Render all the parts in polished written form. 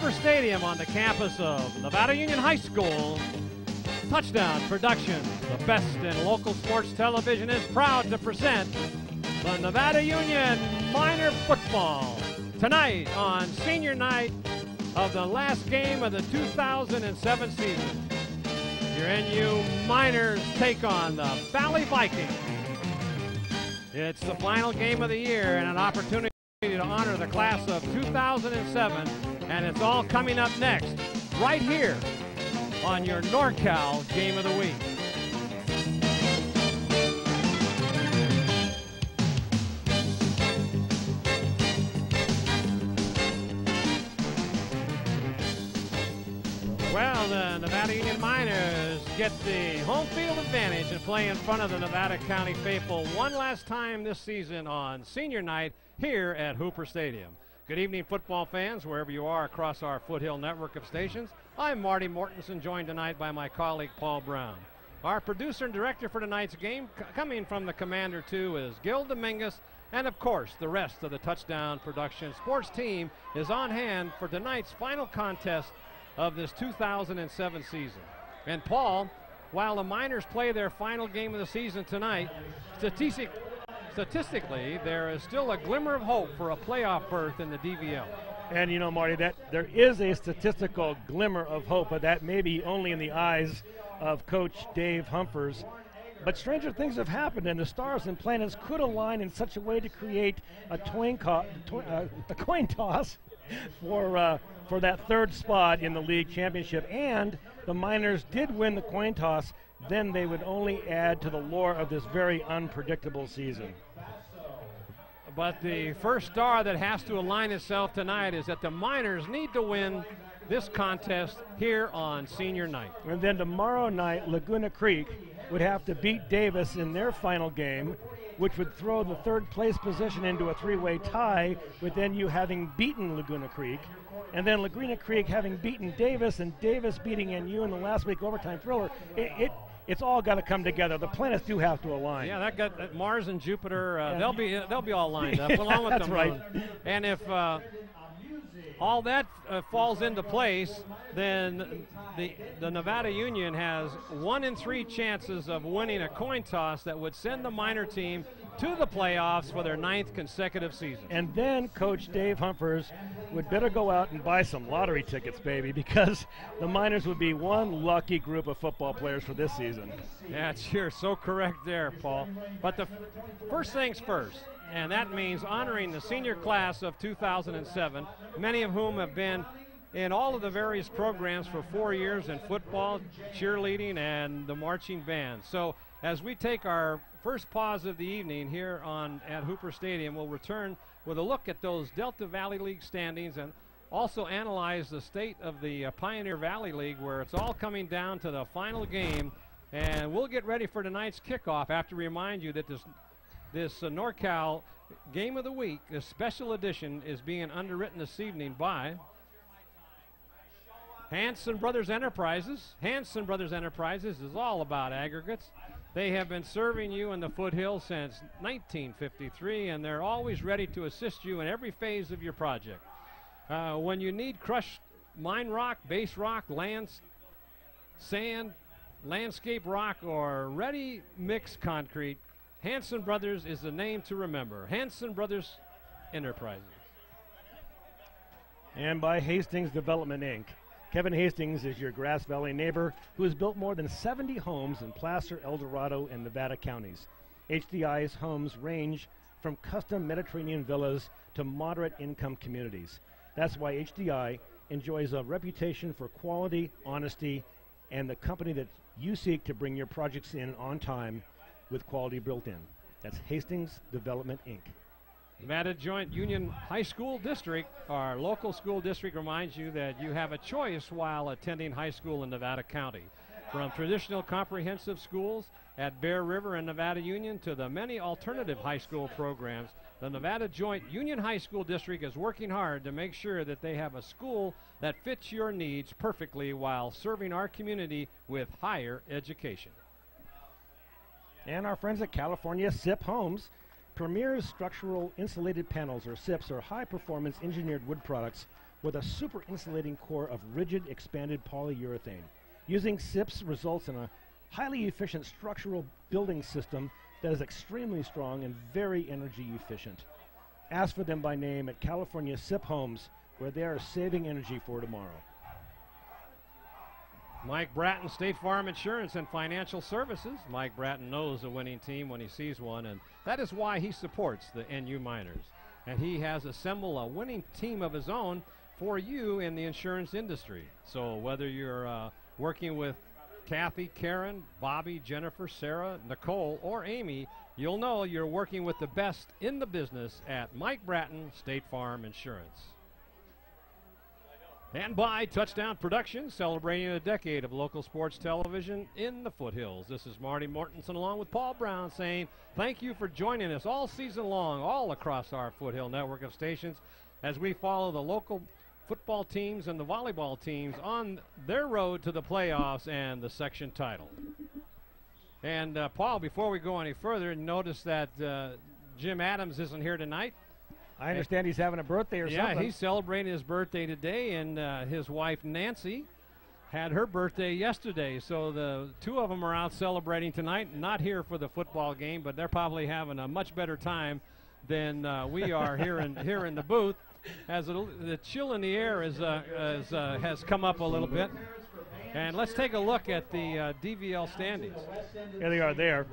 Hooper Stadium on the campus of Nevada Union High School. Touchdown Productions, the best in local sports television, is proud to present the Nevada Union Minor Football. Tonight on senior night of the last game of the 2007 season. Your NU Miners take on the Valley Vikings. It's the final game of the year and an opportunity to honor the class of 2007, and it's all coming up next, right here on your NorCal Game of the Week. Well, the Nevada Union Miners get the home field advantage and play in front of the Nevada County faithful one last time this season on senior night here at Hooper Stadium. Good evening, football fans, wherever you are across our Foothill network of stations. I'm Marty Mortensen, joined tonight by my colleague Paul Brown. Our producer and director for tonight's game, coming from the Commander 2, is Gil Dominguez, and of course, the rest of the Touchdown Production sports team is on hand for tonight's final contest of this 2007 season. And Paul, while the Miners play their final game of the season tonight, statistically, there is still a glimmer of hope for a playoff berth in the DVL. And you know, Marty, that there is a statistical glimmer of hope, but that may be only in the eyes of Coach Dave Humphers. But stranger things have happened, and the stars and planets could align in such a way to create a coin toss for that third spot in the league championship. And the Miners did win the coin toss, then they would only add to the lore of this very unpredictable season. But the first star that has to align itself tonight is that the Miners need to win this contest here on senior night. And then tomorrow night, Laguna Creek would have to beat Davis in their final game, which would throw the third place position into a three-way tie, with NU having beaten Laguna Creek, and then Laguna Creek having beaten Davis, and Davis beating NU in the last week overtime thriller. It's all got to come together. The planets do have to align. Yeah, that got Mars and Jupiter. They'll be all lined up along with that's the right. moon. And if all that falls into place, then the Nevada Union has 1 in 3 chances of winning a coin toss that would send the Miner team to the playoffs for their 9th consecutive season. And then Coach Dave Humphers would better go out and buy some lottery tickets, baby, because the Miners would be one lucky group of football players for this season. Yeah, you're so correct there, Paul. But the first things first, and that means honoring the senior class of 2007, many of whom have been in all of the various programs for 4 years in football, cheerleading, and the marching band. So as we take our first pause of the evening here at Hooper Stadium, we'll return with a look at those Delta Valley League standings and also analyze the state of the Pioneer Valley League, where it's all coming down to the final game. And we'll get ready for tonight's kickoff. I have to remind you that this NorCal Game of the Week, this special edition, is being underwritten this evening by Hanson Brothers Enterprises. Hanson Brothers Enterprises is all about aggregates. They have been serving you in the foothills since 1953, and they're always ready to assist you in every phase of your project. When you need crushed mine rock, base rock, sand, landscape rock, or ready mixed concrete, Hanson Brothers is the name to remember. Hanson Brothers Enterprises. And by Hastings Development, Inc. Kevin Hastings is your Grass Valley neighbor who has built more than 70 homes in Placer, El Dorado, and Nevada counties. HDI's homes range from custom Mediterranean villas to moderate income communities. That's why HDI enjoys a reputation for quality, honesty, and the company that you seek to bring your projects in on time with quality built in. That's Hastings Development, Inc. Nevada Joint Union High School District, our local school district, reminds you that you have a choice while attending high school in Nevada County. From traditional comprehensive schools at Bear River and Nevada Union to the many alternative high school programs, the Nevada Joint Union High School District is working hard to make sure that they have a school that fits your needs perfectly while serving our community with higher education. And our friends at California SIP Homes. Premier's structural insulated panels, or SIPs, are high-performance engineered wood products with a super insulating core of rigid expanded polyurethane. Using SIPs results in a highly efficient structural building system that is extremely strong and very energy efficient. Ask for them by name at California SIP Homes, where they are saving energy for tomorrow. Mike Bratton, State Farm Insurance and Financial Services. Mike Bratton knows a winning team when he sees one, and that is why he supports the NU Miners. And he has assembled a winning team of his own for you in the insurance industry. So whether you're working with Kathy, Karen, Bobby, Jennifer, Sarah, Nicole, or Amy, you'll know you're working with the best in the business at Mike Bratton, State Farm Insurance. And by Touchdown Productions, celebrating a decade of local sports television in the foothills. This is Marty Mortensen along with Paul Brown saying thank you for joining us all season long, all across our Foothill network of stations as we follow the local football teams and the volleyball teams on their road to the playoffs and the section title. And Paul, before we go any further, notice that Jim Adams isn't here tonight. I understand he's having a birthday or something. Yeah, he's celebrating his birthday today, and his wife Nancy had her birthday yesterday. So the two of them are out celebrating tonight, not here for the football game, but they're probably having a much better time than we are here in the booth, as the chill in the air has come up a little bit. And let's take a look at the DVL standings. Here they are there.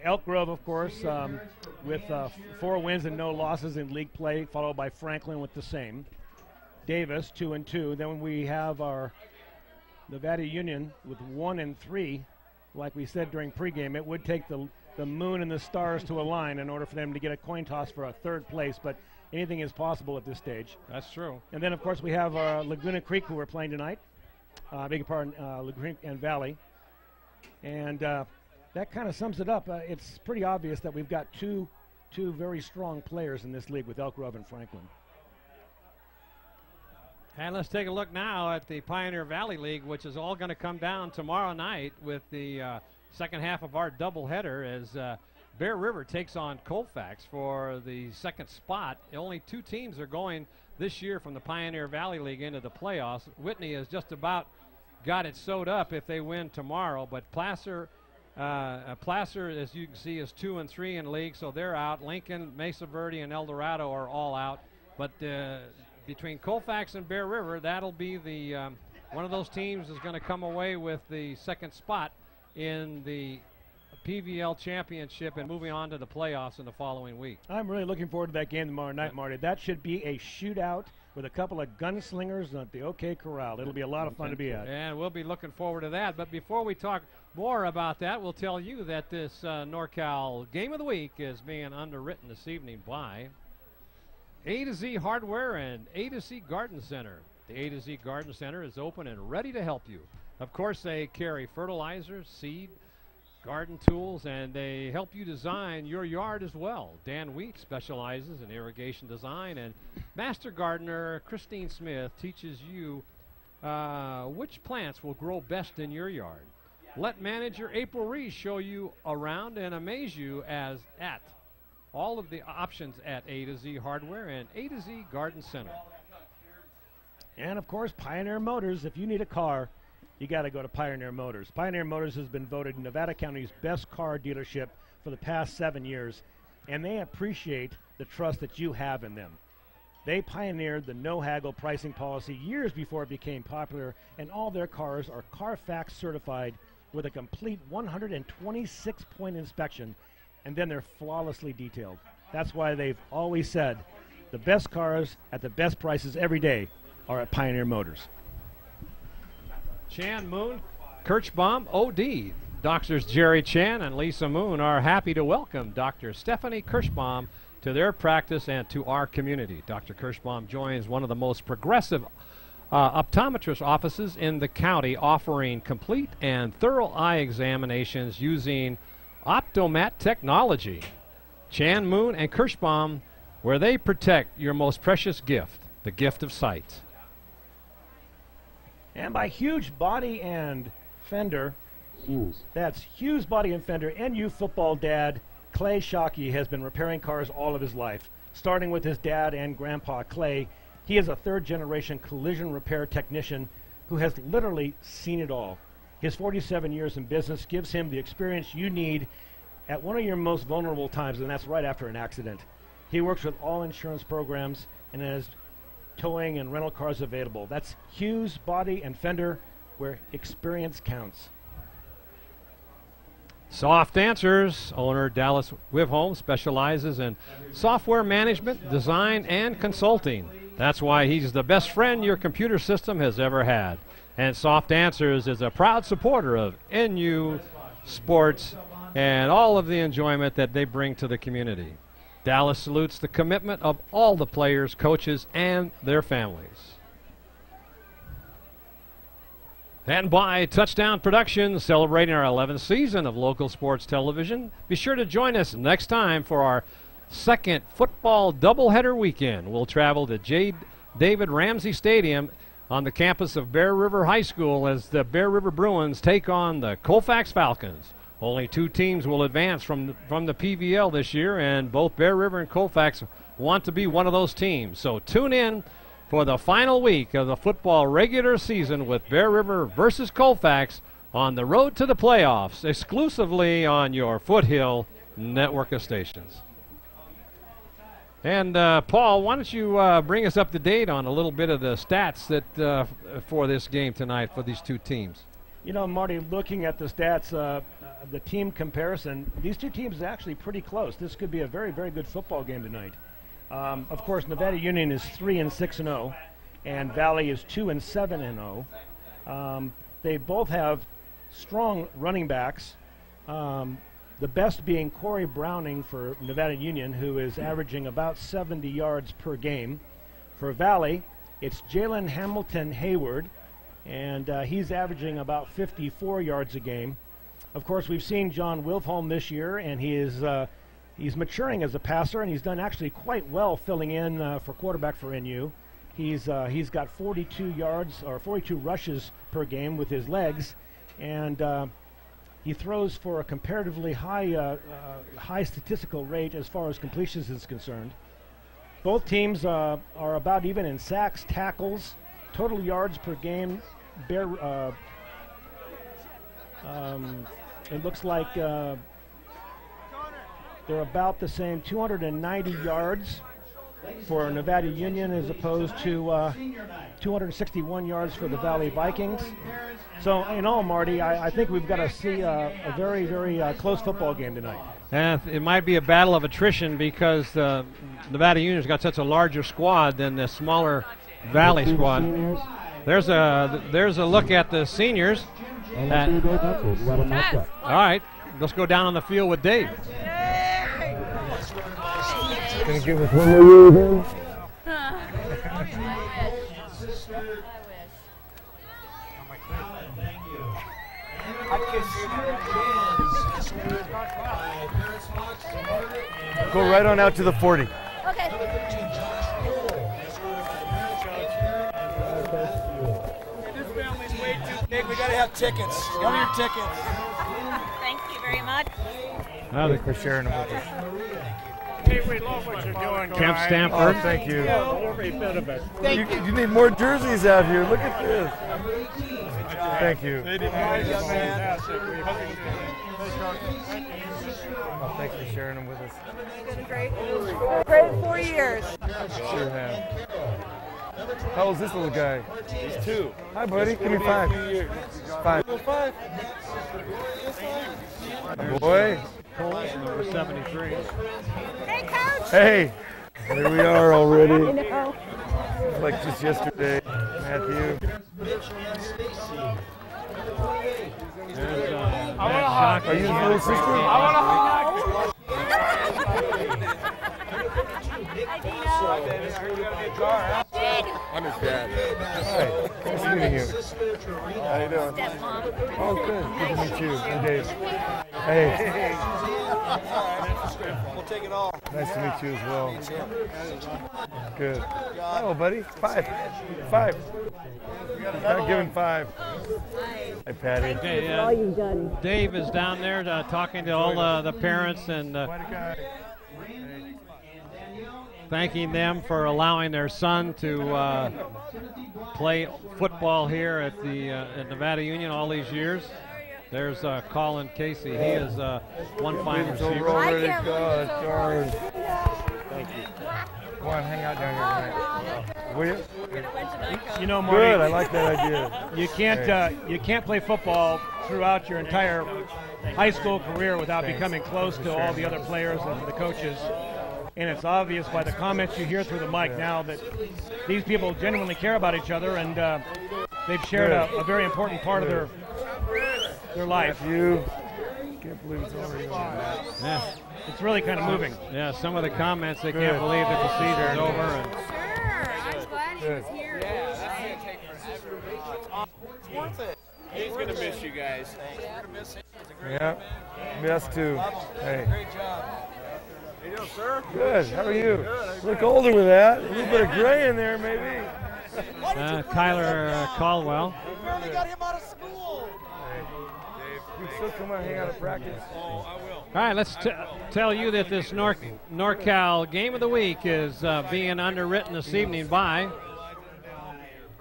Elk Grove, of course, with 4 wins and no losses in league play, followed by Franklin with the same. Davis, 2-2. Then we have our Nevada Union with 1-3. Like we said during pregame, it would take the moon and the stars to align in order for them to get a coin toss for a 3rd place, but anything is possible at this stage. That's true. And then, of course, we have Laguna Creek, who are playing tonight. Beg your pardon, Laguna Creek and Valley. And that kind of sums it up. It's pretty obvious that we've got two very strong players in this league with Elk Grove and Franklin. And let's take a look now at the Pioneer Valley League, which is all going to come down tomorrow night with the second half of our doubleheader as Bear River takes on Colfax for the 2nd spot. Only 2 teams are going this year from the Pioneer Valley League into the playoffs. Whitney has just about got it sewed up if they win tomorrow, but Placer, as you can see, is 2-3 in league, so they're out. Lincoln, Mesa Verde, and El Dorado are all out. But between Colfax and Bear River, that'll be the one of those teams is going to come away with the 2nd spot in the PVL championship and moving on to the playoffs in the following week. I'm really looking forward to that game tomorrow night, Marty. That should be a shootout with a couple of gunslingers at the OK Corral. It'll be a lot of fun to be at. And we'll be looking forward to that. But before we talk more about that, we'll tell you that this NorCal Game of the Week is being underwritten this evening by A to Z Hardware and A to Z Garden Center. The A to Z Garden Center is open and ready to help you. Of course, they carry fertilizer, seed, garden tools, and they help you design your yard as well. Dan Wheat specializes in irrigation design, and Master Gardener Christine Smith teaches you which plants will grow best in your yard. Let manager April Reese show you around and amaze you at all of the options at A to Z Hardware and A to Z Garden Center. And of course, Pioneer Motors. If you need a car, you got to go to Pioneer Motors. Pioneer Motors has been voted Nevada County's best car dealership for the past 7 years, and they appreciate the trust that you have in them. They pioneered the no-haggle pricing policy years before it became popular, and all their cars are Carfax certified with a complete 126-point inspection, and then they're flawlessly detailed. That's why they've always said the best cars at the best prices every day are at Pioneer Motors. Chan Moon, Kirschbaum, OD. Doctors Jerry Chan and Lisa Moon are happy to welcome Dr. Stephanie Kirschbaum to their practice and to our community. Dr. Kirschbaum joins one of the most progressive optometrist offices in the county, offering complete and thorough eye examinations using Optomat technology. Chan Moon and Kirschbaum, where they protect your most precious gift, the gift of sight. And by Hughes Body and Fender, that's Hughes Body and Fender. NU football dad Clay Shockey has been repairing cars all of his life, starting with his dad and grandpa Clay. He is a third-generation collision repair technician who has literally seen it all. His 47 years in business gives him the experience you need at one of your most vulnerable times, and that's right after an accident. He works with all insurance programs and has towing and rental cars available. That's Hughes Body and Fender, where experience counts. Soft Answers owner Dallas Wivholm specializes in software management, design, and consulting. That's why he's the best friend your computer system has ever had. And Soft Answers is a proud supporter of NU sports and all of the enjoyment that they bring to the community. Dallas salutes the commitment of all the players, coaches, and their families. And by Touchdown Productions, celebrating our 11th season of local sports television. Be sure to join us next time for our second football doubleheader weekend. We'll travel to J. David Ramsey Stadium on the campus of Bear River High School as the Bear River Bruins take on the Colfax Falcons. Only 2 teams will advance from the PVL this year, and both Bear River and Colfax want to be one of those teams. So tune in for the final week of the football regular season with Bear River versus Colfax on the road to the playoffs, exclusively on your Foothill network of stations. And Paul, why don't you bring us up to date on a little bit of the stats that for this game tonight for these 2 teams? You know, Marty, looking at the stats, the team comparison, these 2 teams are actually pretty close. This could be a very, very good football game tonight. Of course, Nevada Union is 3-6-0, and Valley is 2-7-0. They both have strong running backs. The best being Corey Browning for Nevada Union, who is averaging about 70 yards per game. For Valley, it's Jalen Hamilton Hayward, and he's averaging about 54 yards a game. Of course, we've seen John Wilfholm this year, and he is he's maturing as a passer, and he's done actually quite well filling in for quarterback for NU. He's got 42 yards or 42 rushes per game with his legs, and he throws for a comparatively high statistical rate as far as completions is concerned. Both teams are about even in sacks, tackles, total yards per game. It looks like they're about the same, 290 yards for Nevada Union as opposed to 261 yards for the Valley Vikings. So in all, Marty, I think we've got to see a very, very close football game tonight. And it might be a battle of attrition because Nevada Union's got such a larger squad than the smaller Valley squad. There's a look at the seniors. All right, let's go down on the field with Dave. Gonna give us one more year again? Go right on out to the 40. Okay. This family's way too big. We gotta have tickets. Come your tickets. Thank you very much. Thanks for sharing them with us. Hey, we love what you're doing, Kemp guys. Stanford. Oh, thank you. Every bit of it. You need more jerseys out here. Look at this. Thank you. Fantastic. We appreciate it. Oh, thanks for sharing them with us. It's been great. Great 4 years. Sure have. How old is this little guy? He's 2. Hi, buddy. Give me 5. 5. 5. Boy. Number 73. Hey, Coach. Hey. Here we are already. You know. Like just yesterday, Matthew. Are you his little sister? I want a hug. I'm his dad. Hi. Nice meeting you. How you doing? Stepmom. Oh, good. Good to meet you. I'm Dave. Hey. We'll take it all. Nice to meet you as well. Good. Hello, buddy. 5. 5. Not giving 5. Hi, Patty. Okay, Dave is down there talking to all the parents and Quite a guy. thanking them for allowing their son to play football here at the at Nevada Union all these years. There's Colin Casey. He is one fine receiver. Already, God, darn. Thank you. Go on, hang out down here tonight. Will you? You know, Marty, Good, I like that idea. you can't play football throughout your entire high school career without becoming close to all the other players and the coaches. And it's obvious by the comments you hear through the mic now that these people genuinely care about each other, and they've shared a very important part of their life. You can't believe it's already on. Yeah. It's really kind of moving. Yeah, some of the comments, they can't believe that the season's over. And Sure, I'm glad he was here. It's worth it. He's going to miss you guys. Yeah, me us too. Hey. Great job. How you doing, sir? Good, how are you? Look older with that. A little bit of gray in there, maybe. Kyler Caldwell. We barely got him out of school. You can still come out and hang out at practice. All right, let's tell you that this NorCal Game of the Week is being underwritten this evening by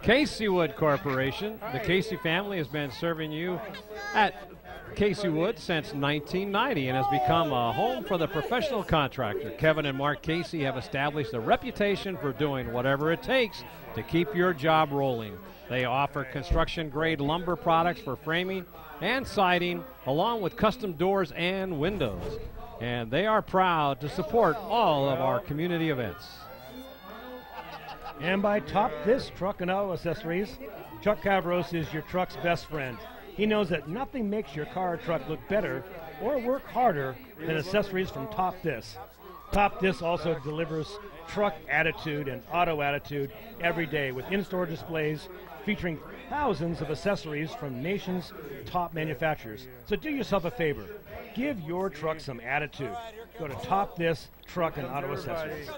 Casey Wood Corporation. The Casey family has been serving you at Casey Wood since 1990 and has become a home for the professional contractor. Kevin and Mark Casey have established a reputation for doing whatever it takes to keep your job rolling. They offer construction-grade lumber products for framing and siding, along with custom doors and windows. And they are proud to support all of our community events. And by Top This Truck and Auto Accessories, Chuck Cavros is your truck's best friend. He knows that nothing makes your car or truck look better or work harder than accessories from Top This. Top This also delivers truck attitude and auto attitude every day with in-store displays featuring thousands of accessories from nation's top manufacturers. So do yourself a favor. Give your truck some attitude. Go to Top This Truck and Auto Accessories.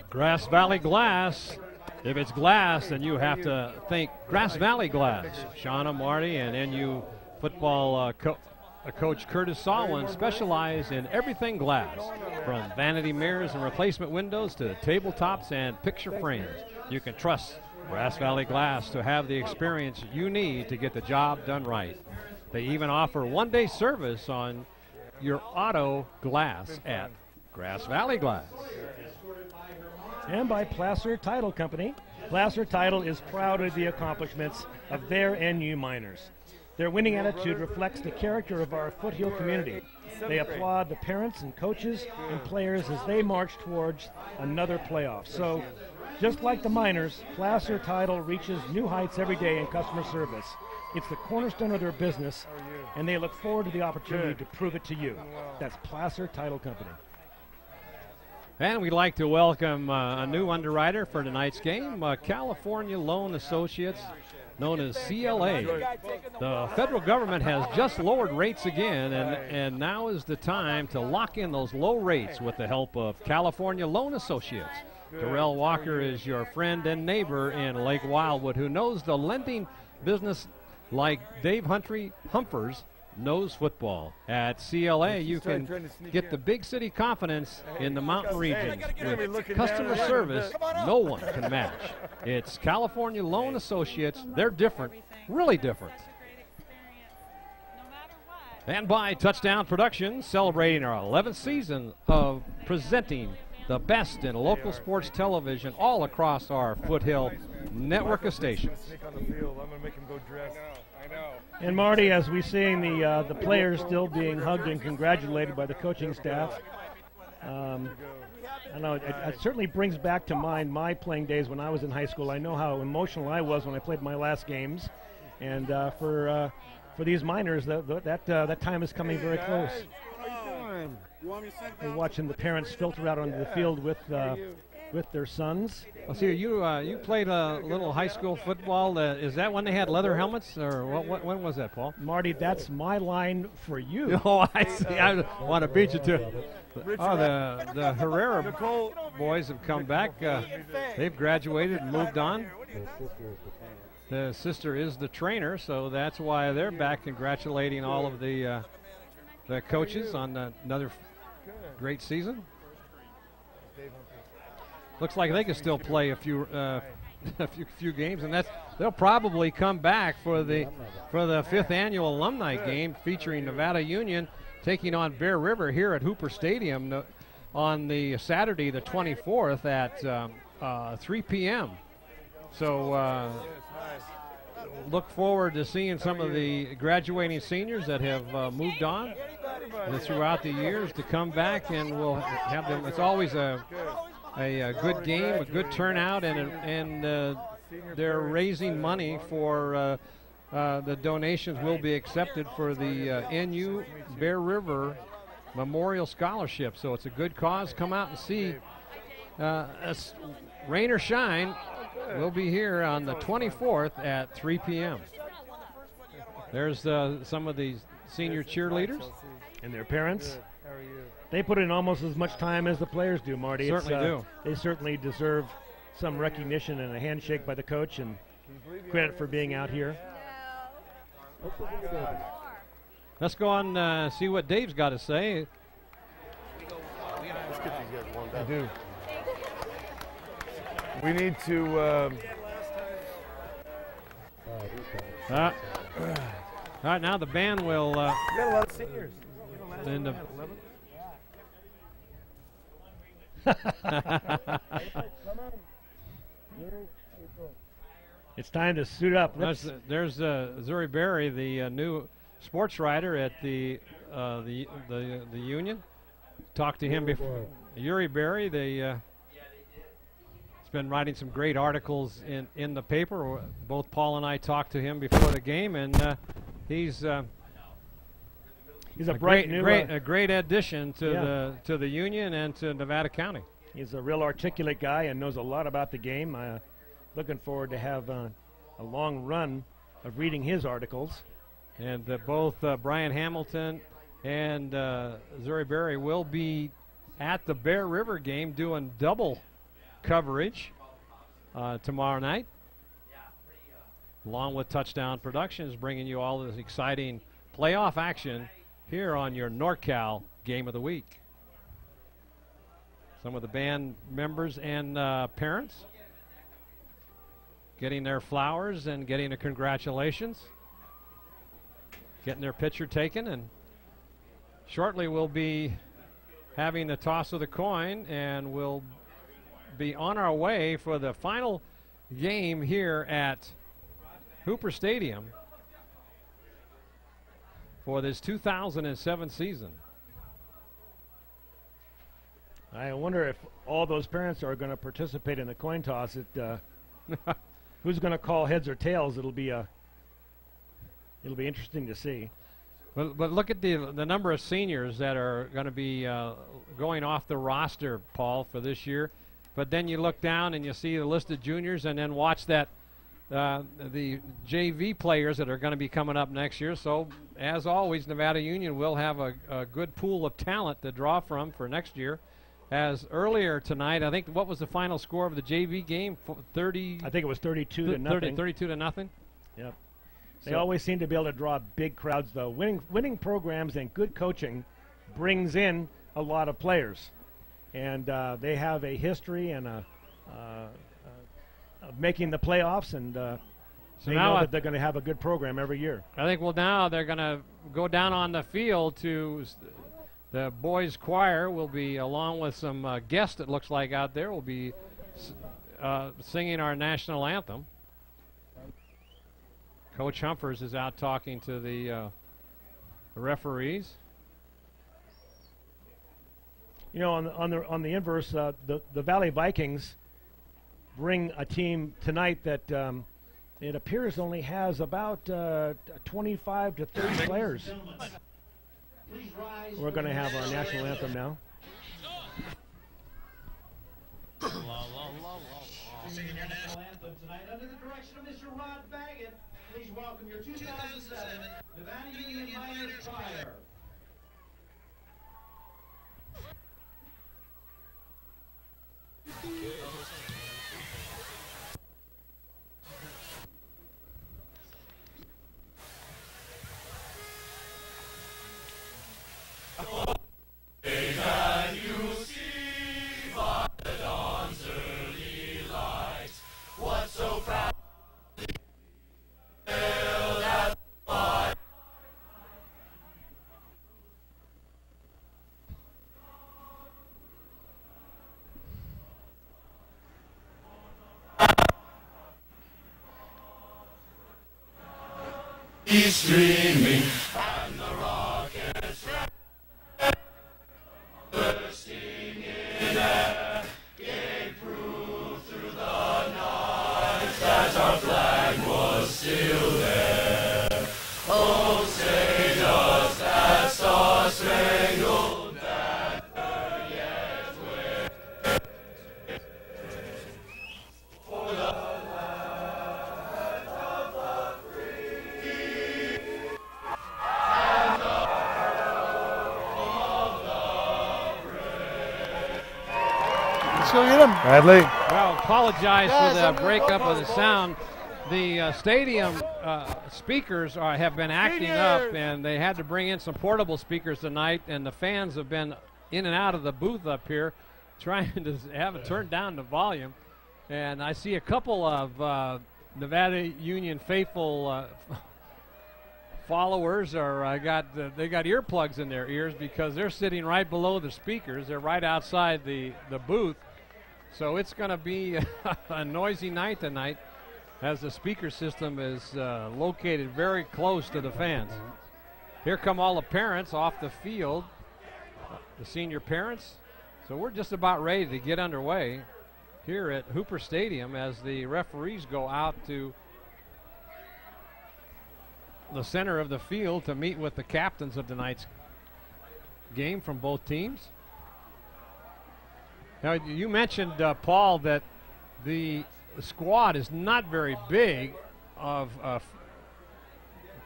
Grass Valley Glass. If it's glass, then you have to think Grass Valley Glass. Shauna, Marty, and NU football coach Curtis Salwin specialize in everything glass, from vanity mirrors and replacement windows to tabletops and picture frames. You can trust Grass Valley Glass to have the experience you need to get the job done right. They even offer one-day service on your auto glass at Grass Valley Glass. And by Placer Title Company. Placer Title is proud of the accomplishments of their NU miners. Their winning attitude reflects the character of our foothill community. They applaud the parents and coaches and players as they march towards another playoff. So, just like the miners, Placer Title reaches new heights every day in customer service. It's the cornerstone of their business, and they look forward to the opportunity to prove it to you. That's Placer Title Company. And we'd like to welcome a new underwriter for tonight's game, California Loan Associates, known as CLA. The federal government has just lowered rates again, and now is the time to lock in those low rates with the help of California Loan Associates. Darrell Walker is your friend and neighbor in Lake Wildwood who knows the lending business like Dave Humphers knows football. At CLA, you can get the big city confidence in the mountain regions with customer service no one can match. It's California Loan Associates. They're different, really different. And by Touchdown Productions, celebrating our 11th season of presenting the best in local sports television all across our foothill network of stations. And Marty, as we seeing the players still being hugged and congratulated by the coaching staff, I know it certainly brings back to mind my playing days when I was in high school. I know how emotional I was when I played my last games, and for these miners, that time is coming very close. We're watching the parents filter out onto the field with their sons. Well, see, you played a little high school football. Is that when they had leather helmets, or when was that, Paul? Marty, that's my line for you. Oh, I see. I want to beat you to. Oh, the Herrera boys have come back. They've graduated and moved on. The sister is the trainer, so that's why they're back congratulating all of the coaches on another great season. looks like they can still play a few few games, and they'll probably come back for the 5th annual alumni game featuring Nevada Union taking on Bear River here at Hooper Stadium on the Saturday the 24th at 3 p.m. So look forward to seeing some of the graduating seniors that have moved on throughout the years to come back, and we'll have them. It's always a good game, a good turnout, and they're raising money for the donations will be accepted for the NU Bear River Memorial Scholarship. So it's a good cause. Come out and see. Rain or shine, we'll be here on the 24th at 3 p.m. There's some of these senior cheerleaders. And their parents. They put in almost as much time as the players do, Marty. Certainly do. They certainly deserve some recognition and a handshake by the coach and credit for being out here. Let's go on see what Dave's got to say. Let's get these guys warmed up. I do. We need to. All right, now the band will. We got a lot of seniors. It's time to suit up. There's Zuri Berry, the new sports writer at the Union. Talked to him before. Yuri Berry, he's been writing some great articles in the paper. Both Paul and I talked to him before the game, and he's a great addition to the Union and to Nevada County. He's a real articulate guy and knows a lot about the game. Looking forward to have a long run of reading his articles. And both Brian Hamilton and Zuri Berry will be at the Bear River game doing double coverage tomorrow night, along with Touchdown Productions, bringing you all this exciting playoff action here on your NorCal Game of the Week. Some of the band members and parents getting their flowers and getting a congratulations, getting their picture taken, and shortly we'll be having the toss of the coin, and we'll be on our way for the final game here at Hooper Stadium for this 2007 season. I wonder if all those parents are going to participate in the coin toss. Who's going to call heads or tails? It'll be interesting to see. But look at the number of seniors that are going to be going off the roster, Paul, for this year. But then you look down and you see the list of juniors, and then watch that the JV players that are going to be coming up next year. So, as always, Nevada Union will have a good pool of talent to draw from for next year. As earlier tonight, I think, what was the final score of the JV game? 30. I think it was 32 to nothing. 32 to nothing. Yep. They always seem to be able to draw big crowds, though. Winning programs and good coaching brings in a lot of players, and they have a history and of making the playoffs, and so they know that they're going to have a good program every year. I think, well, now they're going to go down on the field to the boys' choir will be, along with some guests, it looks like out there, will be singing our national anthem. Coach Humphers is out talking to the referees. You know, on the inverse, the Valley Vikings bring a team tonight that it appears only has about 25 to 30 players. We're going to have our national anthem now. Singing your national anthem tonight under the direction of Mr. Rod Baggett. Please welcome your 2007 Nevada Union Miners Choir. That you see by the dawn's early He's streaming. Let's go get him. Bradley. Well, apologize for the breakup of the sound. The stadium speakers have been acting up, and they had to bring in some portable speakers tonight, and the fans have been in and out of the booth up here trying to have it turned down the volume. And I see a couple of Nevada Union faithful followers they got earplugs in their ears because they're sitting right below the speakers. They're right outside the booth. So it's going to be a noisy night tonight as the speaker system is located very close to the fans. Here come all the parents off the field, the senior parents. So we're just about ready to get underway here at Hooper Stadium as the referees go out to the center of the field to meet with the captains of tonight's game from both teams. Now, you mentioned, Paul, that the squad is not very big.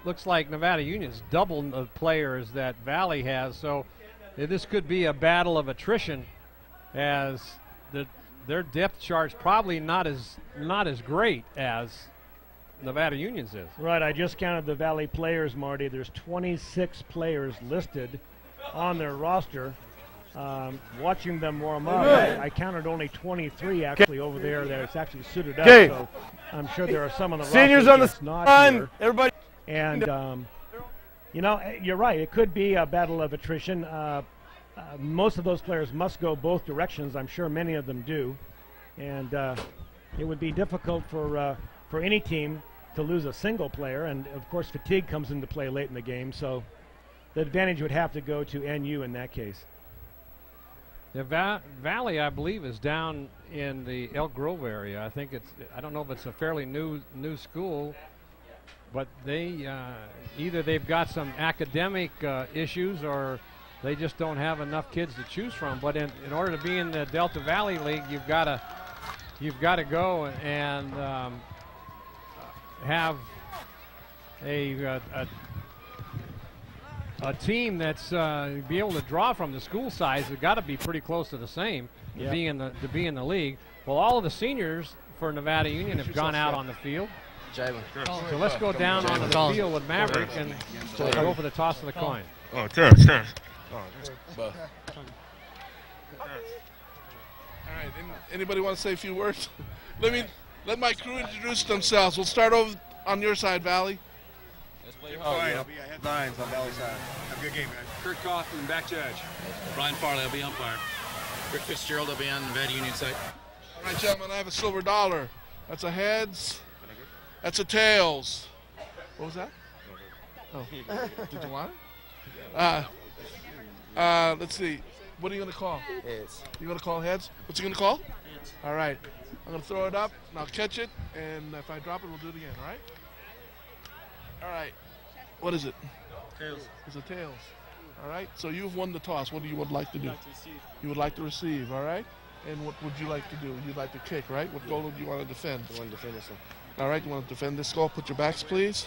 Looks like Nevada Union's double the players that Valley has, so this could be a battle of attrition as their depth chart's probably not as great as Nevada Union's is. Right, I just counted the Valley players, Marty. There's 26 players listed on their roster. Watching them warm up, I counted only 23 actually over there that's actually suited up. So I'm sure there are some on the seniors roster on the that's not front. here. Everybody. And you know, you're right. It could be a battle of attrition. Most of those players must go both directions. I'm sure many of them do, and it would be difficult for any team to lose a single player. And of course, fatigue comes into play late in the game. So the advantage would have to go to NU in that case. The Valley, I believe, is down in the Elk Grove area. I don't know if it's a fairly new school, but they either they've got some academic issues or they just don't have enough kids to choose from. But in order to be in the Delta Valley League, you've got to go and have a team that's be able to draw from. The school size has got to be pretty close to the same to be in the league. Well, all of the seniors for Nevada Union have gone out on the field. So let's go down on the field with Maverick and go for the toss of the coin. Oh, turn. All right. Anybody want to say a few words? Let my crew introduce themselves. We'll start over on your side, Valley. I'll be ahead lines on Valley side. Have a good game, guys. Kurt Kaufman, back judge. Brian Farley will be umpire. Rick Fitzgerald will be on the Nevada Union side. All right, gentlemen, I have a silver dollar. That's a heads. That's a tails. What was that? Oh, did you want it? Let's see. What are you going to call? Heads. You going to call heads? What's he going to call? Heads. All right. I'm going to throw it up, and I'll catch it, and if I drop it, we'll do it again, all right? All right. What is it? Tails. It's a tails. All right. So you've won the toss. What do you would like to do? You would like to receive. All right. And what would you like to do? You'd like to kick, right? What goal would you want to defend? I want to defend this one. All right. You want to defend this goal? Put your backs, please.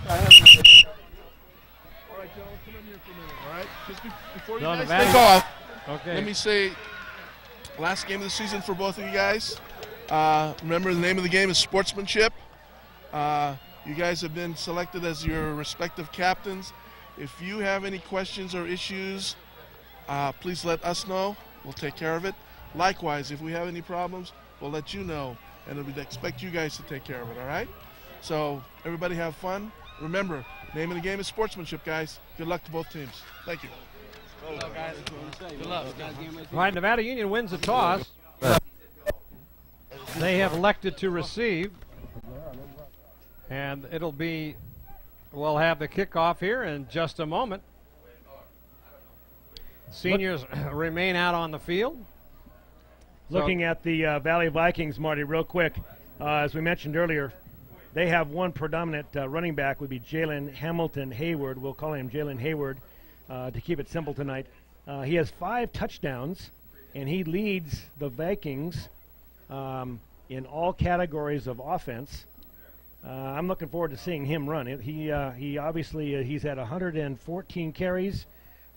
All right, Joe. Come in here for a minute. All right. Just before you guys take off, let me say, last game of the season for both of you guys. Remember, the name of the game is sportsmanship. You guys have been selected as your respective captains. If you have any questions or issues, please let us know. We'll take care of it. Likewise, if we have any problems, we'll let you know, and we'd expect you guys to take care of it, all right? So everybody have fun. Remember, name of the game is sportsmanship, guys. Good luck to both teams. Thank you. Good luck, guys. Good luck. All right, Nevada Union wins the toss. They have elected to receive, and we'll have the kickoff here in just a moment. Seniors remain out on the field. Looking at the Valley Vikings, Marty, real quick, as we mentioned earlier, they have one predominant running back, would be Jalen Hamilton Hayward. We'll call him Jalen Hayward to keep it simple tonight. He has 5 touchdowns, and he leads the Vikings in all categories of offense. I'm looking forward to seeing him run. He obviously he's had 114 carries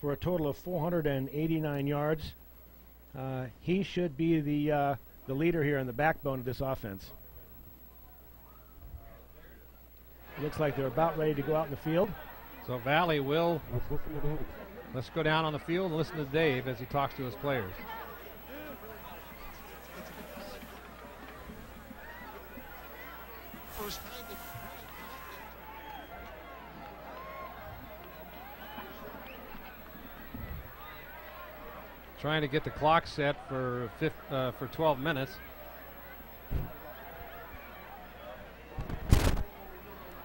for a total of 489 yards. He should be the leader here and the backbone of this offense. It looks like they're about ready to go out in the field. So Valley will. Let's go down on the field and listen to Dave as he talks to his players. Trying to get the clock set for 12 minutes.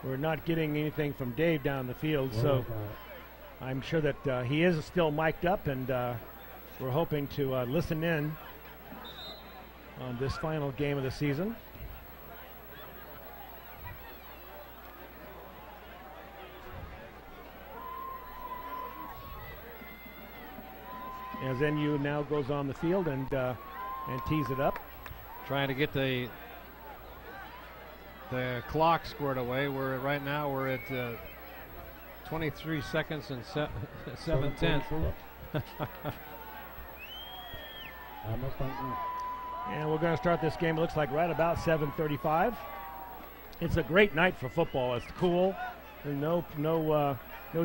We're not getting anything from Dave down the field, so I'm sure that he is still mic'd up, and we're hoping to listen in on this final game of the season. As NU now goes on the field and tees it up. Trying to get the clock squared away. Right now we're at 23 seconds and 7/10. And we're going to start this game, it looks like right about 7:35. It's a great night for football. It's cool, and no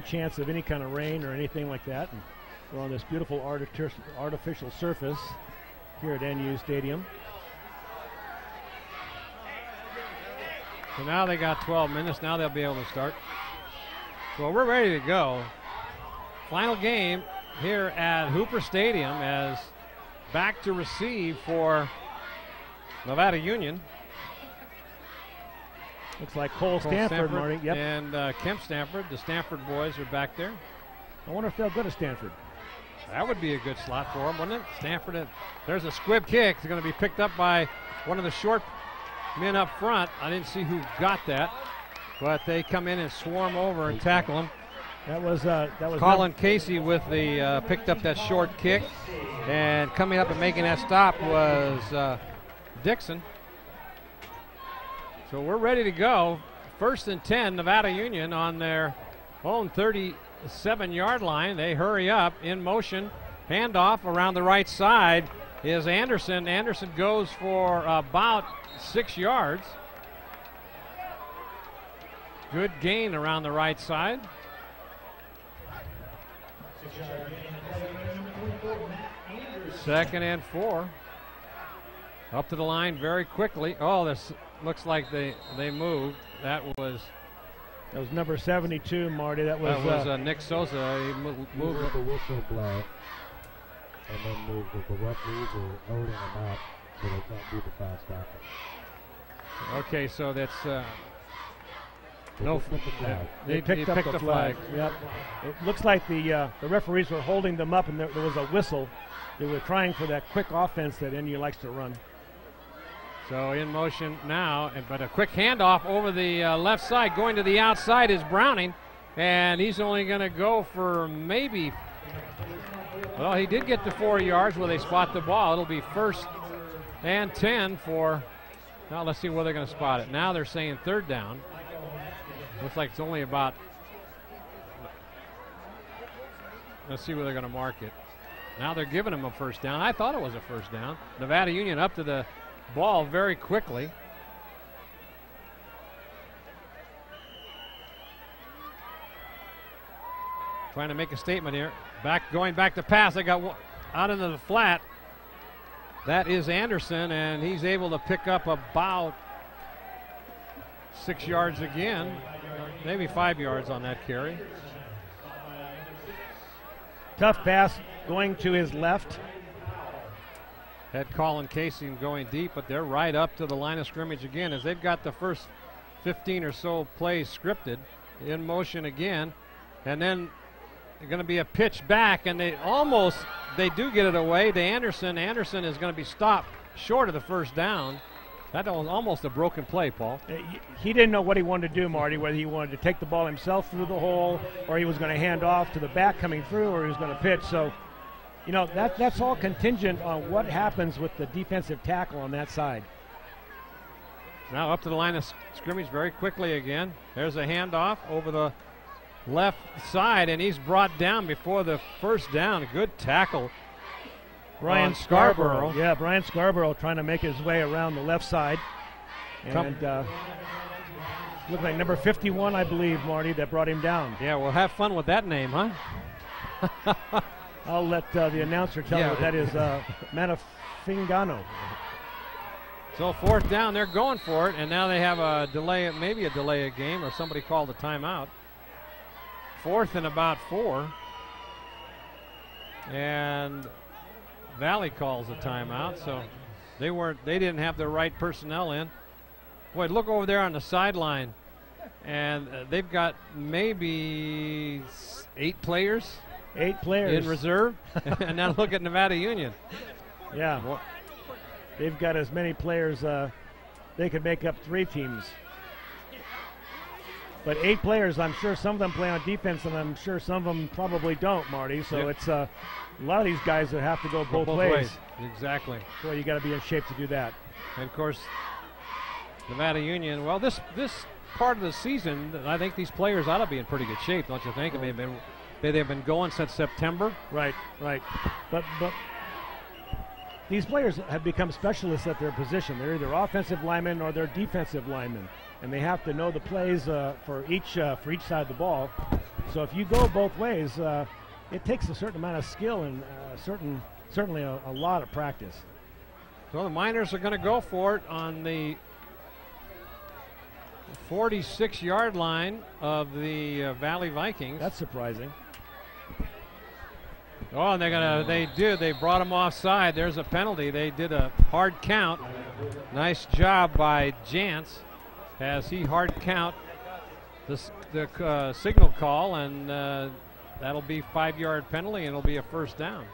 chance of any kind of rain or anything like that. And we're on this beautiful artificial surface here at NU Stadium. So now they got 12 minutes. Now they'll be able to start. So we're ready to go. Final game here at Hooper Stadium as back to receive for Nevada Union. Looks like Cole Stanford, Marty. Yep. And Kemp Stanford. The Stanford boys are back there. I wonder if they'll go to Stanford. That would be a good slot for them, wouldn't it? Stanford. There's a squib kick. It's going to be picked up by one of the short men up front. I didn't see who got that, but they come in and swarm over and tackle him. That was Colin Casey with the picked up that short kick, and coming up and making that stop was Dixon. So we're ready to go. 1st and 10, Nevada Union on their own 37-yard line. They hurry up, in motion, handoff around the right side is Anderson. Anderson goes for about 6 yards. Good gain around the right side. Second and 4. Up to the line very quickly. Oh, this looks like they moved. That was number 72, Marty. That was Nick Sosa. He moved the whistle blow, and then move with the referees or holding them out so they can't do the fast stopping. Okay, so that's they picked up the flag. Yep. It looks like the referees were holding them up, and there was a whistle. They were trying for that quick offense that NU likes to run. So in motion now, but a quick handoff over the left side. Going to the outside is Browning, and he's only going to go for maybe, well, he did get to 4 yards where they spot the ball. It'll be 1st and 10 for, now let's see where they're going to spot it. Now they're saying 3rd down. Looks like it's only about, let's see where they're going to mark it. Now they're giving him a 1st down. I thought it was a 1st down. Nevada Union up to the ball very quickly. Trying to make a statement here. Going back to pass. They got out into the flat. That is Anderson, and he's able to pick up about 6 yards again. Maybe 5 yards on that carry. Tough pass going to his left. had Colin Casey going deep, but they're right up to the line of scrimmage again as they've got the first 15 or so plays scripted in motion again, and then going to be a pitch back, and they do get it away to Anderson. Anderson is going to be stopped short of the first down. That was almost a broken play, Paul. He didn't know what he wanted to do, Marty, whether he wanted to take the ball himself through the hole, or he was going to hand off to the back coming through, or he was going to pitch. So, you know, that's all contingent on what happens with the defensive tackle on that side. Now up to the line of scrimmage very quickly again. There's a handoff over the left side, and he's brought down before the first down. Good tackle. Brian Scarborough. Yeah, Brian Scarborough trying to make his way around the left side. And looked like number 51, I believe, Marty, that brought him down. Yeah, well, have fun with that name, huh? I'll let the announcer tell you what that is. Manafingano. So fourth down, they're going for it, and now they have a delay, maybe a delay of game, or somebody called a timeout. Fourth and about 4. And Valley calls a timeout, so they didn't have the right personnel in. Boy, look over there on the sideline, and they've got maybe 8 players. 8 players in reserve. And now look at Nevada Union. Yeah, they've got as many players. They could make up 3 teams. But 8 players, I'm sure some of them play on defense, and I'm sure some of them probably don't, Marty. So it's a lot of these guys that have to go both ways. Exactly. Boy, you got to be in shape to do that. And of course, Nevada Union. Well, this part of the season, I think these players ought to be in pretty good shape, don't you think? I mean, they've been going since September. Right. But these players have become specialists at their position. They're either offensive linemen or they're defensive linemen, and they have to know the plays for each side of the ball. So if you go both ways, it takes a certain amount of skill and certainly a lot of practice. So the Miners are going to go for it on the 46-yard line of the Valley Vikings. That's surprising. Oh, and they brought him offside. There's a penalty. They did a hard count. Nice job by Jantz as he hard count the signal call, and that'll be 5-yard penalty, and it'll be a first down.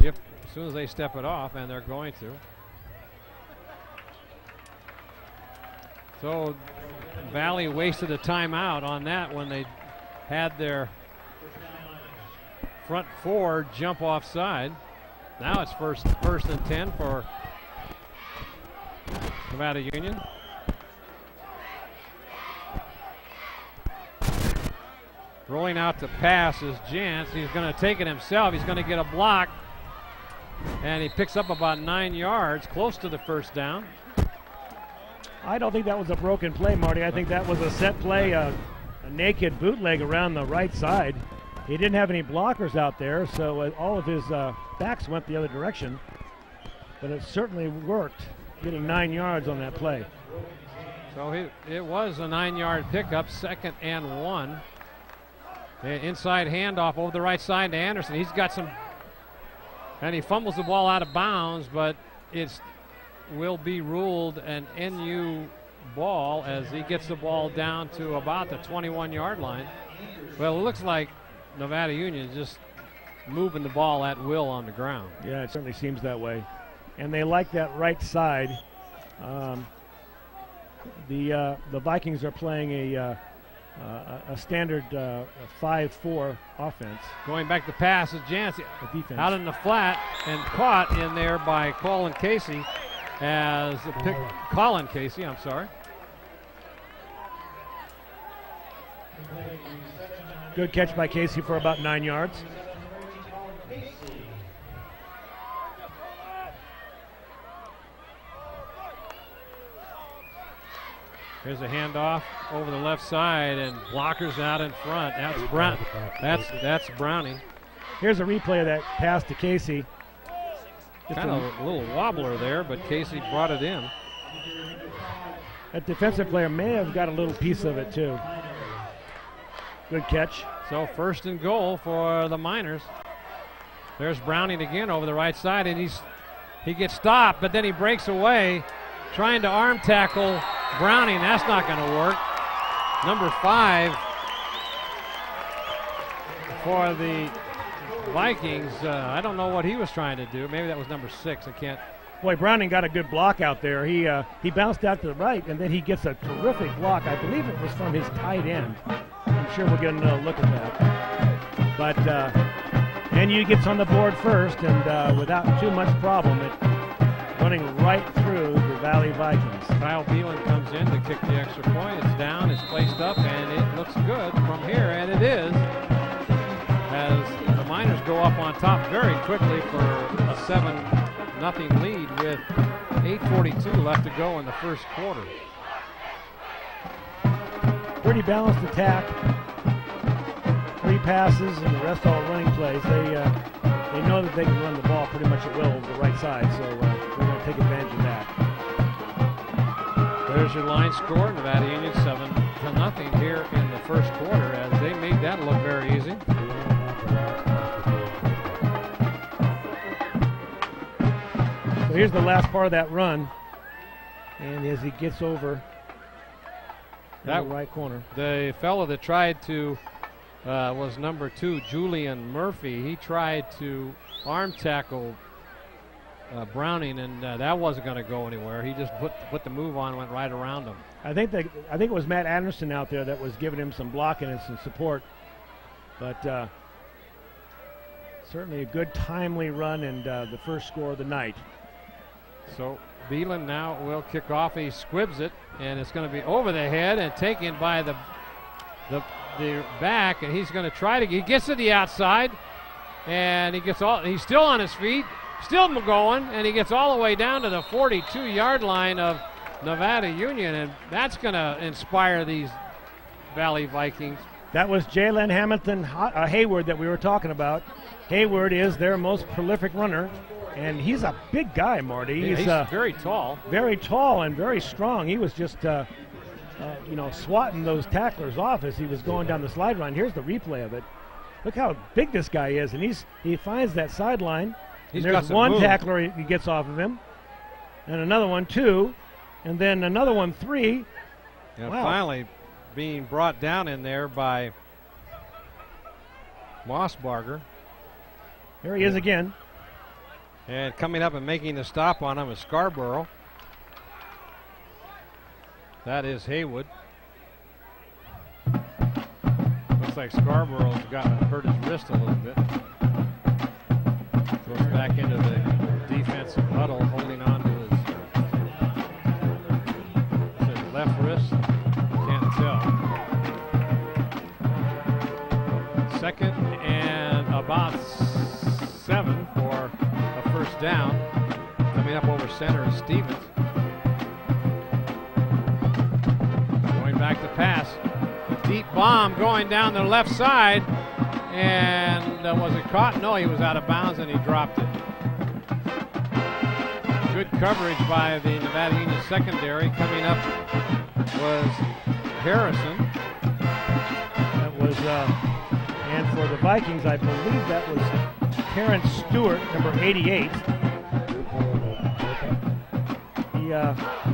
As soon as they step it off, and they're going to. So Valley wasted a timeout on that when they had their front 4 jump offside. Now it's first and 10 for Nevada Union. Rolling out to pass is Jantz. He's going to take it himself. He's going to get a block, and he picks up about 9 yards, close to the first down. I don't think that was a broken play, Marty. I think that was a set play, a naked bootleg around the right side. He didn't have any blockers out there, so all of his backs went the other direction. But it certainly worked, getting 9 yards on that play. So it was a 9-yard pickup, 2nd and 1. The inside handoff over the right side to Anderson. He's got some, and he fumbles the ball out of bounds, but it will be ruled an NU ball as he gets the ball down to about the 21-yard line. Well, it looks like Nevada Union is just moving the ball at will on the ground. Yeah, it certainly seems that way. And they like that right side. The Vikings are playing a standard 5-4 offense. Going back to pass is Jantz out in the flat and caught in there by Colin Casey as the pick. Colin Casey, I'm sorry. Good catch by Casey for about 9 yards. Here's a handoff over the left side, and blockers out in front. That's Browning. Here's a replay of that pass to Casey. Kind of a little wobbler there, but Casey brought it in. That defensive player may have got a little piece of it too. Good catch. So first and goal for the Miners. There's Browning again over the right side, and He gets stopped, but then he breaks away, trying to arm tackle Browning. That's not going to work. Number 5 for the Vikings. I don't know what he was trying to do. Maybe that was number 6. I can't. Boy, Browning got a good block out there. He bounced out to the right, and then he gets a terrific block. I believe it was from his tight end. I'm sure we'll get another look at that. But NU gets on the board first, and without too much problem, running right through the Valley Vikings. Kyle Beelan comes in to kick the extra point. It's down, it's placed up, and it looks good from here, and it is. As the Miners go up on top very quickly for a 7-0 lead with 8:42 left to go in the first quarter. Pretty balanced attack. 3 passes and the rest all running plays. They know that they can run the ball pretty much at will over the right side, so they're going to take advantage of that. There's your line score. Nevada Union 7-0 here in the first quarter, as they made that look very easy. So here's the last part of that run, and as he gets over that right corner, the fellow that tried to was number 2, Julian Murphy. He tried to arm tackle Browning, and that wasn't going to go anywhere. He just put the move on and went right around him. I think it was Matt Anderson out there that was giving him some blocking and some support, but certainly a good timely run and the first score of the night. So Beelan now will kick off. He squibs it, and it's going to be over the head and taken by the back, and he's going to try to. He gets to the outside, and he's still on his feet, still going, and he gets all the way down to the 42-yard line of Nevada Union, and that's going to inspire these Valley Vikings. That was Jalen Hamilton Hayward that we were talking about. Hayward is their most prolific runner, and he's a big guy, Marty. Yeah, he's very tall. Very tall and very strong. He was just, swatting those tacklers off as he was going down the slide line. Here's the replay of it. Look how big this guy is, and he finds that sideline. There's one tackler he gets off of him, and another one 2, and then another one 3. And wow. Finally being brought down in there by Mossbarger. There he is again. And coming up and making the stop on him is Scarborough. That is Haywood. Looks like Scarborough's hurt his wrist a little bit. Goes back into the defensive huddle, holding on to his left wrist. Can't tell. 2nd and about 7 for a first down. Coming up over center is Stevens. Going back to pass. A deep bomb going down the left side. And was it caught? No, he was out of bounds and he dropped it. Good coverage by the Nevada Union secondary. Coming up was Harrison. That was, and for the Vikings, I believe that was Terrence Stewart, number 88.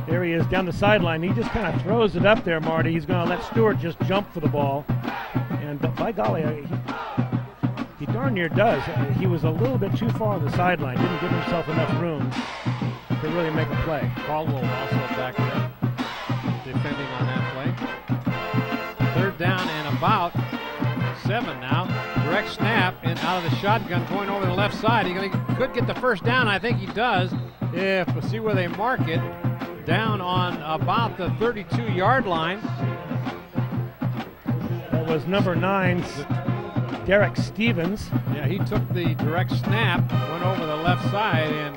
There he is down the sideline. He just kind of throws it up there, Marty. He's going to let Stewart just jump for the ball. And by golly, he darn near does. He was a little bit too far on the sideline. Didn't give himself enough room to really make a play. Caldwell also back there defending on that play. 3rd down and about 7 now. Direct snap and out of the shotgun going over the left side. He could get the first down. I think he does. If we'll see where they mark it. Down on about the 32-yard line. That was number 9's Derek Stevens. Yeah, he took the direct snap, went over the left side, and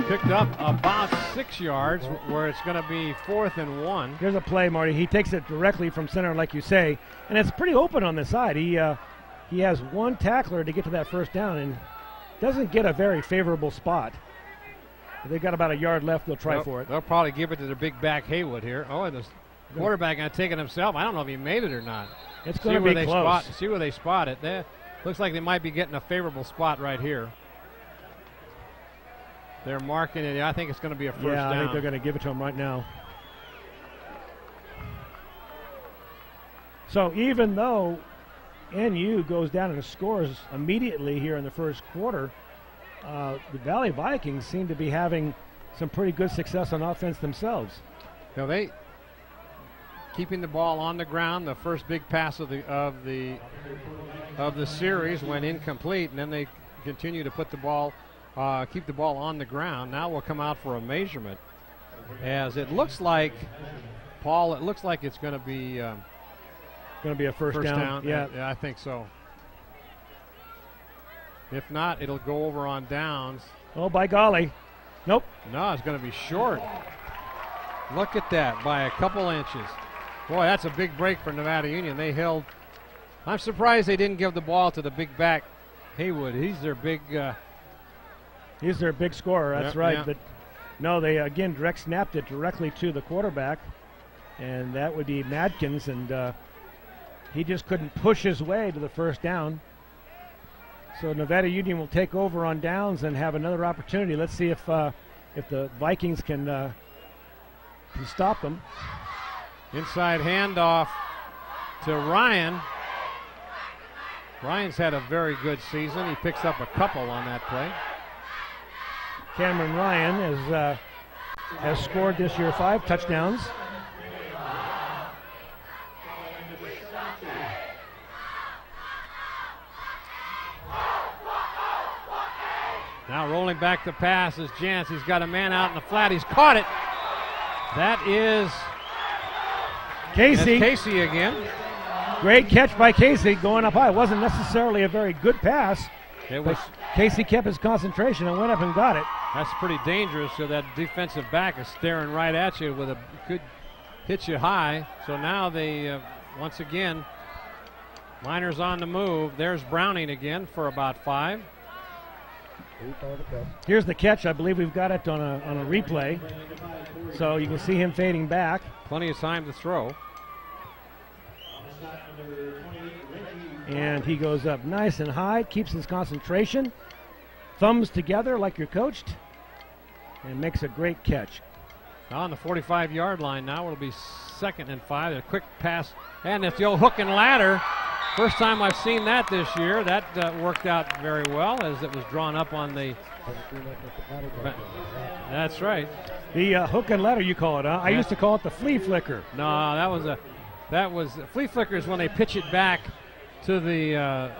picked up about 6 yards, where it's going to be 4th and 1. Here's a play, Marty. He takes it directly from center, like you say, and it's pretty open on the side. He has one tackler to get to that first down and doesn't get a very favorable spot. They've got about a yard left. They'll try for it. They'll probably give it to their big back Haywood here. Oh, and the quarterback going to take it himself. I don't know if he made it or not. It's going to be close. See where they spot it. Looks like they might be getting a favorable spot right here. They're marking it. I think it's going to be a first down. Yeah, I think they're going to give it to him right now. So even though NU goes down and scores immediately here in the first quarter, the Valley Vikings seem to be having some pretty good success on offense themselves. Now they keeping the ball on the ground. The first big pass of the series went incomplete, and then they continue to put the ball, keep the ball on the ground. Now we'll come out for a measurement, as it looks like, Paul. It looks like it's going to be a first down. Yeah, I think so. If not, it'll go over on downs. Oh, by golly. Nope. No, it's going to be short. Look at that, by a couple inches. Boy, that's a big break for Nevada Union. They held. I'm surprised they didn't give the ball to the big back, Haywood. He's their big scorer. That's right. Yeah. But no, they again direct snapped it directly to the quarterback, and that would be Madkins, and he just couldn't push his way to the first down. So Nevada Union will take over on downs and have another opportunity. Let's see if the Vikings can stop them. Inside handoff to Ryan. Ryan's had a very good season. He picks up a couple on that play. Cameron Ryan has scored this year 5 touchdowns. Now rolling back the pass is Jantz. He's got a man out in the flat. He's caught it. That is Casey. Casey again. Great catch by Casey going up high. It wasn't necessarily a very good pass. But Casey kept his concentration and went up and got it. That's pretty dangerous. So that defensive back is staring right at you with could hit you high. So now they, once again, Miners on the move. There's Browning again for about 5. Here's the catch. I believe we've got it on a replay. So you can see him fading back. Plenty of time to throw. And he goes up nice and high, keeps his concentration, thumbs together like you're coached, and makes a great catch. On the 45-yard line now, it'll be 2nd and 5. A quick pass, and it's the old hook and ladder. First time I've seen that this year. That worked out very well as it was drawn up on the. That's right. The hook and ladder, you call it, huh? I used to call it the flea flicker. No, that was flea flicker is when they pitch it back to the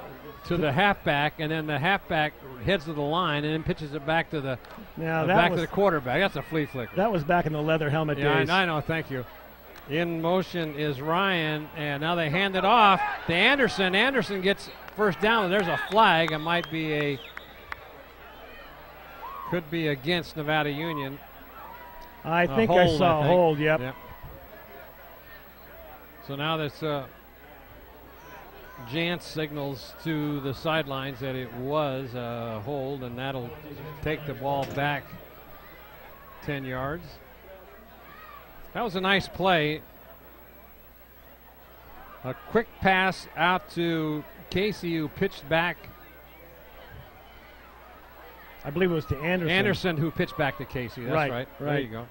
halfback, and then the halfback heads to the line and then pitches it back to the to the quarterback. That's a flea flicker. That was back in the leather helmet days. I know. Thank you. In motion is Ryan, and now they hand it off to Anderson. Anderson gets first down. There's a flag. It might be could be against Nevada Union. I think I saw a hold, yep. So now this Jantz signals to the sidelines that it was a hold, and that'll take the ball back 10 yards. That was a nice play. A quick pass out to Casey, who pitched back. I believe it was to Anderson. Anderson, who pitched back to Casey. That's right. There you go.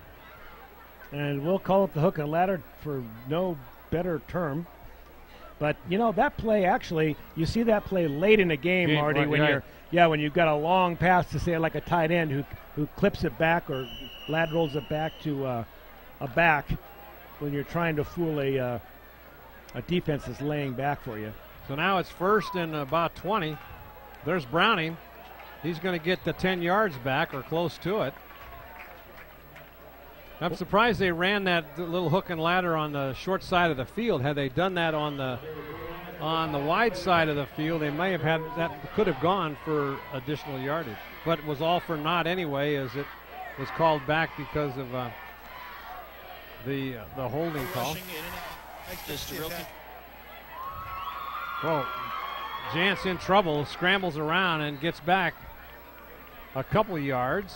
And we'll call it the hook and ladder for no better term. But, you know, that play actually, you see that play late in the game, Marty, when when you've got a long pass to, say, like a tight end who clips it back or laterals it back to a back when you're trying to fool a defense that's laying back for you. So now it's 1st and about 20. There's Browning. He's going to get the 10 yards back or close to it. I'm surprised they ran that little hook and ladder on the short side of the field. Had they done that on the wide side of the field, they may have had that could have gone for additional yardage. But it was all for naught anyway, as it was called back because of the holding call. Well, Jantz in trouble, scrambles around and gets back a couple yards.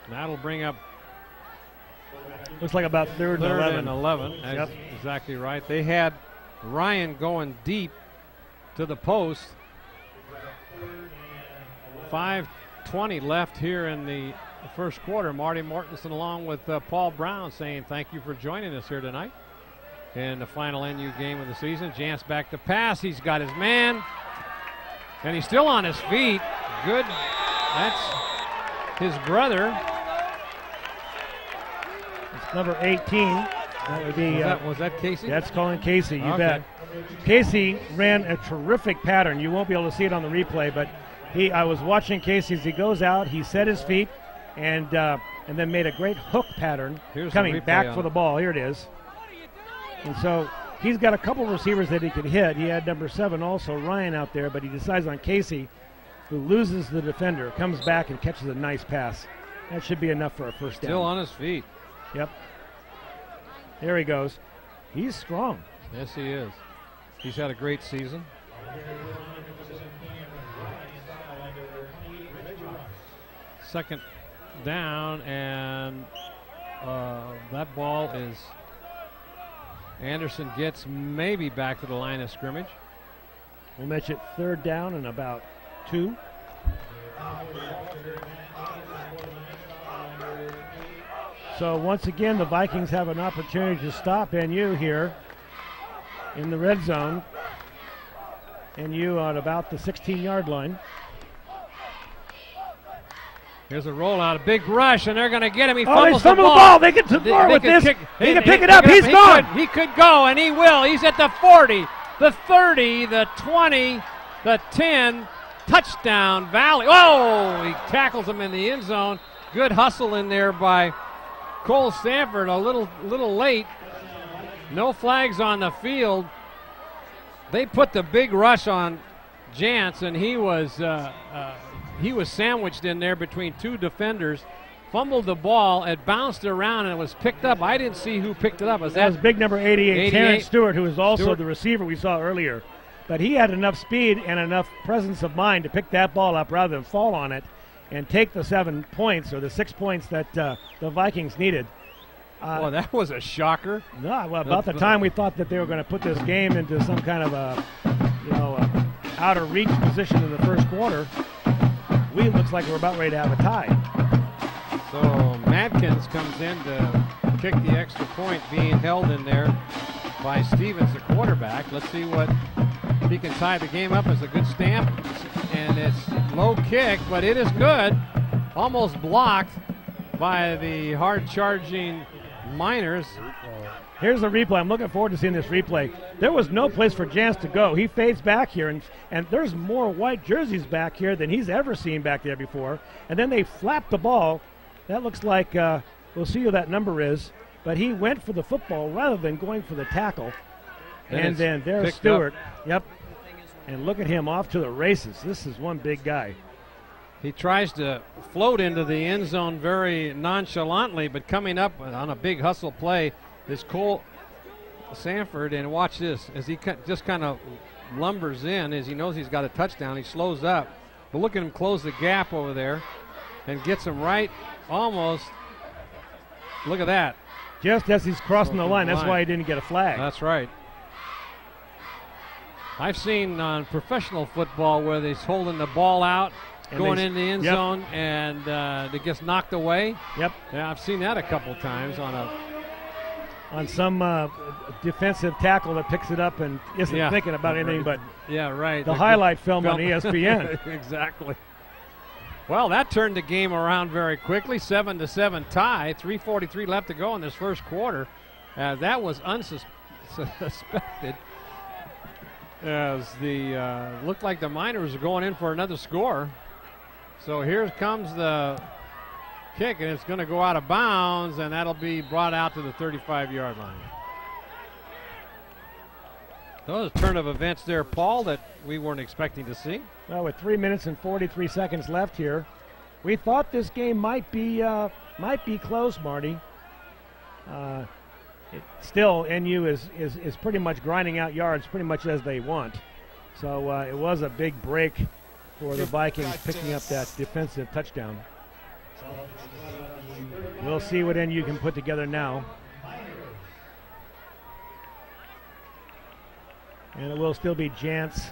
That'll bring up. Looks like about third and 11. That's exactly right. They had Ryan going deep to the post. 5 2:20 left here in the first quarter. Marty Mortensen along with Paul Brown saying thank you for joining us here tonight in the final NU game of the season. Jantz back to pass. He's got his man, and he's still on his feet. Good. That's his brother. It's number 18. That would be. Was that Casey? That's Colin Casey. You bet. Casey ran a terrific pattern. You won't be able to see it on the replay, but I was watching Casey as he goes out. He set his feet and then made a great hook pattern. Here's coming back for the ball. Here it is. And so he's got a couple receivers that he could hit. He had number 7 also, Ryan, out there, but he decides on Casey, who loses the defender, comes back and catches a nice pass. That should be enough for a first down. Still on his feet. Yep. There he goes. He's strong. Yes, he is. He's had a great season. Second down, and that ball is Anderson gets maybe back to the line of scrimmage. We'll match it third down and about 2. So once again, the Vikings have an opportunity to stop NU here in the red zone. NU at about the 16-yard line. Here's a rollout, a big rush, and they're going to get him. He fumbles the ball. They get to more with this. He can pick it up. He's gone. He could go, and he will. He's at the 40, the 30, the 20, the 10. Touchdown, Valley. Oh, he tackles him in the end zone. Good hustle in there by Cole Stanford. A little late. No flags on the field. They put the big rush on Jantz, and he was sandwiched in there between 2 defenders, fumbled the ball, it bounced around, and it was picked up. I didn't see who picked it up. That was big number 88, Terrence Stewart, who was also the receiver we saw earlier. But he had enough speed and enough presence of mind to pick that ball up rather than fall on it and take the 7 points or the 6 points that the Vikings needed. Well, that was a shocker. No, well, about the time we thought that they were going to put this game into some kind of a out of reach position in the first quarter, looks like we're about ready to have a tie. So Madkins comes in to kick the extra point, being held in there by Stevens, the quarterback. Let's see what he can tie the game up. It's a good stamp, and it's low kick, but it is good. Almost blocked by the hard-charging Miners. Here's the replay. I'm looking forward to seeing this replay. There was no place for Jantz to go. He fades back here, and there's more white jerseys back here than he's ever seen back there before. And then they flap the ball. That looks like, we'll see who that number is, but he went for the football rather than going for the tackle. And then there's Stewart. Yep. And look at him off to the races. This is one big guy. He tries to float into the end zone very nonchalantly, but coming up on a big hustle play is Cole Sanford, and watch this as he just kind of lumbers in as he knows he's got a touchdown. He slows up, but look at him close the gap over there and gets him right almost. Look at that. Just as he's crossing the line. That's why he didn't get a flag. That's right. I've seen on professional football where he's holding the ball out, going in the end zone, and it gets knocked away. Yep. Yeah, I've seen that a couple times on some defensive tackle that picks it up and isn't thinking about anything but the highlight film on ESPN. Exactly. Well, that turned the game around very quickly. 7-7 tie. 3:43 left to go in this first quarter. That was unsuspected. As looked like the Miners are going in for another score. So here comes the kick, and it's going to go out of bounds, and that'll be brought out to the 35-yard line. That was a turn of events there, Paul, that we weren't expecting to see. Well, with 3 minutes and 43 seconds left here, we thought this game might be close, Marty. Still, NU is pretty much grinding out yards pretty much as they want. So it was a big break for the Vikings picking up that defensive touchdown. We'll see what NU can put together now. And it will still be Jantz,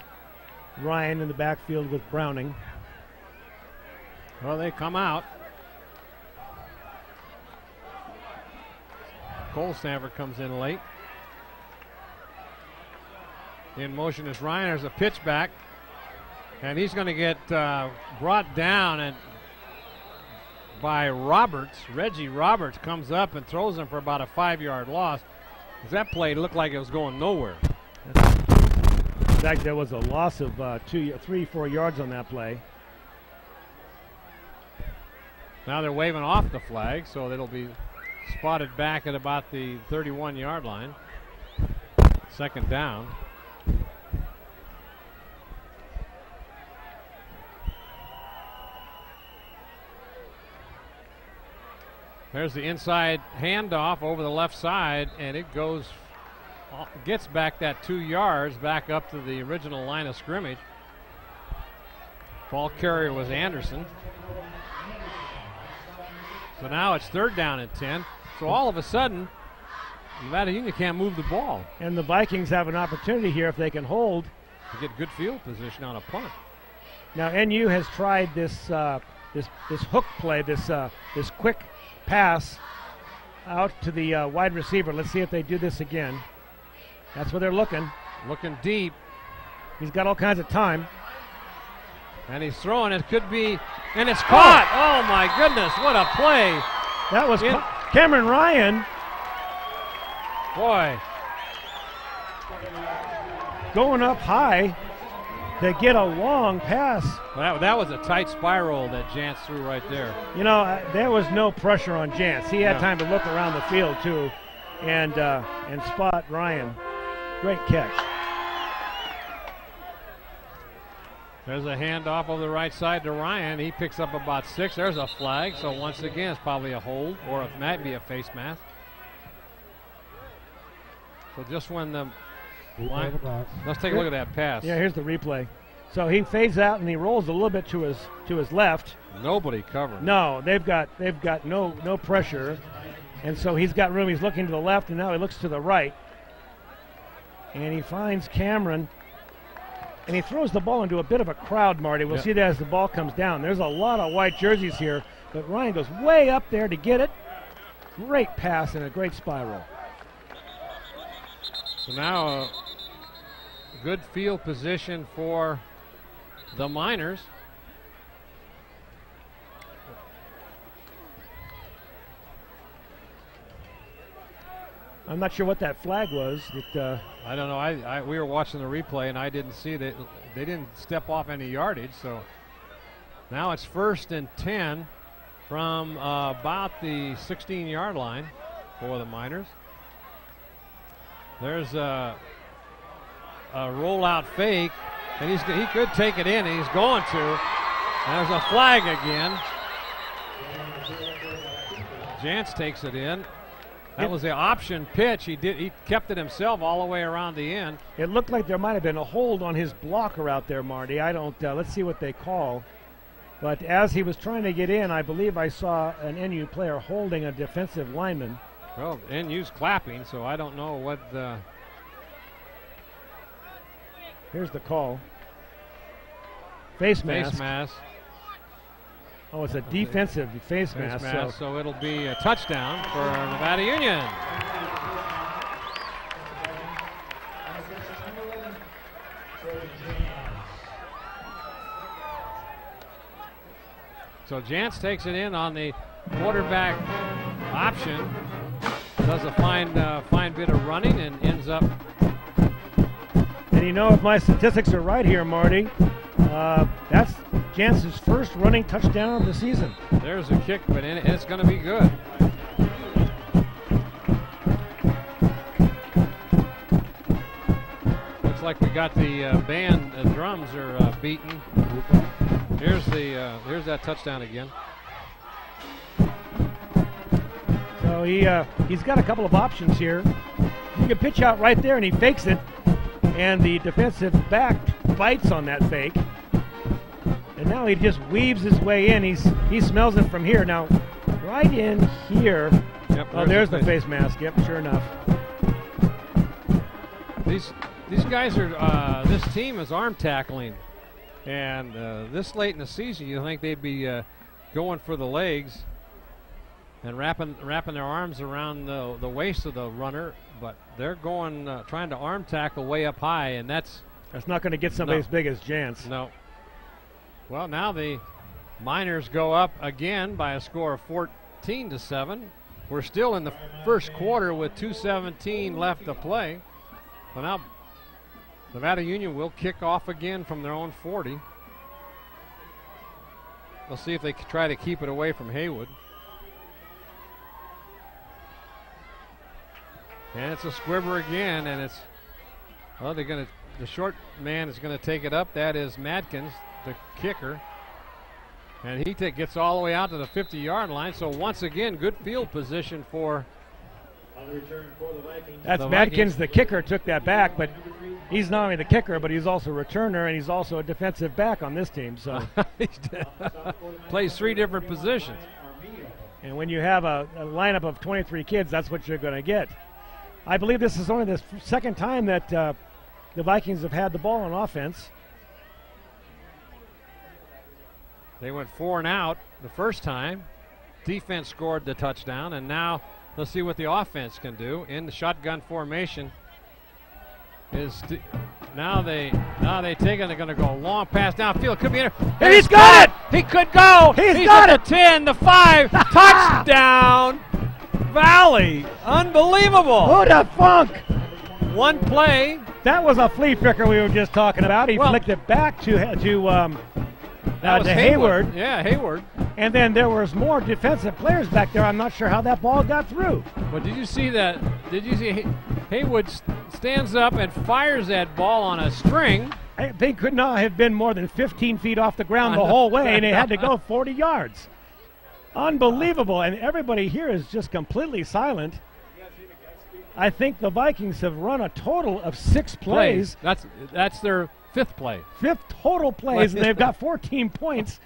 Ryan in the backfield with Browning. Well, they come out. Cole Stanford comes in late. In motion is Ryan. There's a pitch back. And he's going to get brought down by Roberts. Reggie Roberts comes up and throws him for about a 5-yard loss. That play looked like it was going nowhere. In fact, there was a loss of 4 yards on that play. Now they're waving off the flag, so it'll be spotted back at about the 31-yard line. Second down. There's the inside handoff over the left side, and it gets back that 2 yards back up to the original line of scrimmage. Ball carrier was Anderson. So now it's 3rd down and 10. So all of a sudden, Nevada Union can't move the ball. And the Vikings have an opportunity here if they can hold. To get good field position on a punt. Now NU has tried this hook play, this quick pass out to the wide receiver. Let's see if they do this again. That's where they're looking. Looking deep. He's got all kinds of time. And he's throwing. It could be, and it's caught. Oh my goodness, what a play. That was Cameron Ryan. Boy. Going up high to get a long pass. That was a tight spiral that Jantz threw right there. You know, there was no pressure on Jantz. He had time to look around the field too and spot Ryan. Great catch. There's a handoff over the right side to Ryan. He picks up about 6. There's a flag. So once again, it's probably a hold, or it might be a face mask. So just when the line, let's take a look at that pass. Yeah, here's the replay. So he fades out and he rolls a little bit to his left. Nobody covering. No, they've got no pressure, and so he's got room. He's looking to the left, and now he looks to the right, and he finds Cameron. And he throws the ball into a bit of a crowd, Marty. We'll see that as the ball comes down. There's a lot of white jerseys here, but Ryan goes way up there to get it. Great pass and a great spiral. So now a good field position for the Miners. I'm not sure what that flag was. I don't know. We were watching the replay, and I didn't see that. They didn't step off any yardage. So now it's 1st and 10 from about the 16-yard line for the Miners. There's a rollout fake, and he could take it in, and he's going to. And there's a flag again. Jantz takes it in. That was the option pitch. He kept it himself all the way around the end. It looked like there might have been a hold on his blocker out there, Marty. I don't. Let's see what they call. But as he was trying to get in, I believe I saw an NU player holding a defensive lineman. Well, NU's clapping, so I don't know what the. Here's the call. Face mask. Face mask. Oh, it's a defensive face mask. So it'll be a touchdown for Nevada Union. So Jantz takes it in on the quarterback option. Does a fine bit of running and ends up. And you know, if my statistics are right here, Marty, that's Jantz's first running touchdown of the season. There's a kick, but it's going to be good. Looks like we got the band. The drums are beaten. Here's that touchdown again. So he's got a couple of options here. He can pitch out right there, and he fakes it, and the defensive back bites on that fake. And now he just weaves his way in. He smells it from here. Now, right in here. Yep, there's the face mask. Yep, sure enough. These guys are. This team is arm tackling, and this late in the season, you think they'd be going for the legs and wrapping their arms around the waist of the runner, but they're going trying to arm tackle way up high, and that's not going to get somebody as big as Jantz. No. Well, now the Miners go up again by a score of 14-7. We're still in the first quarter with 2:17 left to play. So now Nevada Union will kick off again from their own 40. We'll see if they can try to keep it away from Haywood. And it's a squibber again, and it's, well, the short man is going to take it up. That is Madkins, the kicker. And he gets all the way out to the 50-yard line. So once again, good field position for That's Madkins, the kicker, took that back, but he's not only the kicker, but he's also a returner, and he's also a defensive back on this team. So plays 3 different positions. And when you have a lineup of 23 kids, that's what you're going to get. I believe this is only the second time that the Vikings have had the ball on offense. They went 4 and out the first time. Defense scored the touchdown, and now let's see what the offense can do in the shotgun formation. Now they take it. They're going to go a long pass downfield. Could be in. And he's got it. He could go. He's got it. The 10, the 5, touchdown, Valley. Unbelievable. Who the funk? One play. That was a flea flicker we were just talking about. He flicked it back to Hayward. Yeah, Hayward. And then there was more defensive players back there. I'm not sure how that ball got through. But did you see that? Did you see Hayward stands up and fires that ball on a string? They could not have been more than 15 feet off the ground the whole way, and they had to go 40 yards. Unbelievable. And everybody here is just completely silent. I think the Vikings have run a total of 6 plays. That's their 5th play. 5th total plays, and they've got 14 points.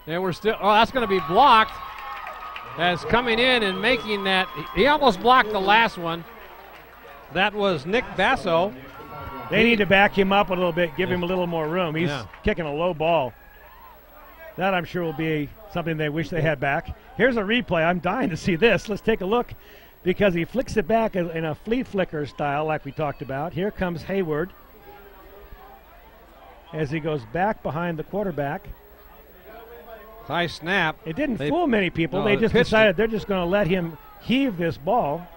And we're still, that's going to be blocked as coming in and making that. He almost blocked the last one. That was Nick Basso. They need to back him up a little bit, give him a little more room. He's kicking a low ball. That, I'm sure, will be something they wish they had back. Here's a replay. I'm dying to see this. Let's take a look, because he flicks it back in a flea flicker style like we talked about. Here comes Hayward as he goes back behind the quarterback. High snap. It didn't fool many people. No, they just decided they're just going to let him heave this ball.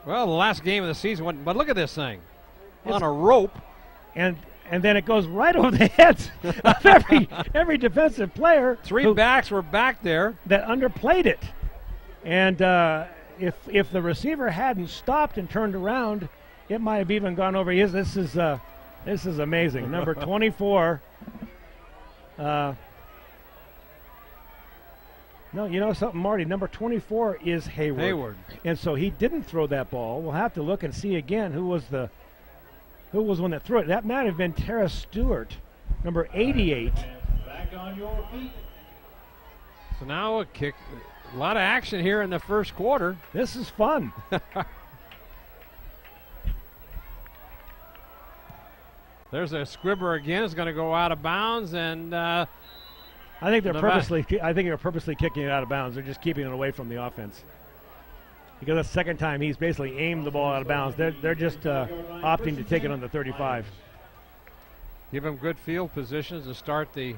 Well, the last game of the season went, but look at this thing. It's on a rope. And then it goes right over the heads of every defensive player. 3 backs were back there that underplayed it. And if the receiver hadn't stopped and turned around, it might have even gone over his. This is amazing. Number 24. No, you know something, Marty? Number 24 is Hayward. And so he didn't throw that ball. We'll have to look and see again who was one that threw it. That might have been Tara Stewart, number 88. Back on your feet. So now a kick. A lot of action here in the first quarter. This is fun. There's a squibber again. It's going to go out of bounds, and I think they're purposely kicking it out of bounds. They're just keeping it away from the offense. Because the second time he's basically aimed the ball out of bounds. They're just opting to take it on the 35. Give them good field positions to start the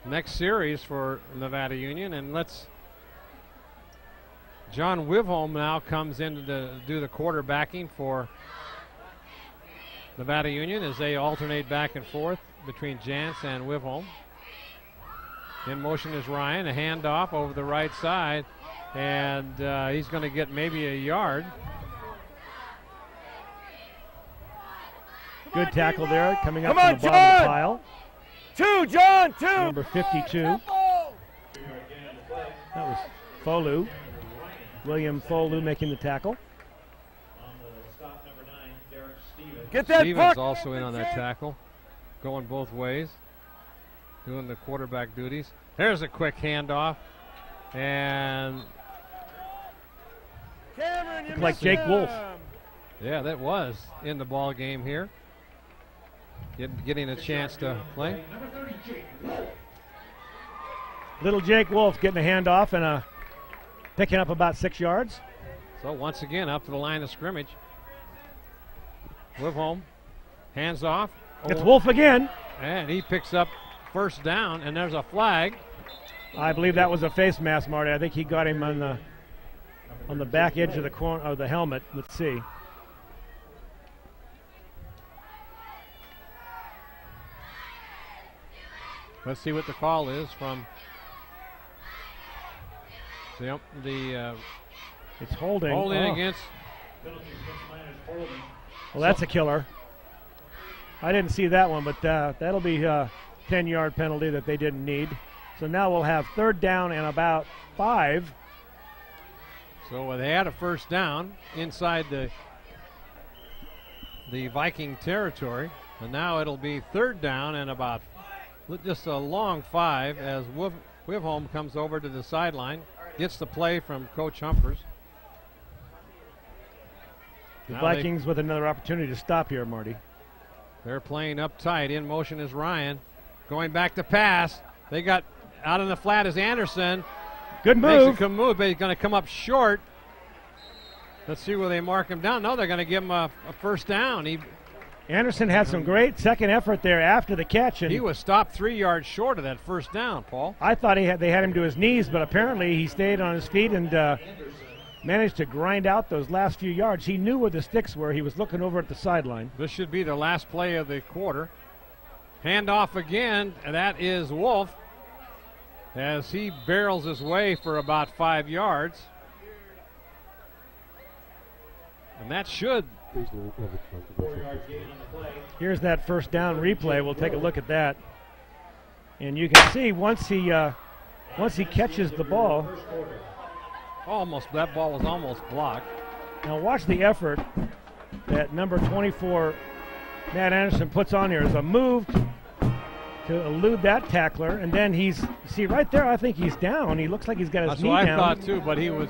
next series for Nevada Union, and John Wivholm now comes in to do the quarterbacking for Nevada Union as they alternate back and forth between Jantz and Wivholm. In motion is Ryan, a handoff over the right side, and he's going to get maybe a yard. Good tackle there, coming up from the bottom of the pile. 2, John, 2. Number 52. That was Folu. William Folu making the tackle. Get that Stevens also in on that tackle, going both ways, doing the quarterback duties. There's a quick handoff, and like Jake Wolf. Yeah, that was in the ball game here. getting a chance to play. Little Jake Wolf getting a handoff and picking up about 6 yards. So once again up to the line of scrimmage. Wivholm hands off. It's Wolf again. And he picks up first down, and there's a flag. I believe that was a face mask, Marty. I think he got him on the back edge of the corner of the helmet. Let's see. Let's see what the call is from the it's holding. Holding against. Well, that's a killer. I didn't see that one, but that'll be a 10-yard penalty that they didn't need. So now we'll have 3rd down and about 5. So they had a first down inside the Viking territory, and now it'll be 3rd down and about just a long 5 as Wivholm comes over to the sideline, gets the play from Coach Humphers. The Vikings with another opportunity to stop here, Marty. They're playing up tight. In motion is Ryan. Going back to pass. They got out in the flat is Anderson. Good move. Makes a good move, but he's going to come up short. Let's see where they mark him down. No, they're going to give him a first down. Anderson had some great second effort there after the catch. And he was stopped 3 yards short of that first down, Paul. I thought they had him to his knees, but apparently he stayed on his feet and managed to grind out those last few yards. He knew where the sticks were. He was looking over at the sideline. This should be the last play of the quarter. Handoff again, and that is Wolf as he barrels his way for about 5 yards. And that should. Here's that first down replay. We'll take a look at that. And you can see once he catches the ball. That ball was almost blocked. Now watch the effort that number 24, Matt Anderson, puts on here. Is a move to elude that tackler, and then see right there, I think he's down. He looks like he's got his knee down. That's what I thought too, but he was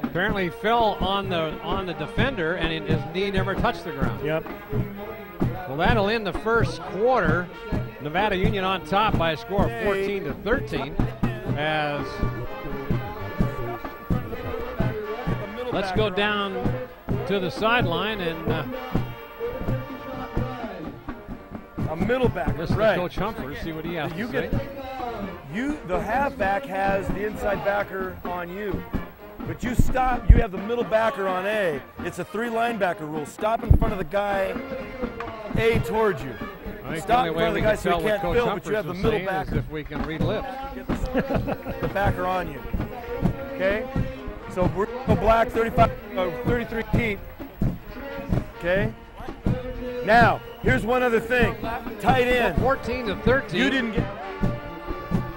apparently fell on the defender, and his knee never touched the ground. Yep. Well, that'll end the first quarter. Nevada Union on top by a score of 14-13 as let's go down to the sideline and a middle backer, listen right? To Coach Humphers, see what he has to say. The halfback has the inside backer on you, but you stop. You have the middle backer on A. It's a 3 linebacker rule. Stop in front of the guy A towards you. Stop in front of the guy so he can't fill, but you have the middle backer. If we can read lips, the backer on you. Okay. So we're black 33 feet. Okay. Now, here's one other thing. Tight end. 14-13. You didn't get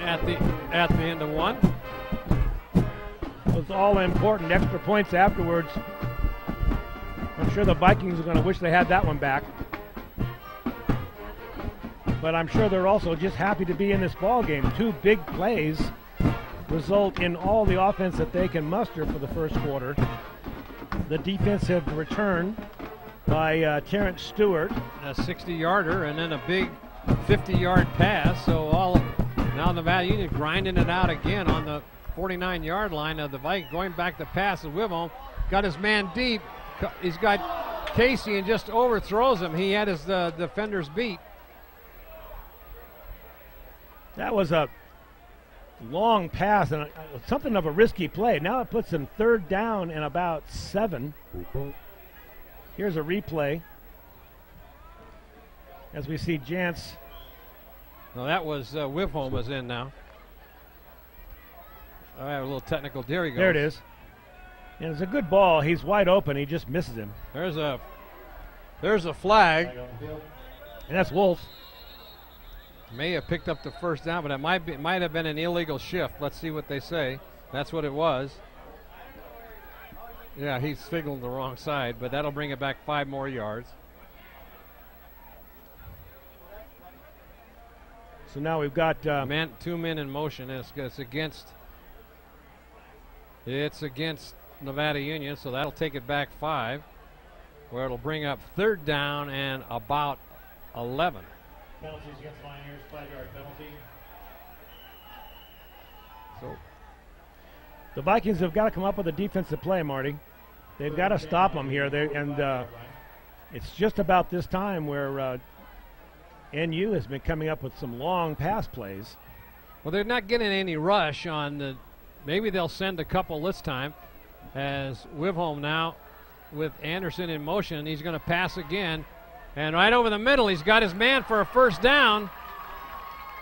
at the end of one. It was all important. Extra points afterwards. I'm sure the Vikings are going to wish they had that one back. But I'm sure they're also just happy to be in this ball game. 2 big plays result in all the offense that they can muster for the first quarter. The defensive return by Terrence Stewart. A 60-yarder and then a big 50-yard pass. So now Nevada Union grinding it out again on the 49-yard line of the Vikings. Going back to pass, and Wivholm got his man deep. He's got Casey and just overthrows him. He had his defenders beat. That was a long pass and something of a risky play. Now it puts them 3rd down and about 7. Here's a replay as we see Jantz. Well, that was Wivholm was in now. I have a little technical. There he goes. There it is. And it's a good ball. He's wide open. He just misses him. There's a flag. And that's Wolf. May have picked up the first down, but it might have been an illegal shift. Let's see what they say. That's what it was. Yeah, he's signaled the wrong side, but that'll bring it back 5 more yards. So now we've got 2 men in motion. It's against Nevada Union, so that'll take it back 5, where it'll bring up 3rd down and about 11. Penalties against Miners, 5-yard penalty. So the Vikings have got to come up with a defensive play, Marty. They've got to stop them here. It's just about this time where NU has been coming up with some long pass plays. Well, they're not getting any rush on the. Maybe they'll send a couple this time, as Wivholm now with Anderson in motion. He's going to pass again, and right over the middle, he's got his man for a first down.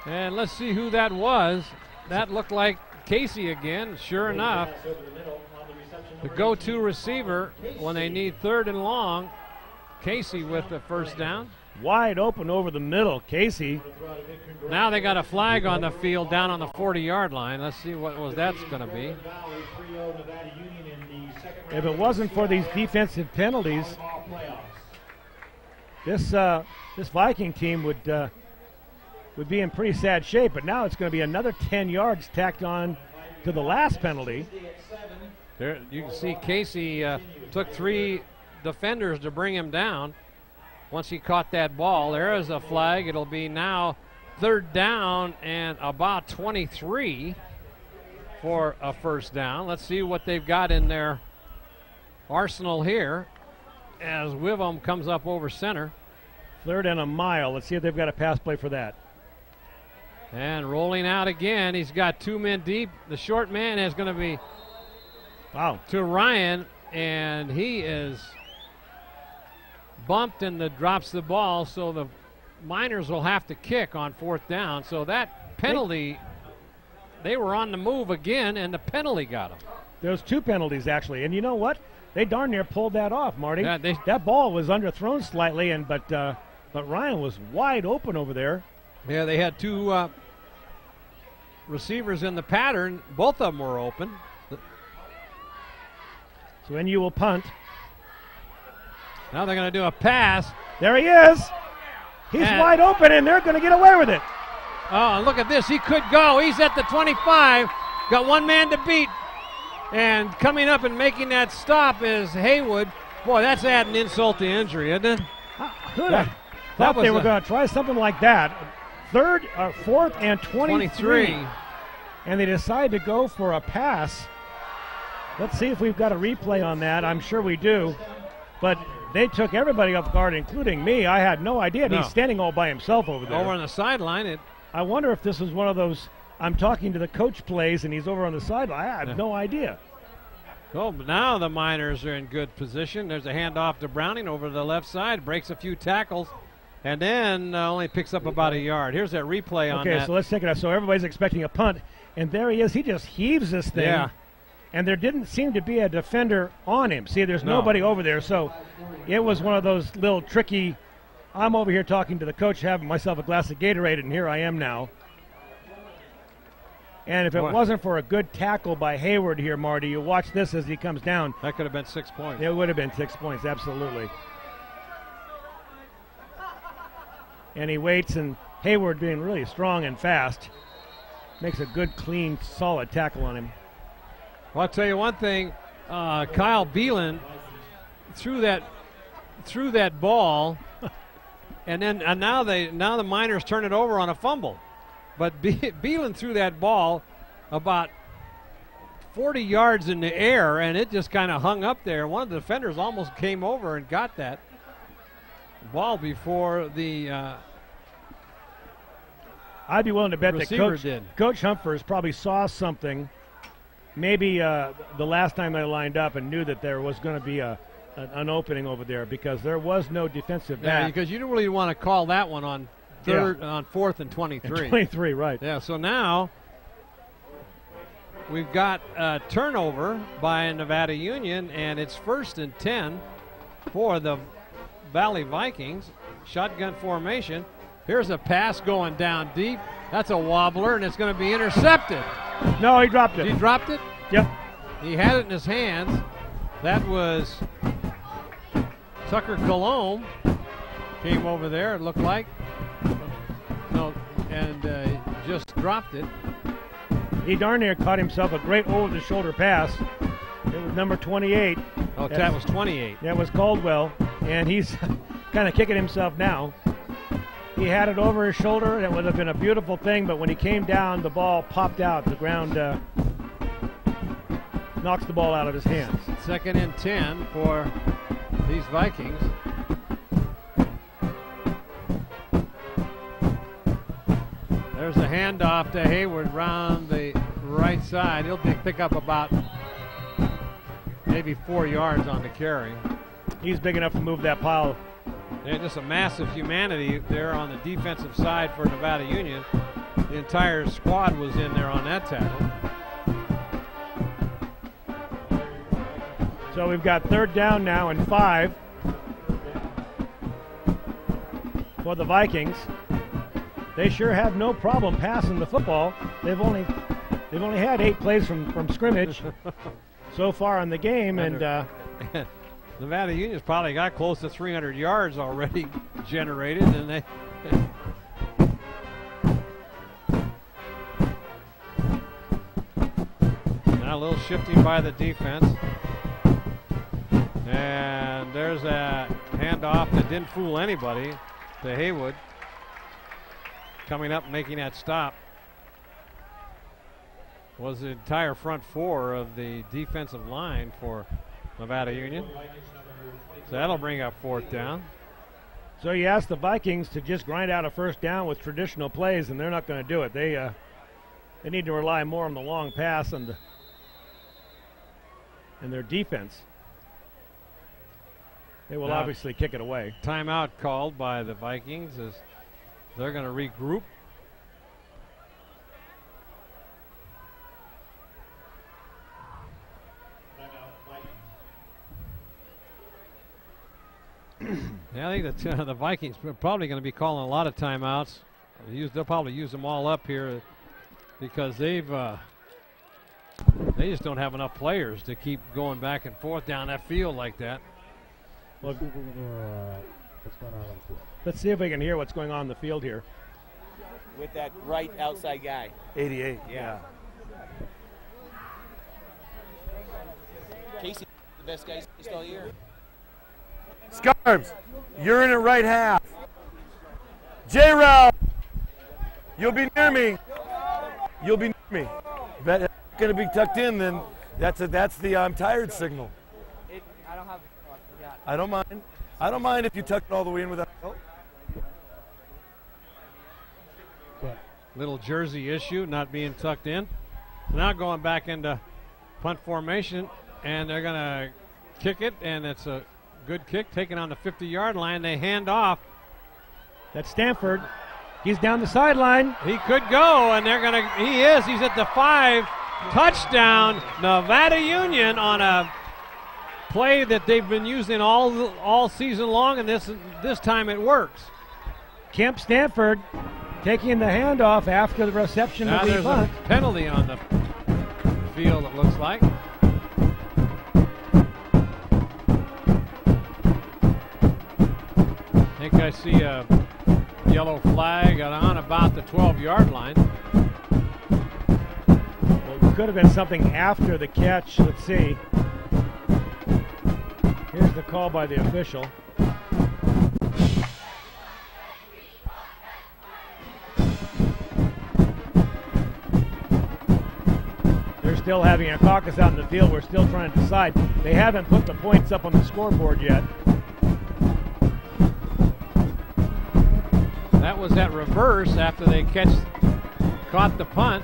And let's see who that was. That looked like Casey again. Sure enough, the go-to receiver when they need 3rd and long. Casey with the first down. Wide open over the middle, Casey. Now they got a flag on the field down on the 40-yard line. Let's see what that's going to be. If it wasn't for these defensive penalties, this Viking team would be in pretty sad shape. But now it's going to be another 10 yards tacked on to the last penalty. There, you can see Casey took 3 defenders to bring him down. Once he caught that ball, there is a flag. It'll be now 3rd down and about 23 for a first down. Let's see what they've got in their arsenal here as Wivholm comes up over center. 3rd and a mile. Let's see if they've got a pass play for that. And rolling out again. He's got 2 men deep. The short man is going to be to Ryan, and he is bumped and drops the ball, so the Miners will have to kick on 4th down. So that penalty, they were on the move again, and the penalty got them. There's 2 penalties, actually. And you know what? They darn near pulled that off, Marty. Yeah, that ball was underthrown slightly, but Ryan was wide open over there. Yeah, they had 2 receivers in the pattern. Both of them were open. So NU will punt. Now they're going to do a pass. There he is. He's wide open, and they're going to get away with it. Oh, look at this. He could go. He's at the 25. Got 1 man to beat. And coming up and making that stop is Haywood. Boy, that's adding insult to injury, isn't it? I thought they were going to try something like that. 4th and 23. And they decide to go for a pass. Let's see if we've got a replay on that. I'm sure we do. But they took everybody off guard, including me. I had no idea. No. He's standing all by himself over there. Over on the sideline. I wonder if this was one of those I'm talking to the coach plays and he's over on the sideline. I have no idea. Oh, but now the Miners are in good position. There's a handoff to Browning over to the left side. Breaks a few tackles. And then only picks up about a yard. Here's that replay on that. Okay, so let's take it out. So everybody's expecting a punt. And there he is. He just heaves this thing. Yeah. And there didn't seem to be a defender on him. See, there's nobody over there. So it was one of those little tricky, I'm over here talking to the coach, having myself a glass of Gatorade, and here I am now. And if it wasn't for a good tackle by Hayward here, Marty, you watch this as he comes down. That could have been 6 points. It would have been 6 points, absolutely. And he waits, and Hayward, being really strong and fast, makes a good, clean, solid tackle on him. Well, I'll tell you one thing. Kyle Beelan threw that ball, and now the Miners turn it over on a fumble. But Beelan threw that ball about 40 yards in the air, and it just kind of hung up there. One of the defenders almost came over and got that ball before the I'd be willing to bet that Coach Humphers probably saw something, maybe the last time they lined up, and knew that there was going to be an opening over there, because there was no defensive back. Yeah, because you don't really want to call that one on 4th and 23. And 23, right. Yeah, so now we've got a turnover by Nevada Union, and it's 1st and 10 for the Valley Vikings. Shotgun formation. Here's a pass going down deep. That's a wobbler, and it's going to be intercepted. No, he dropped it. He dropped it? Yep. He had it in his hands. That was Tucker Colomb. Came over there, it looked like. No, and just dropped it. He darn near caught himself a great over-the-shoulder pass. It was number 28. Oh, that was 28. That was Caldwell, and he's kind of kicking himself now. He had it over his shoulder, and it would have been a beautiful thing, but when he came down, the ball popped out. The ground knocks the ball out of his hands. 2nd and 10 for these Vikings. There's a handoff to Hayward round the right side. He'll pick up about maybe 4 yards on the carry. He's big enough to move that pile. There's just a massive humanity there on the defensive side for Nevada Union. The entire squad was in there on that tackle. So we've got 3rd down now and 5 for the Vikings. They sure have no problem passing the football. They've only had 8 plays from scrimmage so far in the game, and Nevada Union's probably got close to 300 yards already generated, and they now a little shifting by the defense, and there's a handoff that didn't fool anybody to Haywood, coming up and making that stop was the entire front 4 of the defensive line for Nevada Union. So that'll bring up 4th down. So you ask the Vikings to just grind out a 1st down with traditional plays, and they're not going to do it. They need to rely more on the long pass and their defense. They will obviously kick it away. Timeout called by the Vikings as they're going to regroup. Yeah, I think that the Vikings are probably going to be calling a lot of timeouts. They'll probably use them all up here because they just don't have enough players to keep going back and forth down that field like that. Well, let's see if we can hear what's going on in the field here. With that right outside guy. 88, yeah. Casey, the best guy he's all year. Scarves, you're in it right half. J-Row, you'll be near me. You'll be near me. That's going to be tucked in, then that's the I'm tired signal. I don't have. I don't mind. I don't mind if you tuck it all the way in without help. Little jersey issue, not being tucked in. So now going back into punt formation, and they're going to kick it, and it's a good kick, taken on the 50-yard line. They hand off. That's Stanford. He's down the sideline. He could go, and they're going to, he is. He's at the 5. Touchdown, Nevada Union on a play that they've been using all season long, and this time it works. Kemp Stanford taking the handoff after the reception now of the punt. A penalty on the field, it looks like. I think I see a yellow flag on about the 12-yard line. Well, it could have been something after the catch. Let's see. Here's the call by the official. They're still having a caucus out in the field. We're still trying to decide. They haven't put the points up on the scoreboard yet. That was that reverse after they caught the punt.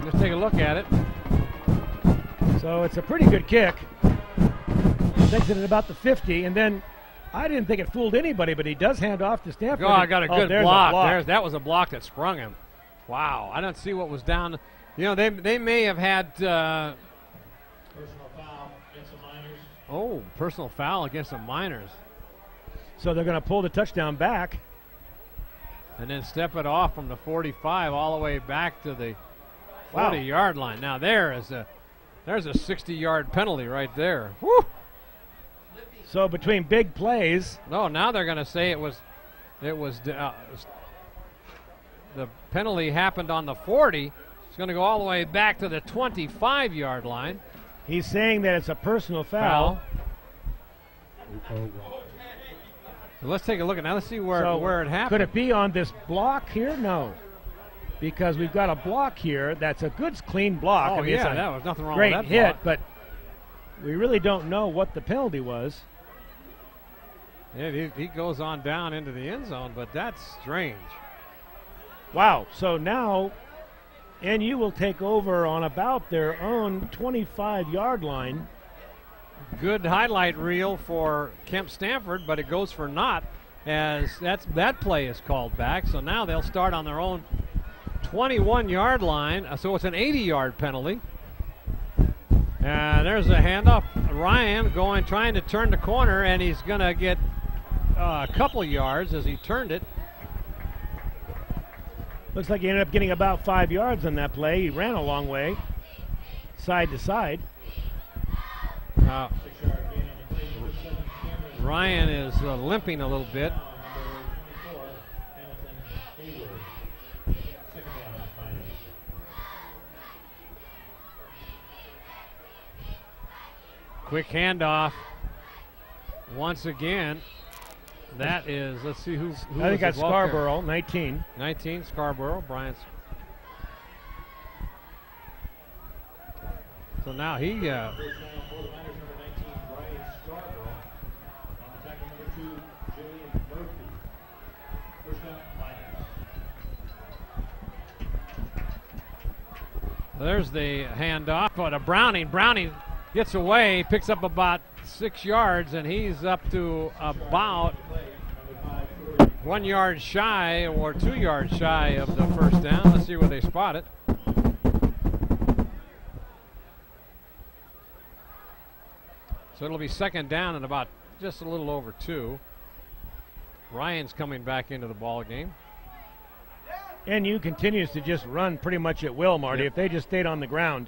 Let's take a look at it. So it's a pretty good kick. Takes it at about the 50, and then I didn't think it fooled anybody, but he does hand off to Stanford. Oh, I got a good block. That was a block that sprung him. Wow, I don't see what was down. You know, they may have had Personal foul against the Miners. Oh, personal foul against the Miners. So they're going to pull the touchdown back. And then step it off from the 45 all the way back to the 40-yard line. Now there's a 60-yard penalty right there. Woo! So between big plays. No, now they're going to say it was the penalty happened on the 40. It's going to go all the way back to the 25-yard line. He's saying that it's a personal foul. So let's take a look at now. Let's see where it happened. Could it be on this block here? No. Because we've got a block here that's a good, clean block. Oh, I mean, yeah, that was nothing wrong with that great hit, block. but we really don't know what the penalty was. Yeah, he goes on down into the end zone, but that's strange. Wow. So now NU will take over on about their own 25-yard line. Good highlight reel for Kemp Stanford, but it goes for naught as that play is called back. So now they'll start on their own 21-yard line. So it's an 80-yard penalty. There's a handoff. Ryan trying to turn the corner, and he's going to get a couple yards as he turned it. Looks like he ended up getting about 5 yards on that play. He ran a long way, side to side. Ryan is limping a little bit. Quick handoff. Once again, that is, let's see who I think that's Scarborough, there? 19. 19, Scarborough, Bryant's. So now he, there's the handoff, but a Browning gets away, picks up about 6 yards, and he's up to about 1 yard shy or 2 yards shy of the first down. Let's see where they spot it. So it'll be second down and about just a little over 2. Ryan's coming back into the ball game. NU continues to just run pretty much at will, Marty. Yep. If they just stayed on the ground.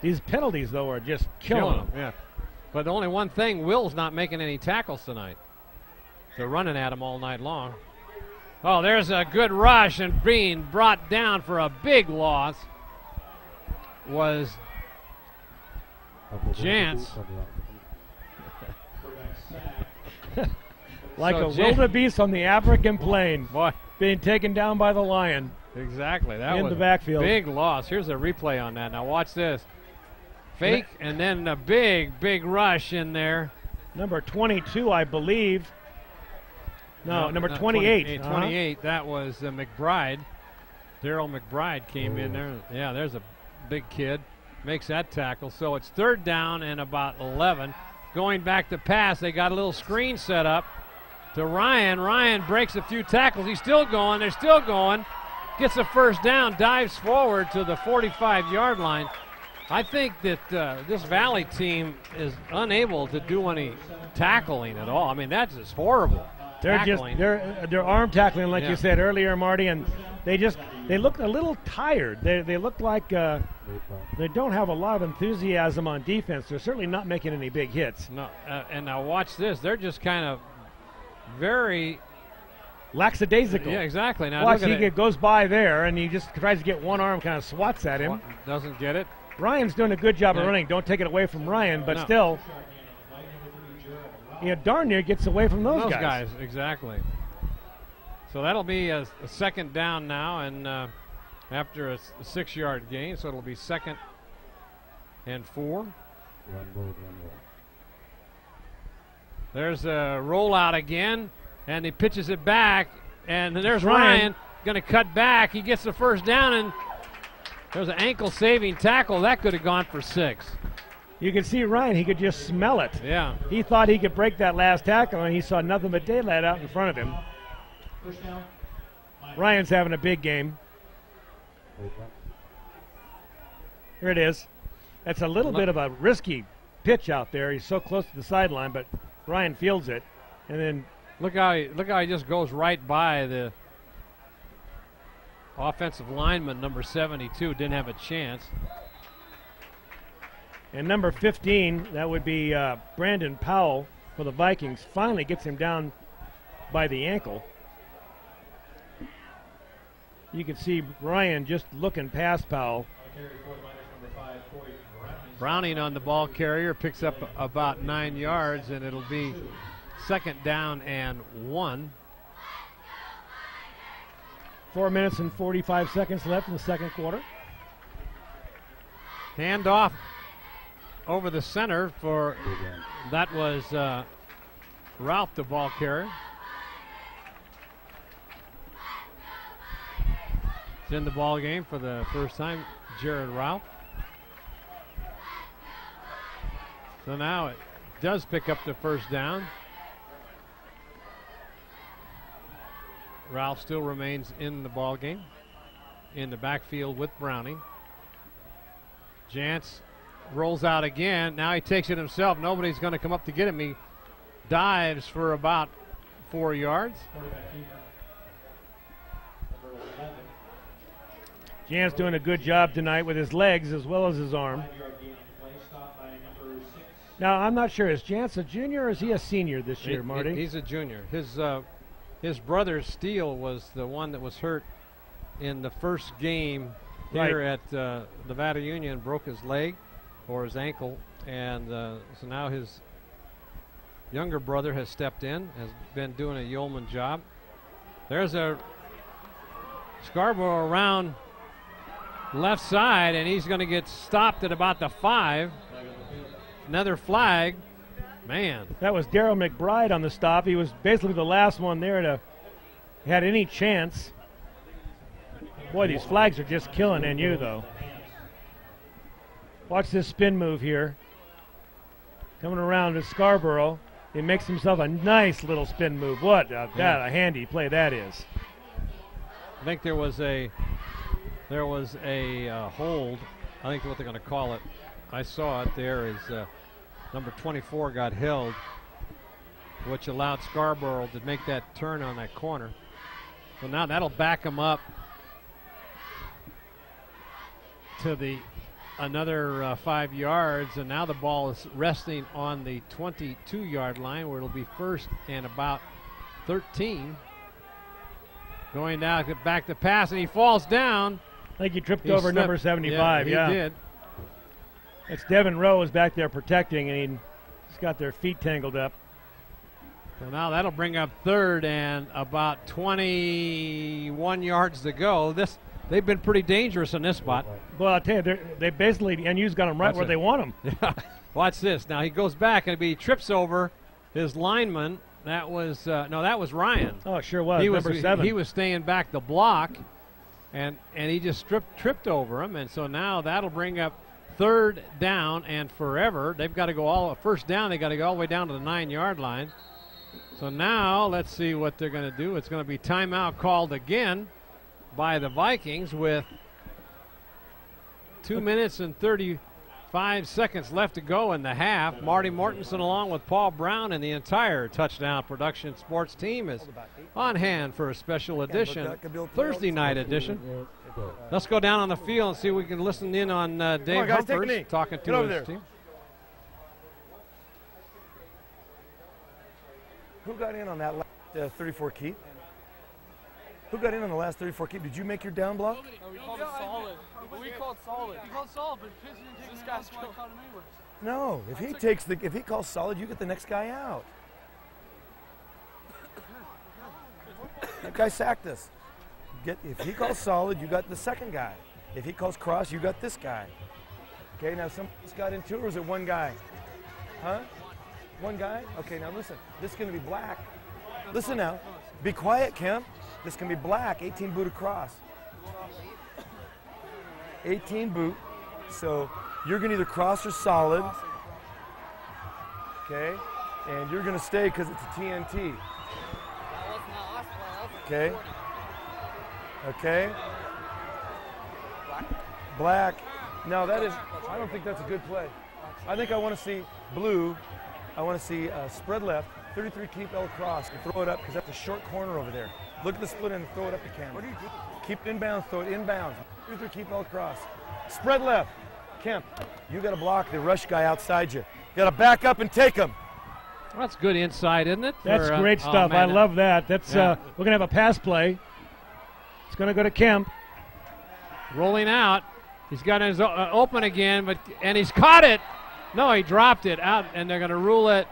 These penalties, though, are just killing them. Yeah. But the only one thing, Will's not making any tackles tonight. They're running at him all night long. Oh, there's a good rush, and being brought down for a big loss was Jantz. Like So a wildebeest on the African plain. Boy. Being taken down by the lion. Exactly. That in was the backfield. Big loss. Here's a replay on that. Now watch this. Fake, and then a big rush in there. Number 22, I believe. No, number 28. 28. That was McBride. Daryl McBride came in there. Yeah, there's a big kid. Makes that tackle. So it's third down and about 11. Going back to pass, they got a little screen set up to Ryan. Ryan breaks a few tackles. He's still going. They're still going. Gets a first down, dives forward to the 45-yard line. I think that this Valley team is unable to do any tackling at all. I mean, that's just horrible. They're arm tackling, like you said earlier, Marty, and they look a little tired. They look like they don't have a lot of enthusiasm on defense. They're certainly not making any big hits. No, and now watch this. They're just kind of very lackadaisical. Yeah, exactly. Now watch, he goes by there, and he just tries to get one arm, kind of swats at him. Doesn't get it. Ryan's doing a good job of running. Don't take it away from Ryan, but still, darn near gets away from those guys. Exactly. So that'll be a second down now, and after a 6-yard gain, so it'll be second and 4. There's a rollout again, and he pitches it back, and there's Ryan going to cut back. He gets the first down, and there's an ankle-saving tackle. That could have gone for 6. You can see Ryan, he could just smell it. Yeah. He thought he could break that last tackle, and he saw nothing but daylight out in front of him. Ryan's having a big game. Here it is. That's a little bit of a risky pitch out there. He's so close to the sideline, but Ryan fields it. And then look how he just goes right by the offensive lineman, number 72, didn't have a chance. And number 15, that would be Brandon Powell for the Vikings, finally gets him down by the ankle. You can see Ryan just looking past Powell. Browning on the ball carrier picks up about 9 yards, and it'll be second down and 1. 4 minutes and 45 seconds left in the second quarter. Hand off over the center for, that was Ralph, the ball carrier. It's in the ball game for the first time, Jared Ralph. So now it does pick up the first down. Ralph still remains in the ball game, in the backfield with Browning. Jantz rolls out again. Now he takes it himself. Nobody's going to come up to get him. He dives for about 4 yards. Jantz doing a good job tonight with his legs as well as his arm. Now, I'm not sure. Is Jantz a junior or is he a senior this year, Marty? He's a junior. His brother Steele was the one that was hurt in the first game here at the Nevada Union, broke his leg or his ankle, and so now his younger brother has stepped in, has been doing a yeoman job. There's a Scarborough around left side, and he's going to get stopped at about the 5. Another flag. Man. That was Darryl McBride on the stop. He was basically the last one there to had any chance. Boy, these flags are just killing NU, though. Watch this spin move here. Coming around to Scarborough. He makes himself a nice little spin move. What a handy play that is. I think there was a hold. I think what they're going to call it. I saw it there is number 24 got held, which allowed Scarborough to make that turn on that corner. So now that'll back him up to the another 5 yards, and now the ball is resting on the 22-yard line, where it'll be first and about 13. Going down, back to pass, and he falls down. I think he tripped over number 75. Yeah, he did. It's Devin Rose back there protecting, and he's got their feet tangled up. So now that'll bring up third and about 21 yards to go. They've been pretty dangerous in this spot. Well, I'll tell you, they basically, NU's got them right where they want them. Yeah. Watch this. Now he goes back, and he trips over his lineman. That was that was Ryan. Oh, it sure was. Number 7. He was staying back the block, and he just tripped over him, and so now that'll bring up third down and forever. They've got to go first down. They got to go all the way down to the 9-yard line. So now let's see what they're going to do. It's going to be timeout called again by the Vikings with 2 minutes and 35 seconds left to go in the half. Marty Mortensen along with Paul Brown and the entire Touchdown Production Sports team is on hand for a special edition, Thursday night edition. Let's go down on the field and see if we can listen in on Dave Humphers talking to his team. Who got in on that last 34 keep? Who got in on the last 34 keep? Did you make your down block? No, we called it solid. We called solid. We called solid, but Pitts didn't take this guy's caught him anyways. No, if he calls solid, you get the next guy out. That guy sacked us. If he calls solid, you got the second guy. If he calls cross, you got this guy. Okay, now somebody else got in too, or is it one guy? Huh? One guy? Okay, now listen. This is going to be black. Listen now. Be quiet, Kemp. This is going to be black. 18 boot across. 18 boot. So you're going to either cross or solid. Okay? And you're going to stay because it's a TNT. Okay? Okay? Black. No, that is, I don't think that's a good play. I think I want to see blue. I want to see spread left, 33 keep L cross, and throw it up because that's a short corner over there. Look at the split and throw it up to Cam. What do you do? Keep it inbounds, throw it inbounds. 33 keep L cross. Spread left. Kemp, you got to block the rush guy outside you. You got to back up and take him. Well, that's good inside, isn't it? That's great stuff. I love that. That's we're going to have a pass play. It's going to go to Kemp. Rolling out. He's got his open again, and he's caught it. No, he dropped it out, and they're going to rule it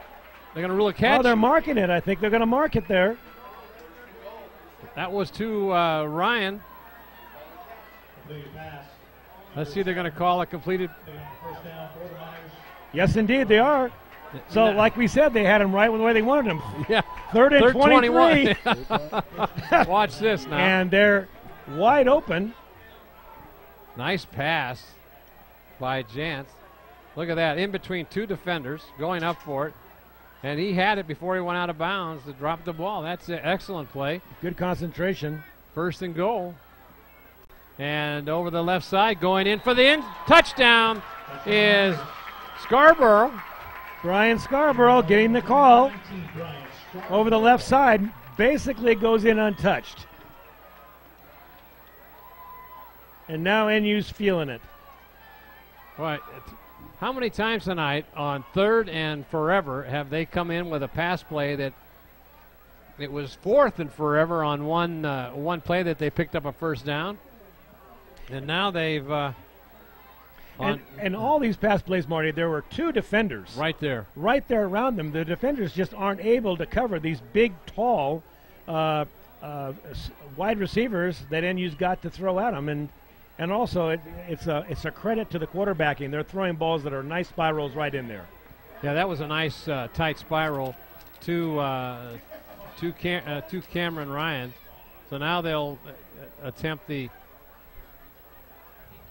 They're going to rule a catch. Oh, they're marking it. I think they're going to mark it there. That was to Ryan. Let's see, they're going to call a completed. Yes, indeed, they are. So, like we said, they had him right the way they wanted him. Yeah. Third and 23. Watch this now. And they're wide open. Nice pass by Jantz. Look at that, in between two defenders, going up for it. And he had it before he went out of bounds to drop the ball. That's an excellent play. Good concentration. First and goal. And over the left side, going in for the touchdown is Scarborough. Brian Scarborough getting the call over the left side. Basically goes in untouched. And now NU's feeling it. All right. How many times tonight on third and forever have they come in with a pass play that it was fourth and forever on one play that they picked up a first down? And now they've and all these pass plays, Marty, there were two defenders right there around them. The defenders just aren't able to cover these big, tall wide receivers that NU's got to throw at them. And also it's a credit to the quarterbacking. They're throwing balls that are nice spirals right in there. Yeah, that was a nice tight spiral to Cameron Ryan. So now they'll attempt the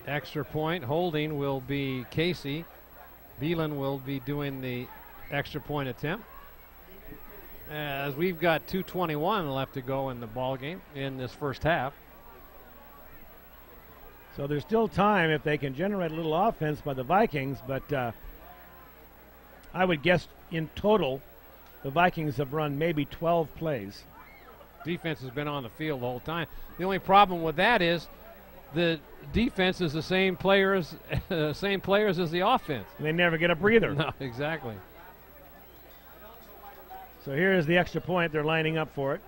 extra point. Holding will be Casey. Beelan will be doing the extra point attempt. As we've got 2:21 left to go in the ball game in this first half. So there's still time if they can generate a little offense by the Vikings, but I would guess in total the Vikings have run maybe 12 plays. Defense has been on the field the whole time. The only problem with that is the defense is the same players as the offense. They never get a breather. No, exactly. So here is the extra point. They're lining up for it.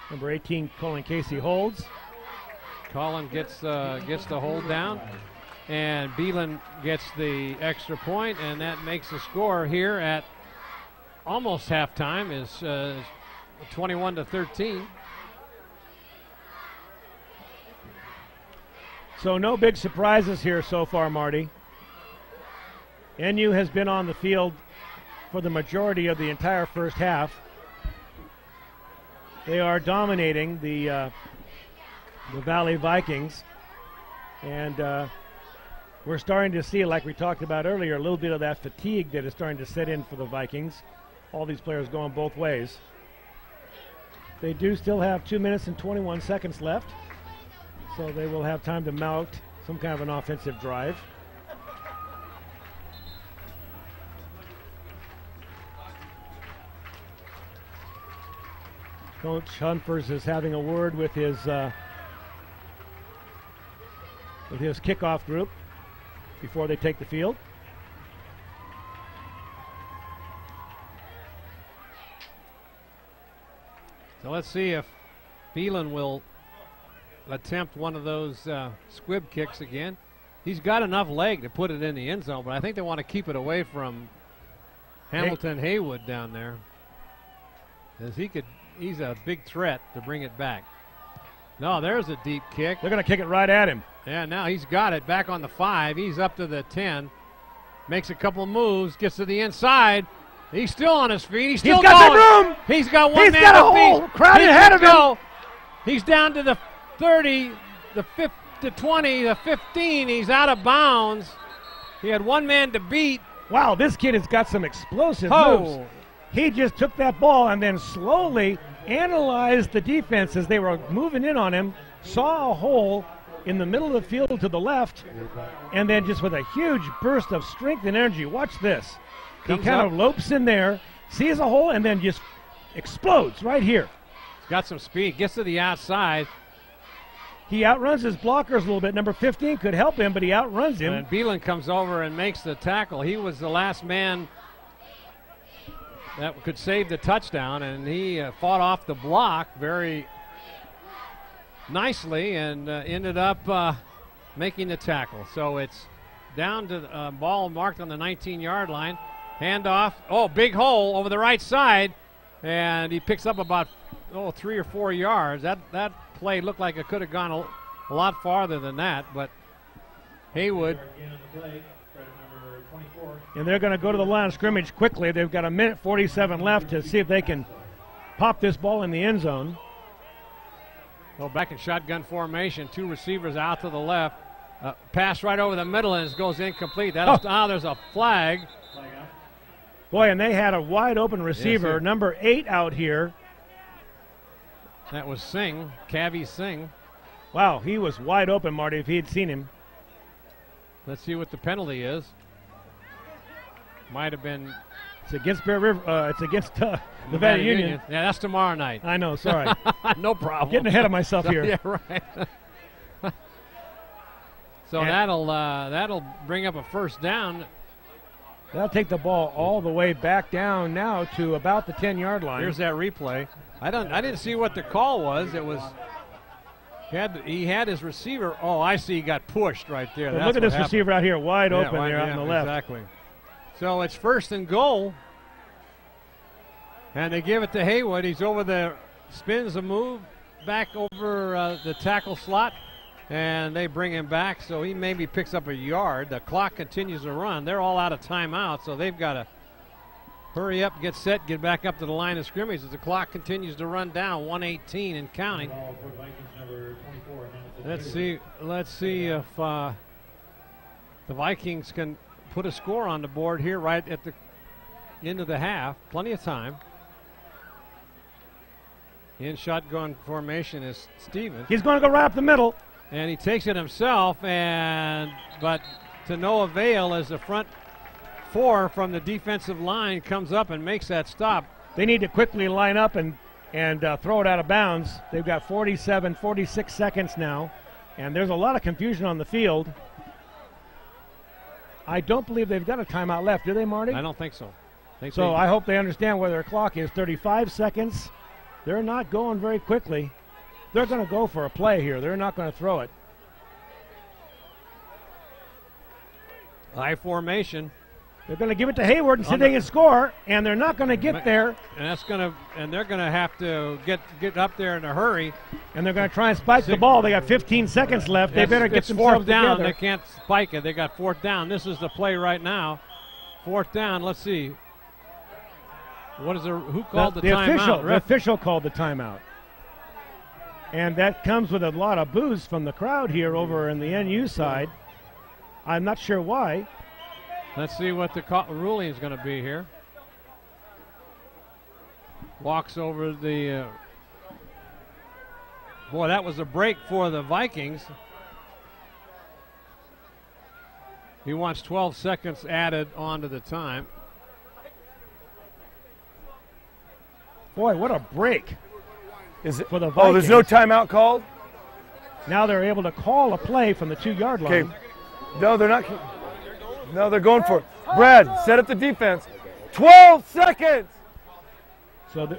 Number 18, Colin Casey holds. Colin gets the hold down, and Beelan gets the extra point, and that makes the score here at almost halftime is 21-13. So no big surprises here so far, Marty. NU has been on the field for the majority of the entire first half. They are dominating the Valley Vikings, and we're starting to see, like we talked about earlier, a little bit of that fatigue that is starting to set in for the Vikings. All these players going both ways. They do still have 2 minutes and 21 seconds left, so they will have time to mount some kind of an offensive drive. Coach Humphers is having a word with his kickoff group before they take the field. So let's see if Beelan will attempt one of those squib kicks again. He's got enough leg to put it in the end zone, but I think they want to keep it away from Hamilton Haywood down there, because he's a big threat to bring it back. No, there's a deep kick. They're going to kick it right at him. Yeah, now he's got it back on the 5. He's up to the 10. Makes a couple moves, gets to the inside. He's still on his feet. He's still got going. the room. He's got one He's man got a to whole beat. crowd ahead of him. He's down to the 30, the 20, the 15. He's out of bounds. He had one man to beat. Wow, this kid has got some explosive moves. He just took that ball and then slowly analyzed the defense as they were moving in on him, saw a hole in the middle of the field to the left, and then just with a huge burst of strength and energy, watch this. He kind of lopes in there, sees a hole, and then just explodes right here. He's got some speed, gets to the outside. He outruns his blockers a little bit. Number 15 could help him, but he outruns him. And Beelan comes over and makes the tackle. He was the last man that could save the touchdown, and he fought off the block very nicely and ended up making the tackle. So it's down to ball marked on the 19-yard line. Handoff. Oh, big hole over the right side. And he picks up about 3 or 4 yards. That play looked like it could have gone a lot farther than that, but Haywood. And they're going to go to the line of scrimmage quickly. They've got 1:47 left to see if they can pop this ball in the end zone. Well, back in shotgun formation, 2 receivers out to the left. Pass right over the middle and it goes incomplete. There's a flag. Boy, and they had a wide open receiver, yes, number 8 out here. That was Singh, Cavi Singh. Wow, he was wide open, Marty, if he had seen him. Let's see what the penalty is. Might have been. It's against Bear River. It's against the Valley Union. Yeah, that's tomorrow night. I know, sorry. No problem. Getting ahead of myself here. Yeah, right. So that'll bring up a first down. They'll take the ball all the way back down now to about the 10-yard line. Here's that replay. I didn't see what the call was. It was he had his receiver. Oh, I see. He got pushed right there. Well, look at this receiver out here, wide open there on the left. Exactly. So it's 1st and goal, and they give it to Haywood. He's over the spins a move back over the tackle slot, and they bring him back. So he maybe picks up a yard. The clock continues to run. They're all out of timeout, so they've got to hurry up, get set, get back up to the line of scrimmage as the clock continues to run down. 1:18 and counting. Let's see if the Vikings can put a score on the board here right at the end of the half. Plenty of time. In shotgun formation is Stevens. He's going to go right up the middle. And he takes it himself, but to no avail as the front 4 from the defensive line comes up and makes that stop. They need to quickly line up and throw it out of bounds. They've got 46 seconds now, and there's a lot of confusion on the field. I don't believe they've got a timeout left, do they, Marty? I don't think so. I hope they understand where their clock is. 35 seconds. They're not going very quickly. They're going to go for a play here. They're not going to throw it. High formation. They're going to give it to Hayward and see if they can score, and they're not going to get there. And they're going to have to get up there in a hurry. And they're going to try and spike the ball. They got 15 seconds left. They better get themselves fourth down. together. They can't spike it. They got 4th down. This is the play right now. 4th down. Let's see. Who called the timeout? The official called the timeout. And that comes with a lot of boos from the crowd here over in the NU side. I'm not sure why. Let's see what the ruling is going to be here. Walks over the. Boy, that was a break for the Vikings. He wants 12 seconds added onto the time. Boy, what a break. Is it for the Vikings? Oh, there's no timeout called? Now they're able to call a play from the 2-yard line. Okay. No, they're not. No, they're going for it. Brad, set up the defense. 12 seconds! So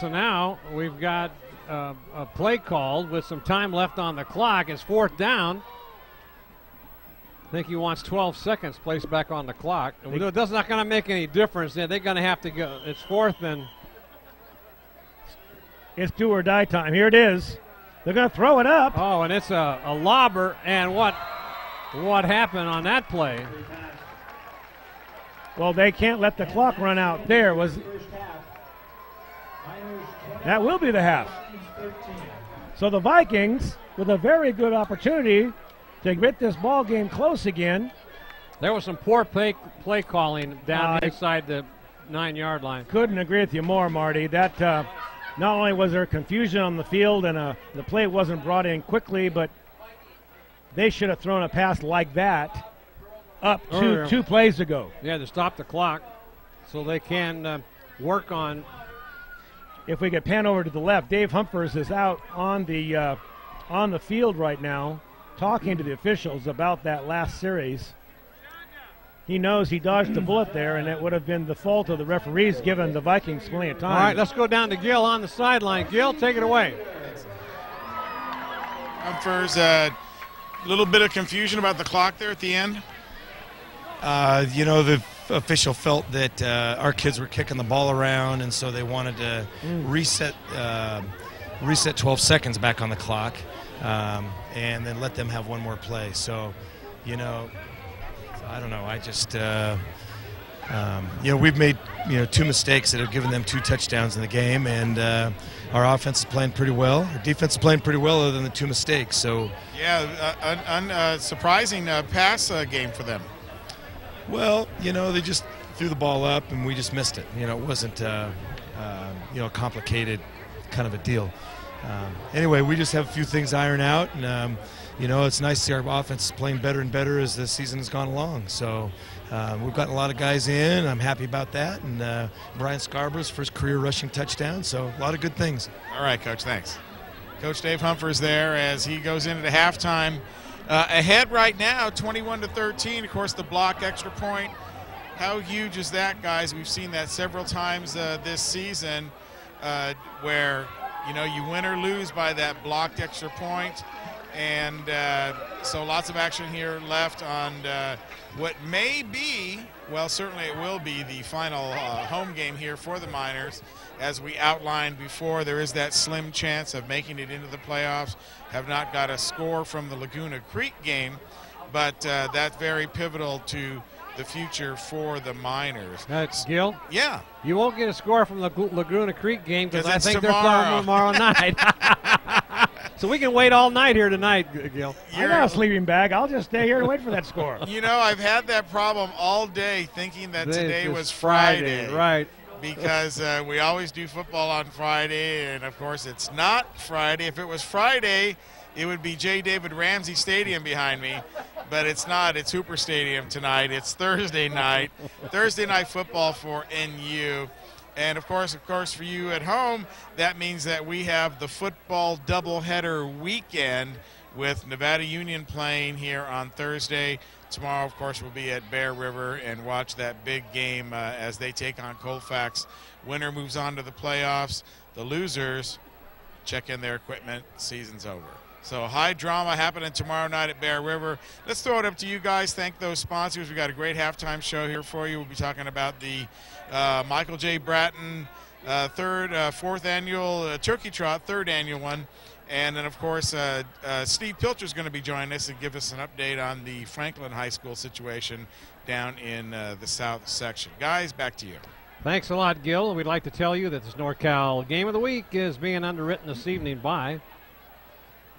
now we've got a play called with some time left on the clock. It's 4th down. I think he wants 12 seconds placed back on the clock. That's not going to make any difference. They're going to have to go. It's 4th and. It's do or die time. Here it is. They're going to throw it up. Oh, and it's a lobber. And what happened on that play? Well, they can't let the clock run out there. That will be the half. So the Vikings, with a very good opportunity to get this ball game close again. There was some poor play calling down inside the 9-yard line. Couldn't agree with you more, Marty. That not only was there confusion on the field and the play wasn't brought in quickly, but they should have thrown a pass like that up to 2 plays ago. Yeah, to stop the clock so they can work on. If we could pan over to the left, Dave Humphers is out on the field right now talking to the officials about that last series. He knows he dodged a bullet there, and it would have been the fault of the referees given the Vikings plenty of time. All right, let's go down to Gil on the sideline. Gil, take it away. Humphers, a little bit of confusion about the clock there at the end. The official felt that our kids were kicking the ball around, and so they wanted to reset 12 seconds back on the clock, and then let them have one more play. So, I don't know. I just, we've made, 2 mistakes that have given them 2 touchdowns in the game, and our offense is playing pretty well. Our defense is playing pretty well other than the 2 mistakes. So Yeah, surprising pass game for them. Well, they just threw the ball up and we just missed it. It wasn't, a complicated kind of a deal. Anyway, we just have a few things ironed out, and it's nice to see our offense playing better and better as the season has gone along. So we've gotten a lot of guys in. I'm happy about that. And Brian Scarborough's first career rushing touchdown. So a lot of good things. All right, Coach, thanks. Coach Dave Humphers there as he goes into halftime. Ahead right now, 21-13. Of course, the block extra point. How huge is that, guys? We've seen that several times this season where, you win or lose by that blocked extra point. And so lots of action here left on what may be, well, certainly it will be the final home game here for the Miners. As we outlined before, there is that slim chance of making it into the playoffs. Have not got a score from the Laguna Creek game, but that's very pivotal to the future for the Miners. Gil? Yeah. You won't get a score from the Laguna Creek game because I think tomorrow. they're playing tomorrow night. So we can wait all night here tonight, Gil. I got a sleeping bag. I'll just stay here and wait for that score. I've had that problem all day thinking that today was Friday. Right. Because we always do football on Friday, and of course it's not Friday. If it was Friday, it would be J. David Ramsey Stadium behind me, but it's not. It's Hooper Stadium tonight. It's Thursday night. Thursday night football for NU. And of course, for you at home, that means that we have the football doubleheader weekend with Nevada Union playing here on Thursday. Tomorrow, of course, we'll be at Bear River and watch that big game as they take on Colfax. Winner moves on to the playoffs. The losers check in their equipment. Season's over. So high drama happening tomorrow night at Bear River. Let's throw it up to you guys. Thank those sponsors. We got a great halftime show here for you. We'll be talking about the Michael J. Bratton fourth annual Turkey Trot, third annual one. And then, of course, Steve Pilcher is going to be joining us and give us an update on the Franklin High School situation down in the south section. Guys, back to you. Thanks a lot, Gil. We'd like to tell you that this NorCal Game of the Week is being underwritten this evening by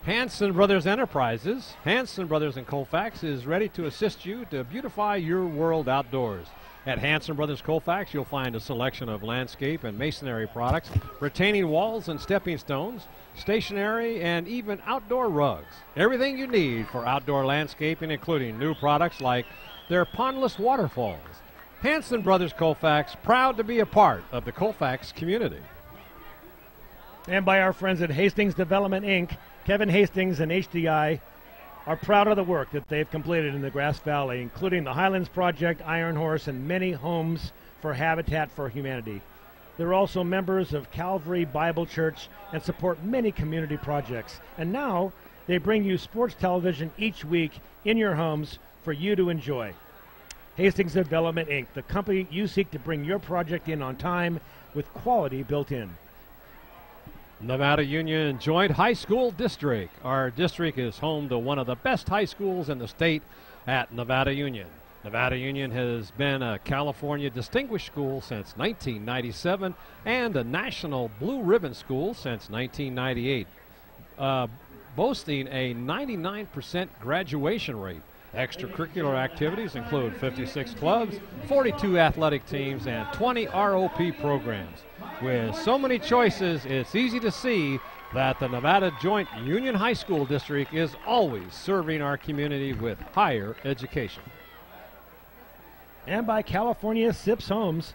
Hanson Brothers Enterprises. Hanson Brothers in Colfax is ready to assist you to beautify your world outdoors. At Hanson Brothers Colfax, you'll find a selection of landscape and masonry products, retaining walls and stepping stones, stationery, and even outdoor rugs. Everything you need for outdoor landscaping, including new products like their pondless waterfalls. Hanson Brothers Colfax, proud to be a part of the Colfax community. And by our friends at Hastings Development, Inc., Kevin Hastings and HDI are proud of the work that they've completed in the Grass Valley, including the Highlands Project, Iron Horse, and many homes for Habitat for Humanity. They're also members of Calvary Bible Church and support many community projects. And now they bring you sports television each week in your homes for you to enjoy. Hastings Development, Inc., the company you seek to bring your project in on time with quality built in. Nevada Union Joint High School District. Our district is home to one of the best high schools in the state at Nevada Union. Nevada Union has been a California Distinguished School since 1997 and a National Blue Ribbon School since 1998, boasting a 99% graduation rate. Extracurricular activities include 56 clubs, 42 athletic teams, and 20 ROP programs. With so many choices, it's easy to see that the Nevada Joint Union High School District is always serving our community with higher education. And by California SIPS Homes.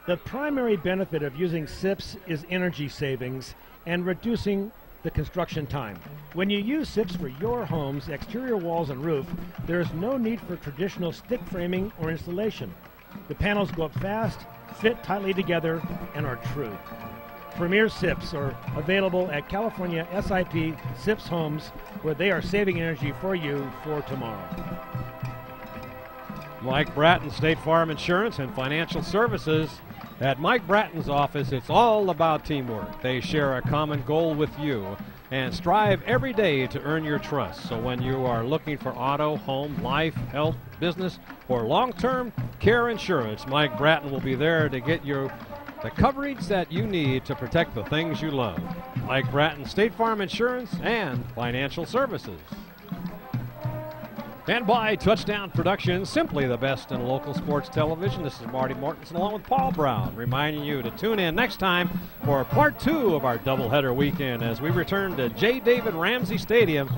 The primary benefit of using SIPS is energy savings and reducing the construction time. When you use SIPS for your home's exterior walls and roof, there is no need for traditional stick framing or installation. The panels go up fast, fit tightly together, and are true. Premier SIPs are available at California SIP SIPS Homes, where they are saving energy for you for tomorrow. Mike Bratton, State Farm Insurance and Financial Services. At Mike Bratton's office, it's all about teamwork. They share a common goal with you and strive every day to earn your trust. So when you are looking for auto, home, life, health, business, or long-term care insurance, Mike Bratton will be there to get you the coverage that you need to protect the things you love. Mike Bratton, State Farm Insurance and Financial Services. And by Touchdown Productions, simply the best in local sports television. This is Marty Mortensen along with Paul Brown, reminding you to tune in next time for part 2 of our doubleheader weekend as we return to J. David Ramsey Stadium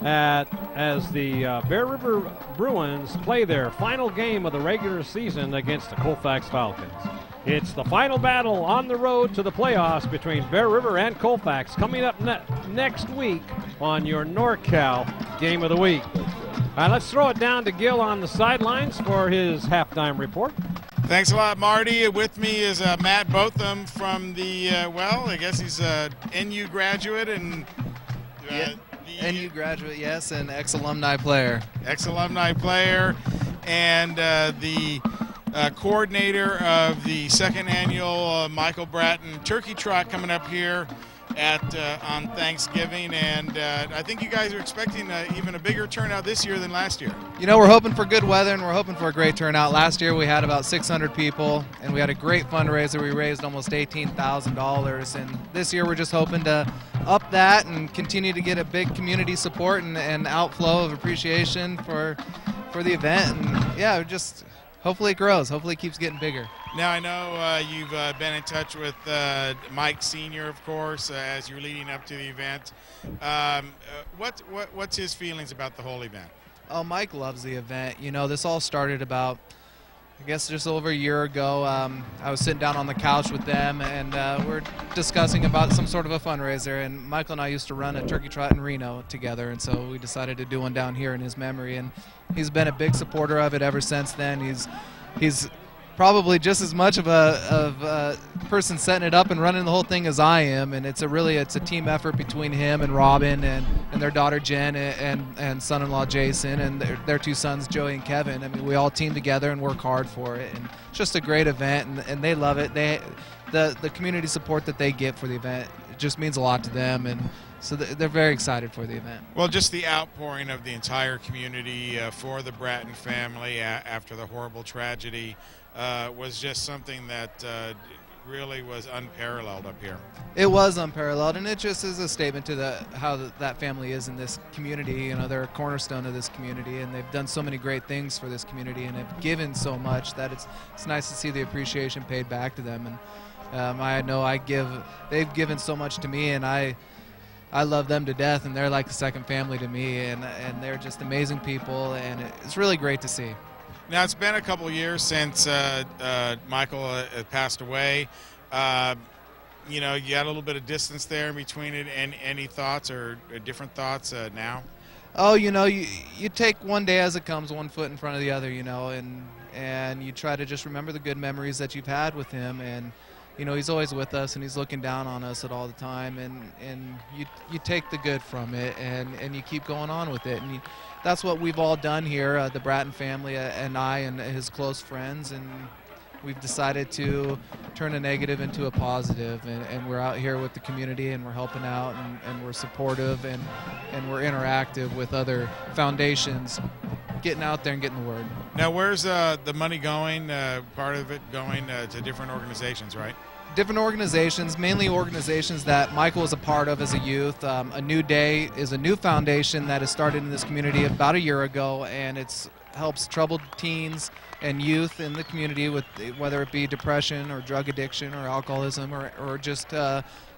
as the Bear River Bruins play their final game of the regular season against the Colfax Falcons. It's the final battle on the road to the playoffs between Bear River and Colfax coming up next week on your NorCal Game of the Week. All right, let's throw it down to Gil on the sidelines for his halftime report. Thanks a lot, Marty. With me is Matt Botham from the, well, I guess he's a NU graduate and NU graduate, yes, and ex-alumni player. Ex-alumni player and the coordinator of the second annual Michael Bratton Turkey Trot coming up here on Thanksgiving, and I think you guys are expecting even a bigger turnout this year than last year. You know, we're hoping for good weather and we're hoping for a great turnout. Last year we had about 600 people and we had a great fundraiser. We raised almost $18,000, and this year we're just hoping to up that and continue to get a big community support and outflow of appreciation for the event. And yeah, just hopefully it grows. Hopefully it keeps getting bigger. Now, I know you've been in touch with Mike Sr., of course, as you're leading up to the event. What's his feelings about the whole event? Oh, Mike loves the event. You know, this all started about, I guess, just over a year ago. I was sitting down on the couch with them, and we're discussing about some sort of a fundraiser. And Michael and I used to run a turkey trot in Reno together, and so we decided to do one down here in his memory. And he's been a big supporter of it ever since then. He's probably just as much of a person setting it up and running the whole thing as I am, and it's a team effort between him and Robin and their daughter Jen and son-in-law Jason and their two sons Joey and Kevin. I mean, we all team together and work hard for it, and it's just a great event, and they love it. The community support that they get for the event, it just means a lot to them, and so they're very excited for the event. Well, just the outpouring of the entire community for the Bratton family after the horrible tragedy was just something that really was unparalleled up here. It was unparalleled, and it just is a statement to how that family is in this community. You know, they're a cornerstone of this community, and they've done so many great things for this community, and have given so much that it's nice to see the appreciation paid back to them. And I know they've given so much to me, and I love them to death, and they're like a second family to me, and they're just amazing people, and it's really great to see. Now, it's been a couple of years since Michael passed away. You know, you got a little bit of distance there in between it, and any thoughts or different thoughts now? Oh, you know, you take one day as it comes, one foot in front of the other, you know, and you try to just remember the good memories that you've had with him, and you know, he's always with us, and he's looking down on us at all the time, and you take the good from it, and you keep going on with it, and that's what we've all done here, the Bratton family and I and his close friends, and we've decided to turn a negative into a positive, and we're out here with the community, and we're helping out, and we're supportive, and we're interactive with other foundations, getting out there and getting the word. Now, where's the money going? Part of it going to different organizations, right? Different organizations, mainly organizations that Michael was a part of as a youth. A New Day is a new foundation that has started in this community about a year ago, and it helps troubled teens and youth in the community with whether it be depression or drug addiction or alcoholism or just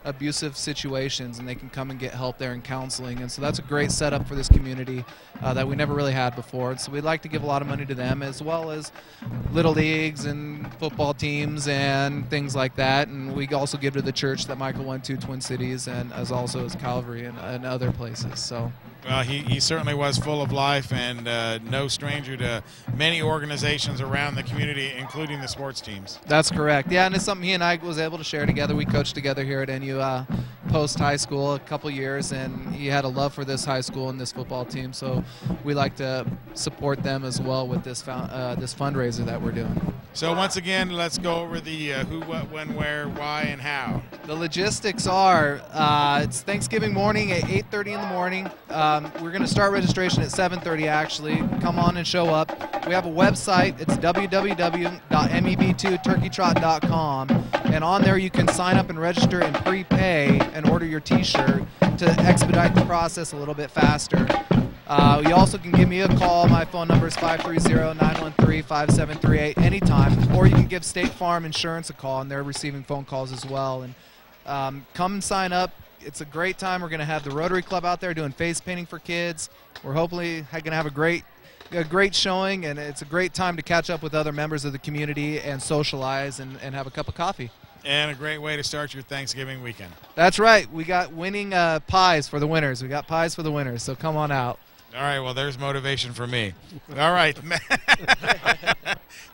abusive situations, and they can come and get help there in counseling. And so that's a great setup for this community that we never really had before. And so we'd like to give a lot of money to them, as well as little leagues and football teams and things like that. And we also give to the church that Michael went to, Twin Cities, and as also as Calvary and other places. So. Well, he certainly was full of life, and no stranger to many organizations around the community, including the sports teams. That's correct. Yeah, and it's something he and I was able to share together. We coached together here at NU post high school a couple years, and he had a love for this high school and this football team. So we like to support them as well with this this fundraiser that we're doing. So once again, let's go over the who, what, when, where, why, and how. The logistics are it's Thanksgiving morning at 8:30 in the morning. We're going to start registration at 7:30 actually. Come on and show up. We have a website. It's www.mev2turkeytrot.com, and on there you can sign up and register and prepay and order your t-shirt to expedite the process a little bit faster. You also can give me a call. My phone number is 530-913-5738 anytime, or you can give State Farm Insurance a call, and they're receiving phone calls as well. And come and sign up. It's a great time. We're going to have the Rotary Club out there doing face painting for kids. We're hopefully going to have a great showing, and it's a great time to catch up with other members of the community and socialize and have a cup of coffee. And a great way to start your Thanksgiving weekend. That's right. We got winning pies for the winners. We got pies for the winners, so come on out. All right, well, there's motivation for me. All right.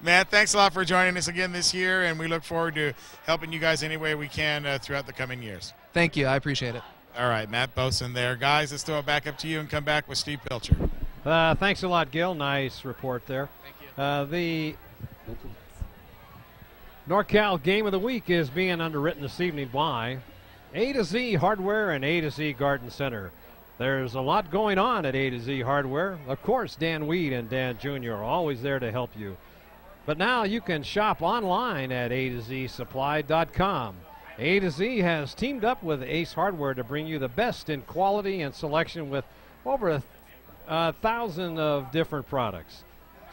Matt, thanks a lot for joining us again this year, and we look forward to helping you guys any way we can throughout the coming years. Thank you. I appreciate it. All right, Matt Boson there. Guys, let's throw it back up to you and come back with Steve Pilcher. Thanks a lot, Gil. Nice report there. Thank you. The NorCal Game of the Week is being underwritten this evening by A to Z Hardware and A to Z Garden Center. There's a lot going on at A to Z Hardware. Of course, Dan Weed and Dan Jr. are always there to help you. But now you can shop online at A2ZSupply.com. A to Z has teamed up with Ace Hardware to bring you the best in quality and selection with over 1,000 of different products.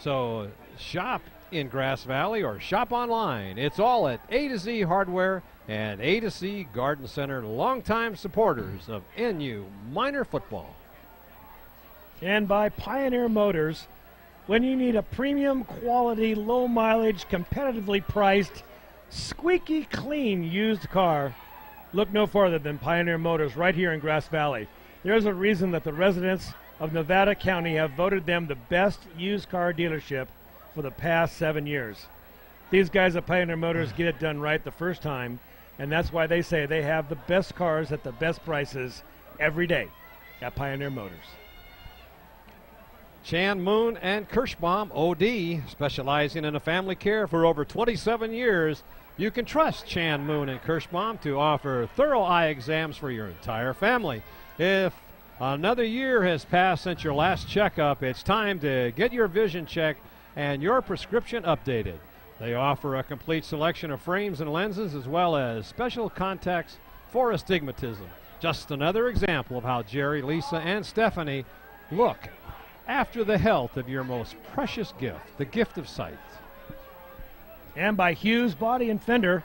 So shop in Grass Valley or shop online. It's all at A to Z Hardware and A to Z Garden Center, longtime supporters of NU minor football. And by Pioneer Motors, when you need a premium quality, low mileage, competitively priced, squeaky clean used car, look no farther than Pioneer Motors right here in Grass Valley. There's a reason that the residents of Nevada County have voted them the best used car dealership for the past 7 years. These guys at Pioneer Motors get it done right the first time, and that's why they say they have the best cars at the best prices every day at Pioneer Motors. Chan, Moon, and Kirschbaum, OD, specializing in a family care for over 27 years. You can trust Chan, Moon, and Kirschbaum to offer thorough eye exams for your entire family. If another year has passed since your last checkup, it's time to get your vision checked and your prescription updated. They offer a complete selection of frames and lenses as well as special contacts for astigmatism. Just another example of how Jerry, Lisa, and Stephanie look after the health of your most precious gift, the gift of sight. And by Hughes Body and Fender,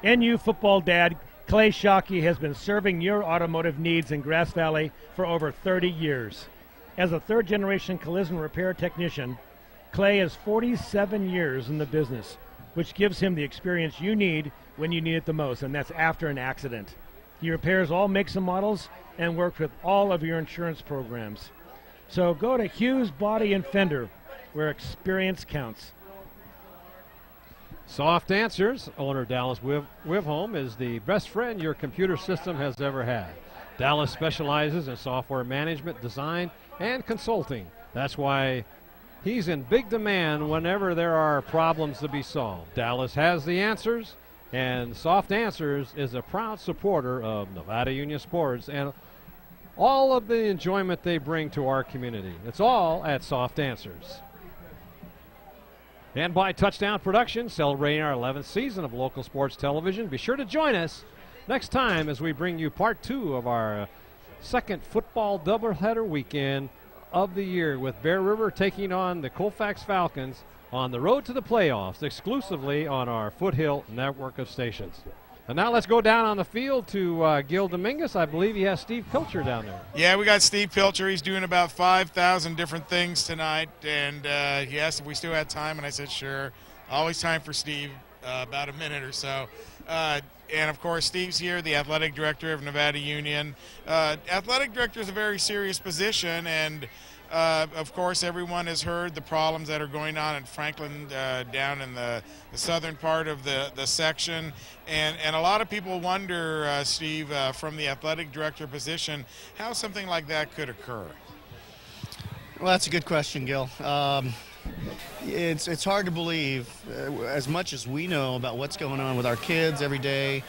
NU football dad Clay Shockey has been serving your automotive needs in Grass Valley for over 30 years. As a third-generation collision repair technician, Clay is 47 years in the business, which gives him the experience you need when you need it the most, and that's after an accident. He repairs all makes and models and works with all of your insurance programs. So go to Hughes Body and Fender, where experience counts. Soft Answers, owner Dallas Wivholm, is the best friend your computer system has ever had. Dallas specializes in software management, design, and consulting. That's why he's in big demand whenever there are problems to be solved. Dallas has the answers, and Soft Answers is a proud supporter of Nevada Union Sports and all of the enjoyment they bring to our community. It's all at Soft Answers. And by Touchdown Productions, celebrating our 11th season of local sports television. Be sure to join us next time as we bring you part 2 of our second football doubleheader weekend of the year, with Bear River taking on the Colfax Falcons on the road to the playoffs, exclusively on our Foothill network of stations. And now let's go down on the field to Gil Dominguez. I believe he has Steve Pilcher down there. Yeah, we got Steve Pilcher. He's doing about 5,000 different things tonight, and he asked if we still had time, and I said sure. Always time for Steve, about a minute or so. and of course, Steve's here, the athletic director of Nevada Union. Athletic director is a very serious position, and of course, everyone has heard the problems that are going on in Franklin down in the southern part of the section. And a lot of people wonder, Steve, from the athletic director position, how something like that could occur. Well, that's a good question, Gil. It's hard to believe, as much as we know about what's going on with our kids every day,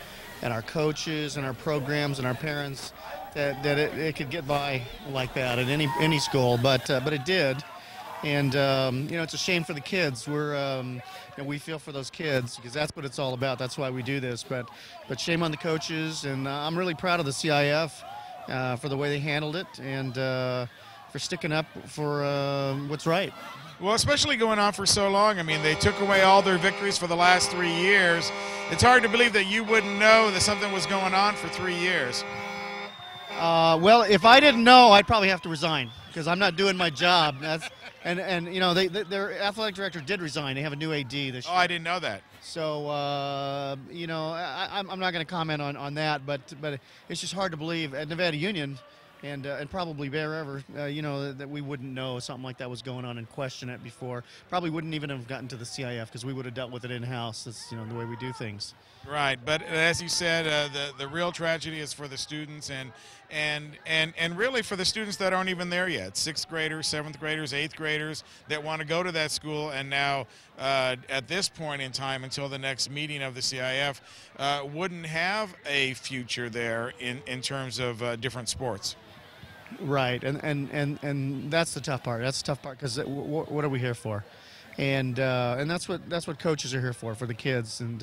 and our coaches and our programs and our parents, that it could get by like that at any school, but it did, and it's a shame for the kids. We feel for those kids because that's what it's all about. That's why we do this. But shame on the coaches, and I'm really proud of the CIF for the way they handled it and for sticking up for what's right. Well, especially going on for so long. I mean, they took away all their victories for the last 3 years. It's hard to believe that you wouldn't know that something was going on for 3 years. Well, if I didn't know, I'd probably have to resign because I'm not doing my job. And their athletic director did resign. They have a new AD this year. Oh, I didn't know that. So, I'm not going to comment on that, but it's just hard to believe at Nevada Union and probably wherever, that we wouldn't know something like that was going on and question it before. Probably wouldn't even have gotten to the CIF because we would have dealt with it in-house. That's, the way we do things. Right, but as you said, the real tragedy is for the students and really for the students that aren't even there yet. 6th graders, 7th graders, 8th graders that want to go to that school, and now at this point in time until the next meeting of the CIF wouldn't have a future there in terms of different sports. Right, and that's the tough part. That's the tough part because what are we here for? And that's what coaches are here for the kids. And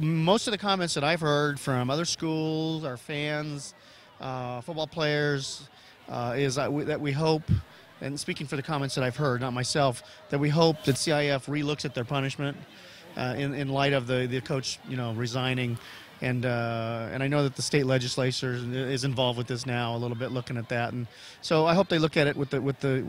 most of the comments that I've heard from other schools, our fans, football players, is that we hope, and speaking for the comments that I've heard, not myself, that we hope that CIF relooks at their punishment in light of the coach resigning. And I know that the state legislature is involved with this now a little bit, looking at that, and so I hope they look at it with the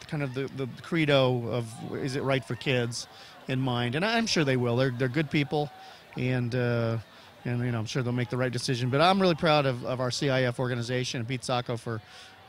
kind of the credo of is it right for kids in mind, and I'm sure they will. They're good people, and I'm sure they'll make the right decision. But I'm really proud of our CIF organization and Pete Sacco for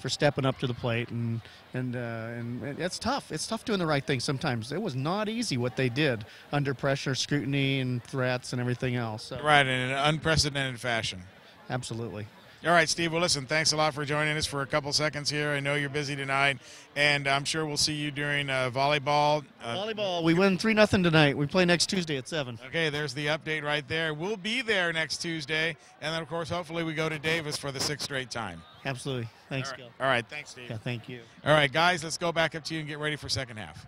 stepping up to the plate, and it's tough. It's tough doing the right thing sometimes. It was not easy what they did under pressure, scrutiny, and threats and everything else. So. Right, in an unprecedented fashion. Absolutely. All right, Steve, well, listen, thanks a lot for joining us for a couple seconds here. I know you're busy tonight, and I'm sure we'll see you during volleyball. Volleyball, we win 3-0 tonight. We play next Tuesday at 7. Okay, there's the update right there. We'll be there next Tuesday, and then, of course, hopefully we go to Davis for the 6th straight time. Absolutely. Thanks, Gil. All right, thanks, Steve. Yeah, thank you. All right, guys, let's go back up to you and get ready for second half.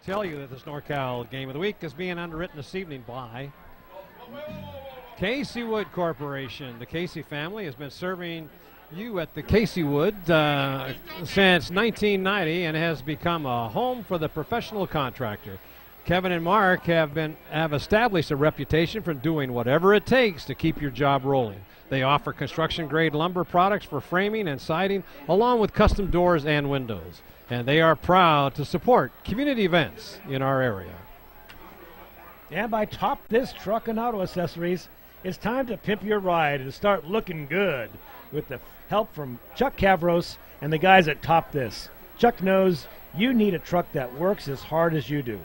Tell you that this NorCal Game of the Week is being underwritten this evening by Casey Wood Corporation. The Casey family has been serving you at the Casey Wood since 1990 and has become a home for the professional contractor. Kevin and Mark have established a reputation for doing whatever it takes to keep your job rolling. They offer construction-grade lumber products for framing and siding, along with custom doors and windows. And they are proud to support community events in our area. And by Top This Truck and Auto Accessories, it's time to pimp your ride and start looking good with the help from Chuck Cavros and the guys at Top This. Chuck knows you need a truck that works as hard as you do.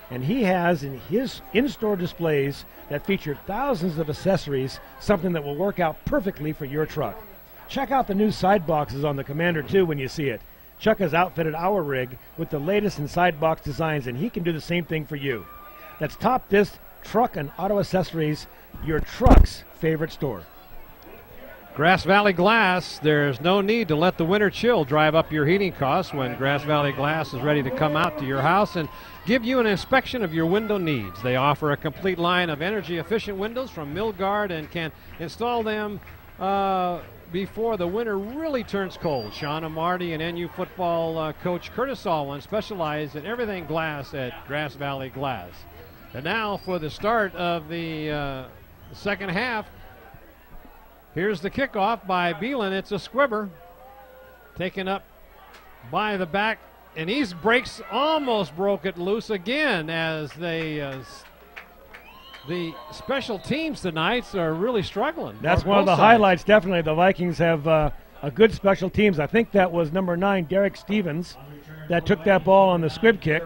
And he has in his in-store displays that feature thousands of accessories, something that will work out perfectly for your truck. Check out the new side boxes on the Commander 2 when you see it. Chuck has outfitted our rig with the latest in side box designs, and he can do the same thing for you. That's Top This Truck and Auto Accessories, your truck's favorite store. Grass Valley Glass, there's no need to let the winter chill drive up your heating costs when Grass Valley Glass is ready to come out to your house and give you an inspection of your window needs. They offer a complete line of energy-efficient windows from Milgard and can install them before the winter really turns cold. Sean and Marty and NU football coach Curtis Alwyn specialize in everything glass at Grass Valley Glass. And now for the start of the second half, here's the kickoff by Beelan. It's a squibber taken up by the back, and he almost broke it loose again as they The special teams tonight are really struggling. That's on one of both the sides. highlights, definitely. The Vikings have a good special teams. I think that was number 9, Derek Stevens, that took that ball on the squib kick.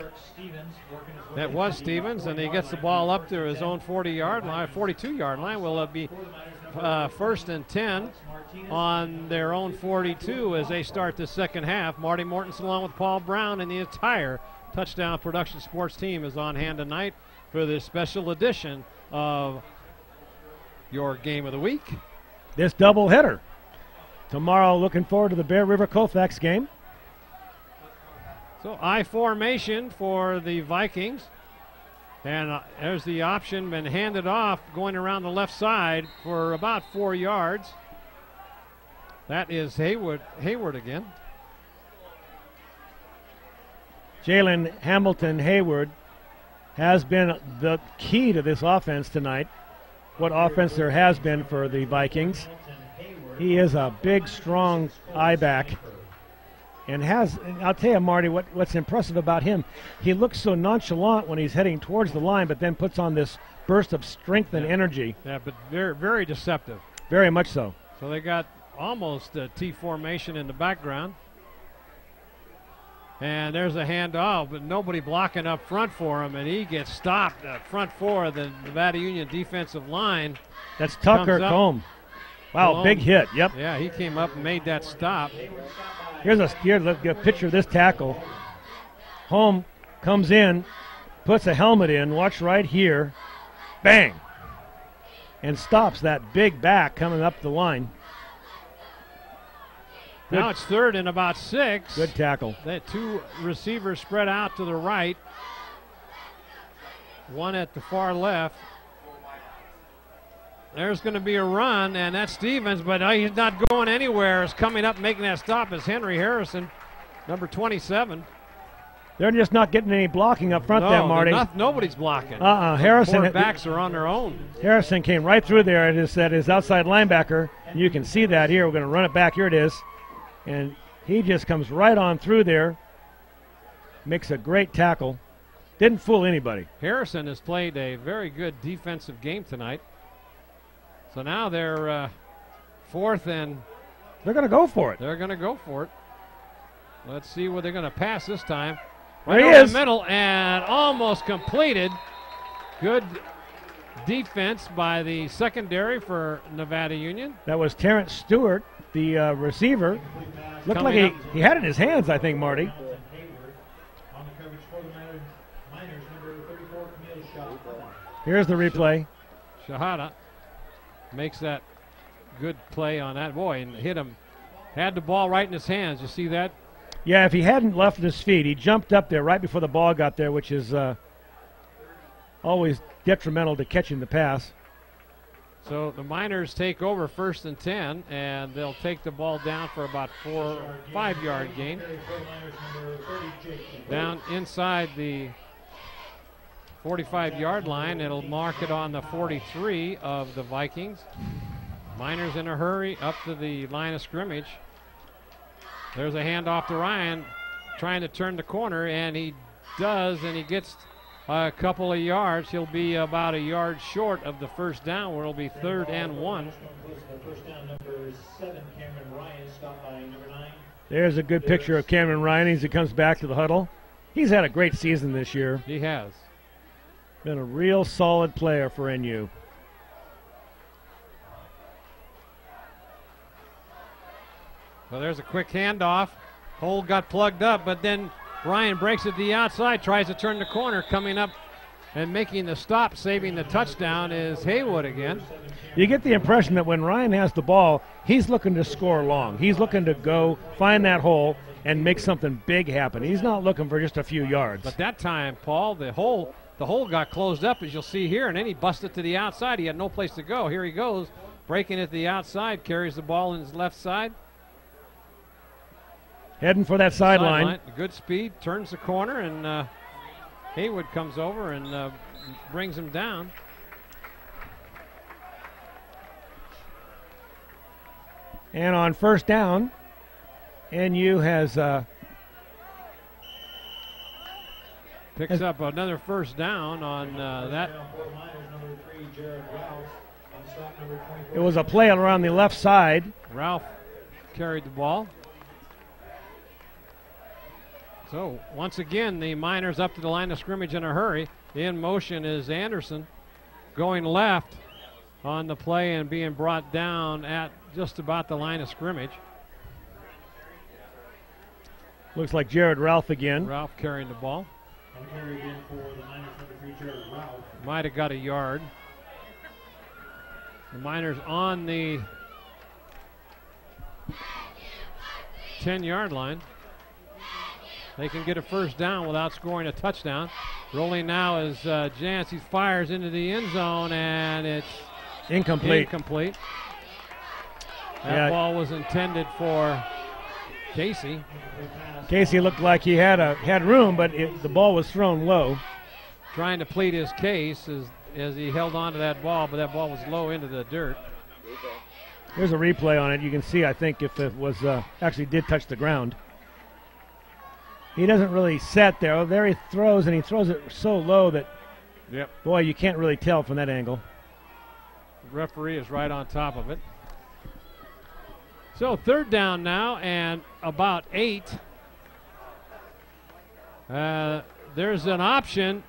That was Stevens, and he gets the ball up to his own 40-yard line, 42-yard line. Will it be first and 10 on their own 42 as they start the second half? Marty Mortensen along with Paul Brown and the entire Touchdown Production Sports team is on hand tonight for this special edition of your Game of the Week. This doubleheader. Tomorrow, looking forward to the Bear River Colfax game. So I formation for the Vikings. And there's the option, been handed off going around the left side for about 4 yards. That is Hayward again. Jalen Hamilton Hayward has been the key to this offense tonight. What offense there has been for the Vikings. He is a big, strong I-back. And I'll tell you, Marty, what's impressive about him, he looks so nonchalant when he's heading towards the line, but then puts on this burst of strength and energy. Yeah, but very, very deceptive. Very much so. So they got almost a T formation in the background. And there's a handoff, but nobody blocking up front for him, and he gets stopped at front 4 of the Nevada Union defensive line. That's Tucker Combe. Wow, Combe. Big hit, yep. Yeah, he came up and made that stop. Here's a picture of this tackle. Holm comes in, puts a helmet in, watch right here, bang, and stops that big back coming up the line. Now it's 3rd and about 6. Good tackle. The 2 receivers spread out to the right. One at the far left. There's going to be a run, and that's Stevens, but he's not going anywhere. Is coming up making that stop is Henry Harrison, number 27. They're just not getting any blocking up front there, Marty. Nobody's blocking. Harrison. The backs are on their own. Harrison came right through there at his outside linebacker. You can see that here. We're going to run it back. Here it is. And he just comes right on through there. Makes a great tackle. Didn't fool anybody. Harrison has played a very good defensive game tonight. So now they're 4th and... They're going to go for it. They're going to go for it. Let's see where they're going to pass this time. Right over he is. The middle and almost completed. Good defense by the secondary for Nevada Union. That was Terrence Stewart, the receiver. Looked Coming like he had it in his hands, I think, Marty. Here's the replay. Shahada makes that good play on that boy and hit him. Had the ball right in his hands. You see that? Yeah, if he hadn't left his feet, he jumped up there right before the ball got there, which is always detrimental to catching the pass. So the Miners take over 1st and 10, and they'll take the ball down for about 5-yard gain. Down inside the 45-yard line. It'll mark it on the 43 of the Vikings. Miners in a hurry up to the line of scrimmage. There's a handoff to Ryan trying to turn the corner, and he does, and he gets a couple of yards. He'll be about a yard short of the first down, where it'll be 3rd and 1. There's a good picture of Cameron Ryan as he comes back to the huddle. He's had a great season this year. He has. Been a real solid player for NU. Well, there's a quick handoff. Hole got plugged up, but then Ryan breaks it to the outside, tries to turn the corner. Coming up and making the stop, saving the touchdown, is Haywood again. You get the impression that when Ryan has the ball, he's looking to score long. He's looking to go find that hole and make something big happen. He's not looking for just a few yards. But that time, Paul, the hole got closed up, as you'll see here, and then he busted to the outside. He had no place to go. Here he goes, breaking it to the outside, carries the ball in his left side. Heading for that sideline. Good speed, turns the corner, and Haywood comes over and brings him down. And on first down, NU has picks up another first down on that It was a play around the left side. Ralph carried the ball. So once again, the Miners up to the line of scrimmage in a hurry. In motion is Anderson going left on the play and being brought down at just about the line of scrimmage. Looks like Jared Ralph again. Ralph carrying the ball. Might have got a yard. The Miners on the 10-yard line. They can get a first down without scoring a touchdown. Rolling now is Jantz. He fires into the end zone, and it's incomplete. That ball was intended for Casey. Casey looked like he had room, but the ball was thrown low. Trying to plead his case as he held on to that ball, but that ball was low into the dirt. Here's a replay on it. You can see, I think, if it was actually did touch the ground. He doesn't really set there. Oh, there he throws, and he throws it so low that, boy, you can't really tell from that angle. The referee is right on top of it. So third down now and about 8. There's an option,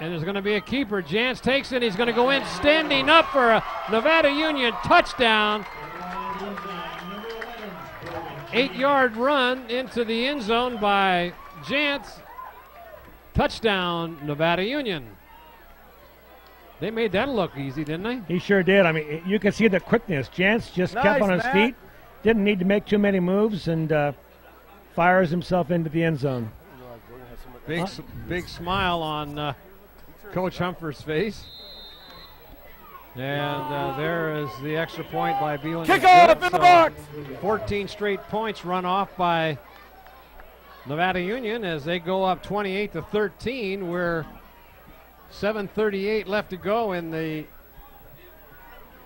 and there's going to be a keeper. Jantz takes it. He's going to go in standing up for a Nevada Union touchdown. 8-yard run into the end zone by Jantz. Touchdown, Nevada Union. They made that look easy, didn't they? He sure did. I mean, you can see the quickness. Jantz just kept on his feet, didn't need to make too many moves, and fires himself into the end zone. Big smile on Coach Humphers' face. And there is the extra point by Beelan. Kick off in the box! 14 straight points run off by Nevada Union as they go up 28-13. We're 7:38 left to go in the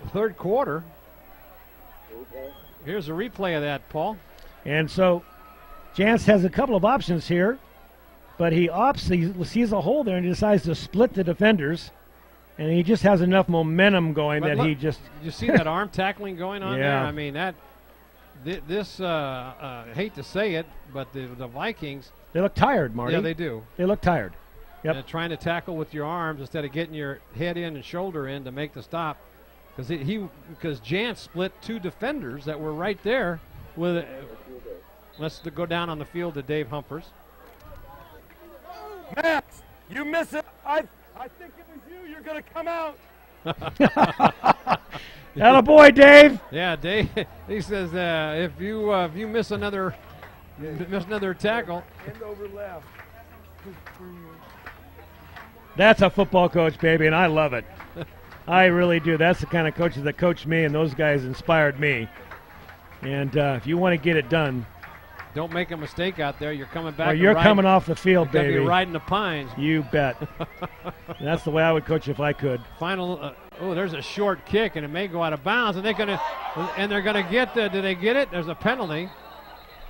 third quarter. Here's a replay of that, Paul. And so Jantz has a couple of options here, but he sees a hole there and he decides to split the defenders. And he just has enough momentum going that he just. You see that arm tackling going on there? Yeah. I mean, hate to say it, but the Vikings. They look tired, Marty. Yeah, they do. They look tired. Yep. And trying to tackle with your arms instead of getting your head in and shoulder in to make the stop. Because Jantz split 2 defenders that were right there. Let's go down on the field to Dave Humphers. Max, you miss it. I think it was you. You're going to come out. Attaboy, Dave. Yeah, Dave. He says if you miss another tackle. End over left. That's a football coach, baby, and I love it. I really do. That's the kind of coaches that coach me, and those guys inspired me. And if you want to get it done, don't make a mistake out there. You're coming back. Or you're coming off the field, baby. You're riding the pines. You bet. That's the way I would coach if I could. Final. There's a short kick, and it may go out of bounds, and they're gonna get the. Do they get it? There's a penalty.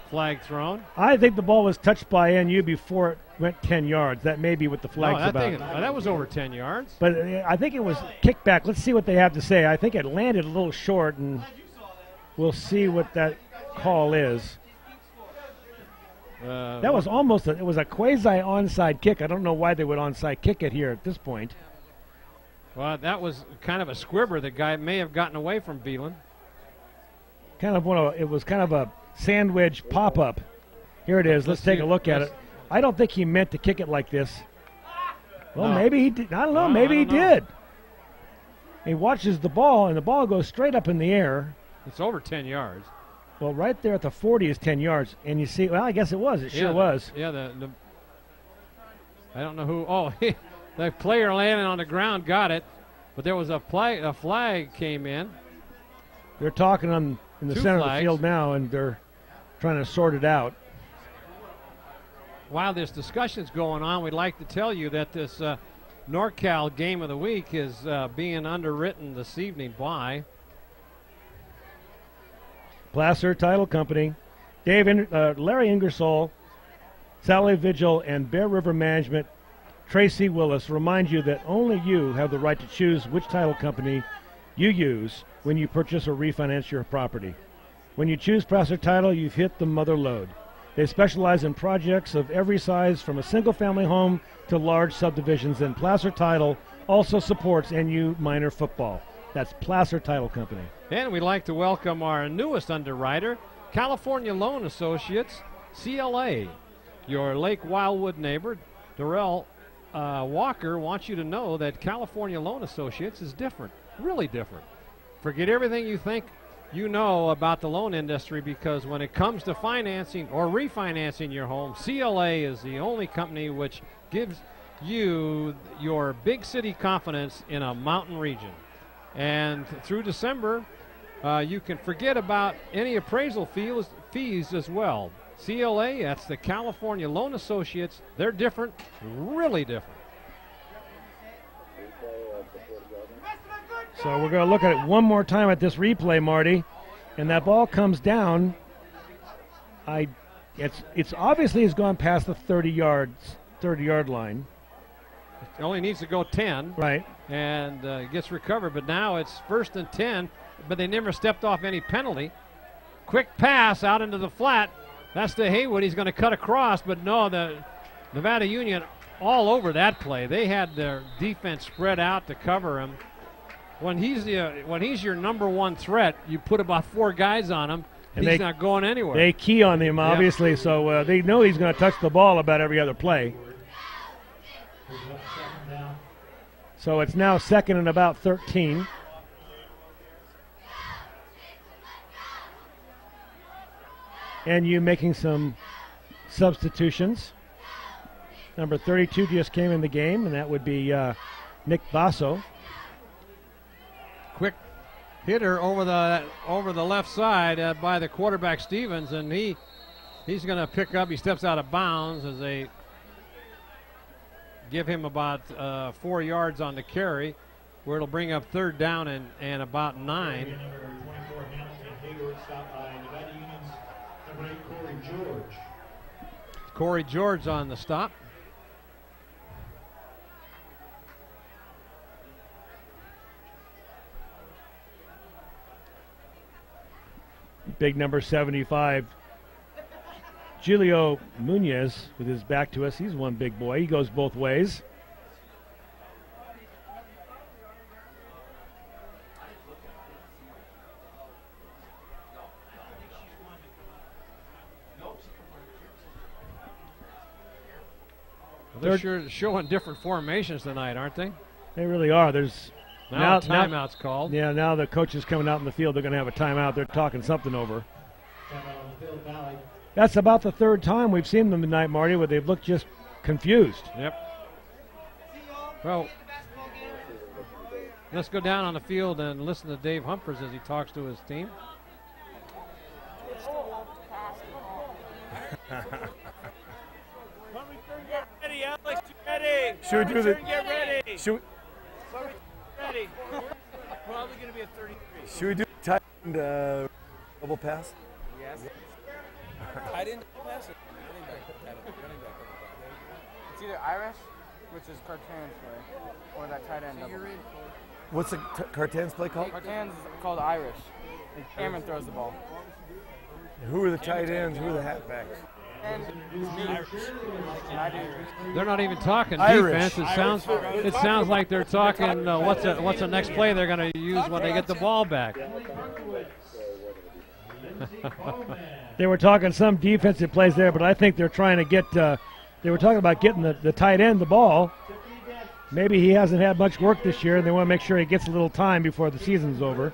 Flag thrown. I think the ball was touched by NU before it went 10 yards. That may be what the flag's about. That was over 10 yards. But I think it was kicked back. Let's see what they have to say. I think it landed a little short, and we'll see what that call is. That was almost it was a quasi onside kick. I don't know why they would onside kick it here at this point. Well, that was kind of a squibber. The guy may have gotten away from Beelan. It was kind of a sandwich pop-up. Here it is. Let's take a look at it. I don't think he meant to kick it like this. Well, maybe he did. I don't know. Maybe he did. He watches the ball, and the ball goes straight up in the air. It's over 10 yards. Well, right there at the 40 is 10 yards. And you see, well, I guess it was. It sure was. Yeah, I don't know who. Oh, the player landing on the ground got it. But there was a flag came in. They're talking in the center of the field now, and they're trying to sort it out. While this discussion's going on, we'd like to tell you that this NorCal Game of the Week is being underwritten this evening by Placer Title Company, Larry Ingersoll, Sally Vigil, and Bear River Management Tracy Willis remind you that only you have the right to choose which title company you use when you purchase or refinance your property. When you choose Placer Title, you've hit the mother lode. They specialize in projects of every size, from a single-family home to large subdivisions, and Placer Title also supports NU minor football. That's Placer Title Company. And we'd like to welcome our newest underwriter, California Loan Associates, CLA. Your Lake Wildwood neighbor, Darrell Walker, wants you to know that California Loan Associates is different, really different. Forget everything you think you know about the loan industry, because when it comes to financing or refinancing your home, CLA is the only company which gives you your big city confidence in a mountain region. And through December, you can forget about any appraisal fees as well. CLA, that's the California Loan Associates. They're different, really different. So we're going to look at it one more time at this replay, Marty, and that ball comes down. It's obviously has gone past the 30-yard line. It only needs to go 10. Right. And gets recovered, but now it's 1st and 10, but they never stepped off any penalty. Quick pass out into the flat. That's to Haywood. He's going to cut across, but no, the Nevada Union all over that play. They had their defense spread out to cover him. When he's your number one threat, you put about 4 guys on him, and he's not going anywhere. They key on him, obviously, yep. So they know he's going to touch the ball about every other play. So it's now 2nd and about 13. And you making some substitutions. Number 32 just came in the game, and that would be Nick Basso. Quick hitter over the left side by the quarterback Stevens, and he's going to pick up. He steps out of bounds as they give him about 4 yards on the carry, where it'll bring up 3rd down and about 9. Corey George on the stop. Big number 75. Julio Munoz with his back to us. He's one big boy. He goes both ways. They're sure showing different formations tonight, aren't they? They really are. There's now timeout's called. Yeah, now the coach is coming out in the field. They're going to have a timeout. They're talking something over. That's about the 3rd time we've seen them tonight, Marty, where they've looked just confused. Yep. Well, let's go down on the field and listen to Dave Humphers as he talks to his team. Get ready, Alex. Get ready. Should we do the? Get ready. Should we, ready. Probably going to be a 33. should we do tight end double pass? Yes. Tight end double pass or running back double pass? It's either Irish, which is Cartan's play, or that tight end double pass. What's the Cartan's play called? Cartan's called Irish. And Cameron throws the ball. Who are the tight ends? Who are the halfbacks? They're not even talking Irish. defense. It sounds like they're talking what's the next play they're going to use when they get the ball back. They were talking some defensive plays there, but I think they're trying to get they were talking about getting the tight end the ball. Maybe he hasn't had much work this year, and they want to make sure he gets a little time before the season's over.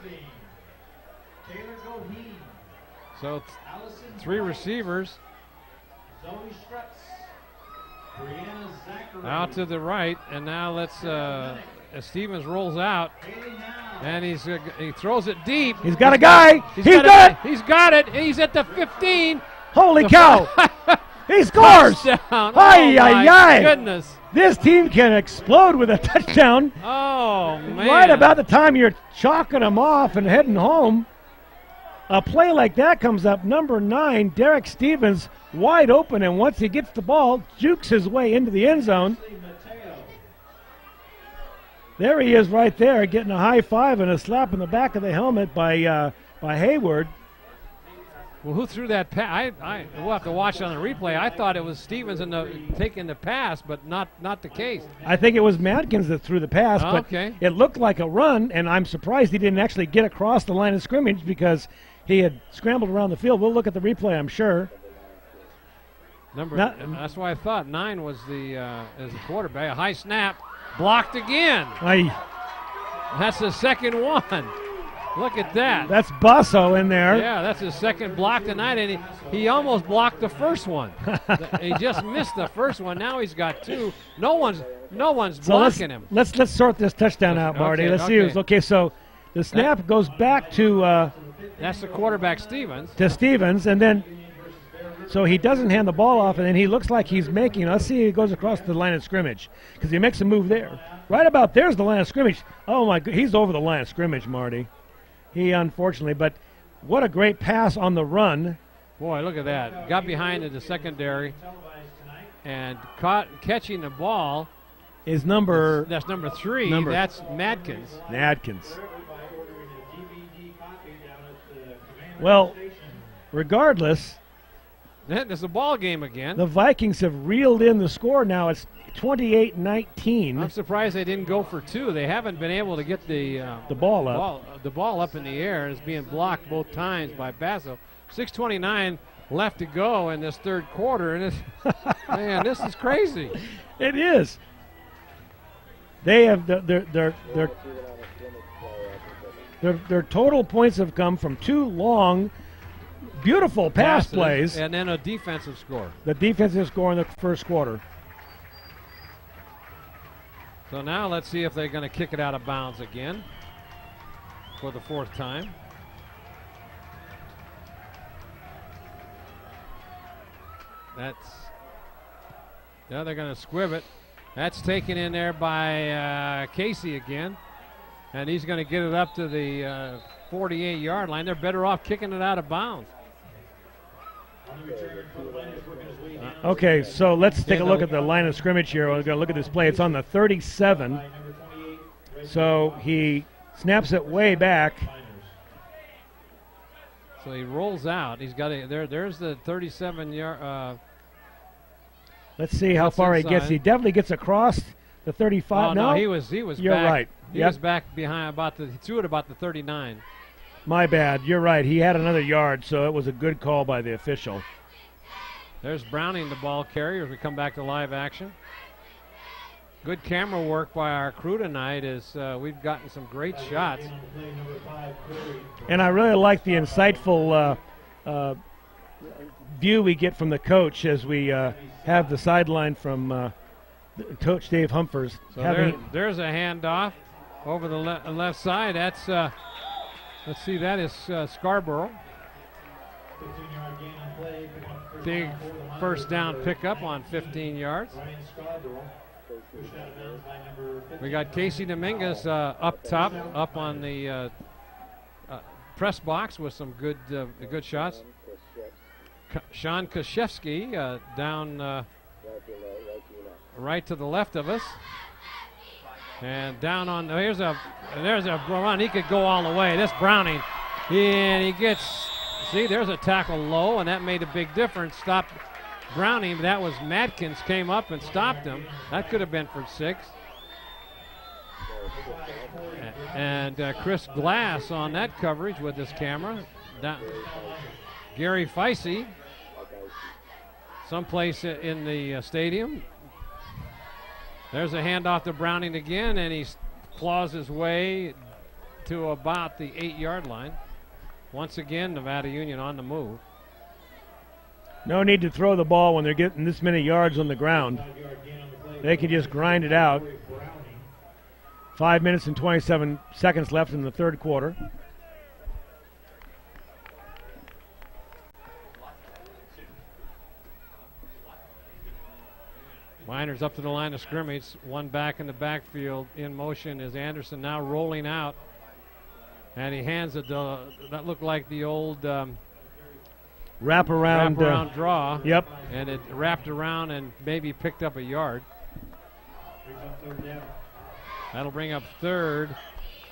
So 3 receivers. Out to the right, and now let's Stevens rolls out, and he throws it deep. He's got a guy. He's got it. He's got it. He's at the 15. Holy cow! He scores! Touchdown. My goodness. This team can explode with a touchdown. Oh, man. Right about the time you're chalking them off and heading home. A play like that comes up. Number 9, Derek Stevens, wide open, and once he gets the ball, jukes his way into the end zone. There he is right there, getting a high five and a slap in the back of the helmet by Hayward. Well, who threw that pass? We'll have to watch it on the replay. I thought it was Stevens taking the pass, but not the case. I think it was Madkins that threw the pass, but okay. It looked like a run, and I'm surprised he didn't actually get across the line of scrimmage because he had scrambled around the field. We'll look at the replay, I'm sure. That's why I thought 9 was the quarterback. A high snap, blocked again. That's the second one. Look at that. That's Basso in there. Yeah, that's his second block tonight, and he almost blocked the first one. He just missed the first one. Now he's got 2. No one's blocking him. Let's sort this touchdown out, Marty. Okay, let's see who's okay. So the snap goes back to. That's the quarterback Stevens. To Stevens, and then. So he doesn't hand the ball off, and then he looks like he's making. Let's see, he goes across the line of scrimmage because he makes a move there. Right about there's the line of scrimmage. Oh my, he's over the line of scrimmage, Marty. He unfortunately, but what a great pass on the run. Boy, look at that. Got behind in the secondary and catching the ball. Is number. That's number 3. That's Madkins. Well, regardless. It's a ball game again. The Vikings have reeled in the score now. It's 28-19. I'm surprised they didn't go for 2. They haven't been able to get the ball up. The ball up in the air. It's being blocked both times by Basso. 6:29 left to go in this third quarter, and man, this is crazy. It is. They have their total points have come from 2 long. Beautiful pass plays. And then a defensive score. The defensive score in the first quarter. So now let's see if they're going to kick it out of bounds again for the 4th time. They're going to squib it. That's taken in there by Casey again. And he's going to get it up to the 48-yard line. They're better off kicking it out of bounds. Okay, so let's take a look at the line of scrimmage here. We're going to look at this play. It's on the 37. So he snaps it way back. So he rolls out. He's got there's the 37-yard. Let's see how far he gets. He definitely gets across the 35. Oh, no, he was You're back. right. He was back behind he threw it about the 39. My bad. You're right. He had another yard, so it was a good call by the official. There's Browning, the ball carrier, as we come back to live action. Good camera work by our crew tonight as we've gotten some great shots. And I really like the insightful view we get from the coach as we have the sideline from Coach Dave Humphers. So there's a handoff over the left side. That's, let's see, that is Scarborough. Big first down pickup on 15 yards. We got Casey Dominguez up top, up on the press box with some good shots. Sean Koshevsky down right to the left of us. And down on, there's a run. He could go all the way. This Browning, and he gets, see, there's a tackle low, and that made a big difference. Stopped Browning, but that was Madkins came up and stopped him. That could have been for 6. And Chris Glass on that coverage with his camera. Gary Feisey, someplace in the stadium. There's a handoff to Browning again, and he claws his way to about the 8-yard line. Once again, Nevada Union on the move. No need to throw the ball when they're getting this many yards on the ground. They can just grind it out. 5 minutes and 27 seconds left in the third quarter. Miners up to the line of scrimmage. One back in the backfield. In motion is Anderson, now rolling out. And he hands it to, that looked like the old wraparound draw. Yep. And it wrapped around and maybe picked up a yard. That'll bring up third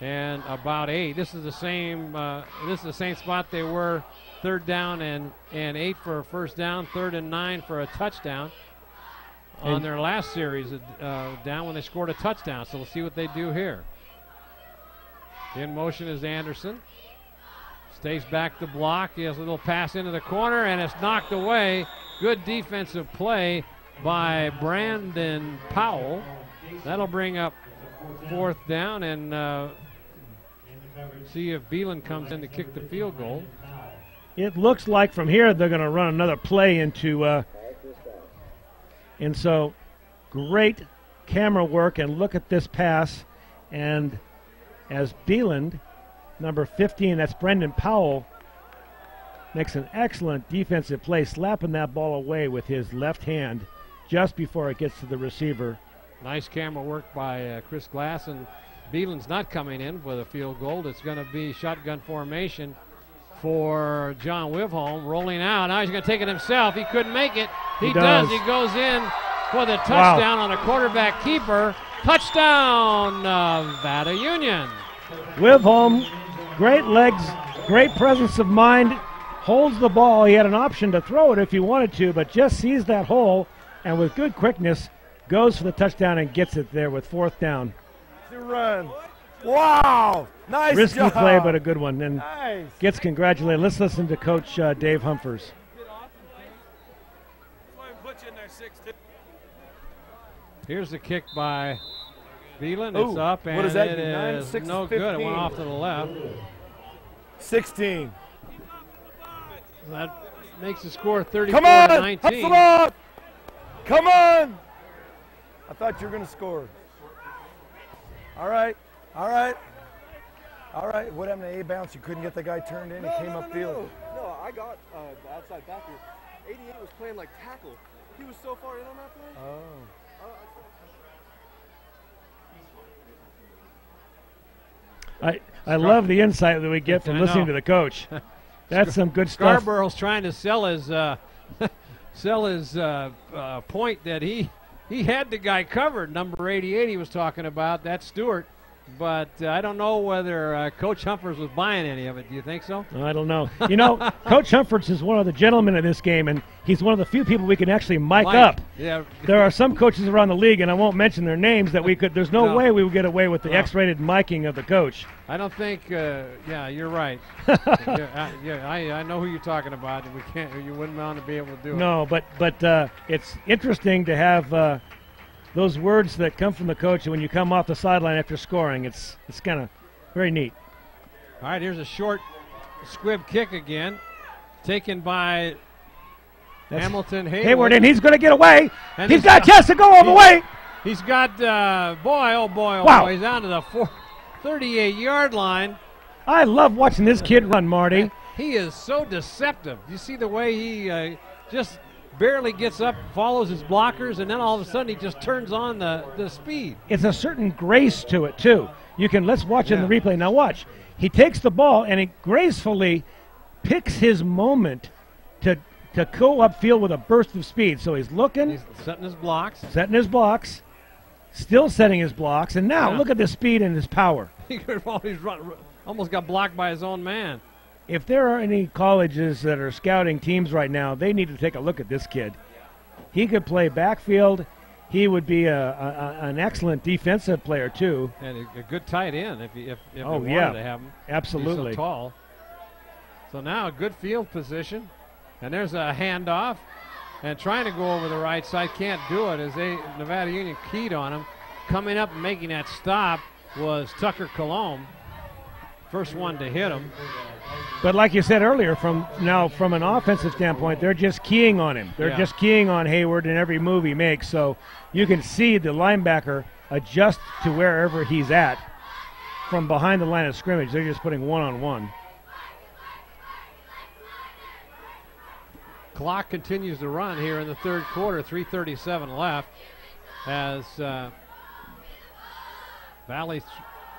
and about 8. This is the same. This is the same spot they were. 3rd down and 8 for a first down. 3rd and 9 for a touchdown on their last series down when they scored a touchdown. So we'll see what they do here. In motion is Anderson. Stays back to block. He has a little pass into the corner, and it's knocked away. Good defensive play by Brandon Powell. That'll bring up 4th down, and see if Beelan comes in to kick the field goal. It looks like from here they're going to run another play into, and so great camera work, and look at this pass, and as Beeland, number 15, that's Brendan Powell, makes an excellent defensive play, slapping that ball away with his left hand just before it gets to the receiver. Nice camera work by Chris Glass, and Beeland's not coming in with a field goal. It's going to be shotgun formation for John Wivholm, rolling out. Now he's going to take it himself. He couldn't make it. He does. He goes in for the touchdown on a quarterback keeper. Touchdown, Nevada Union. Wivholm, great legs, great presence of mind, holds the ball. He had an option to throw it if he wanted to, but just sees that hole, and with good quickness, goes for the touchdown and gets it there with 4th down. Run. Wow. Nice Risky job. play, but a good one, and nice. Gets congratulated. Let's listen to Coach Dave Humphers. Here's the kick by Beelan. It's up, and what does that it do? 9, is 6, no 15. good. It went off to the left. 16. That makes the score 34 Come on, to 19. hustle up. Come on. I thought you were going to score. All right. All right. All right. What happened to A bounce? You couldn't get the guy turned in. He came upfield. No, I got the outside backer. 88 was playing like tackle. He was so far in on that play. Oh. I love the insight that we get from listening to the coach. That's some good stuff. Scarborough's trying to sell his point that he had the guy covered. Number 88 he was talking about. That's Stewart. But I don't know whether Coach Humphers was buying any of it. Do you think so? I don't know. You know, Coach Humphers is one of the gentlemen in this game, and he's one of the few people we can actually mic up. Yeah. There are some coaches around the league, and I won't mention their names, that we could. There's no way we would get away with the X-rated miking of the coach. I don't think. Yeah, you're right. I know who you're talking about. And we can't. You wouldn't want to be able to do it. No, but it's interesting to have those words that come from the coach, and when you come off the sideline after scoring, it's kind of very neat. All right, here's a short squib kick again, taken by Hamilton Hayward. And he's going to get away. And he's got a chance to go all the way. He's got, boy, Wow. he's down to the 38-yard line. I love watching this kid run, Marty. He is so deceptive. You see the way he just barely gets up, follows his blockers, and then all of a sudden he just turns on the speed. It's a certain grace to it, too. Let's watch it in the replay. Now watch. He takes the ball, and he gracefully picks his moment to go upfield with a burst of speed. So he's looking. He's setting his blocks. Still setting his blocks. And now look at the speed and his power. He almost got blocked by his own man. If there are any colleges that are scouting teams right now, they need to take a look at this kid. He could play backfield. He would be an excellent defensive player, too. And a good tight end if they wanted to have him. Absolutely. He's so tall. So now a good field position. And there's a handoff. And trying to go over the right side, can't do it as Nevada Union keyed on him. Coming up and making that stop was Tucker Colomb. First one to hit him. But like you said earlier, from an offensive standpoint, they're just keying on him. They're just keying on Hayward in every move he makes. So you can see the linebacker adjust to wherever he's at from behind the line of scrimmage. They're just putting one-on-one. Clock continues to run here in the third quarter. 3:37 left as Valley.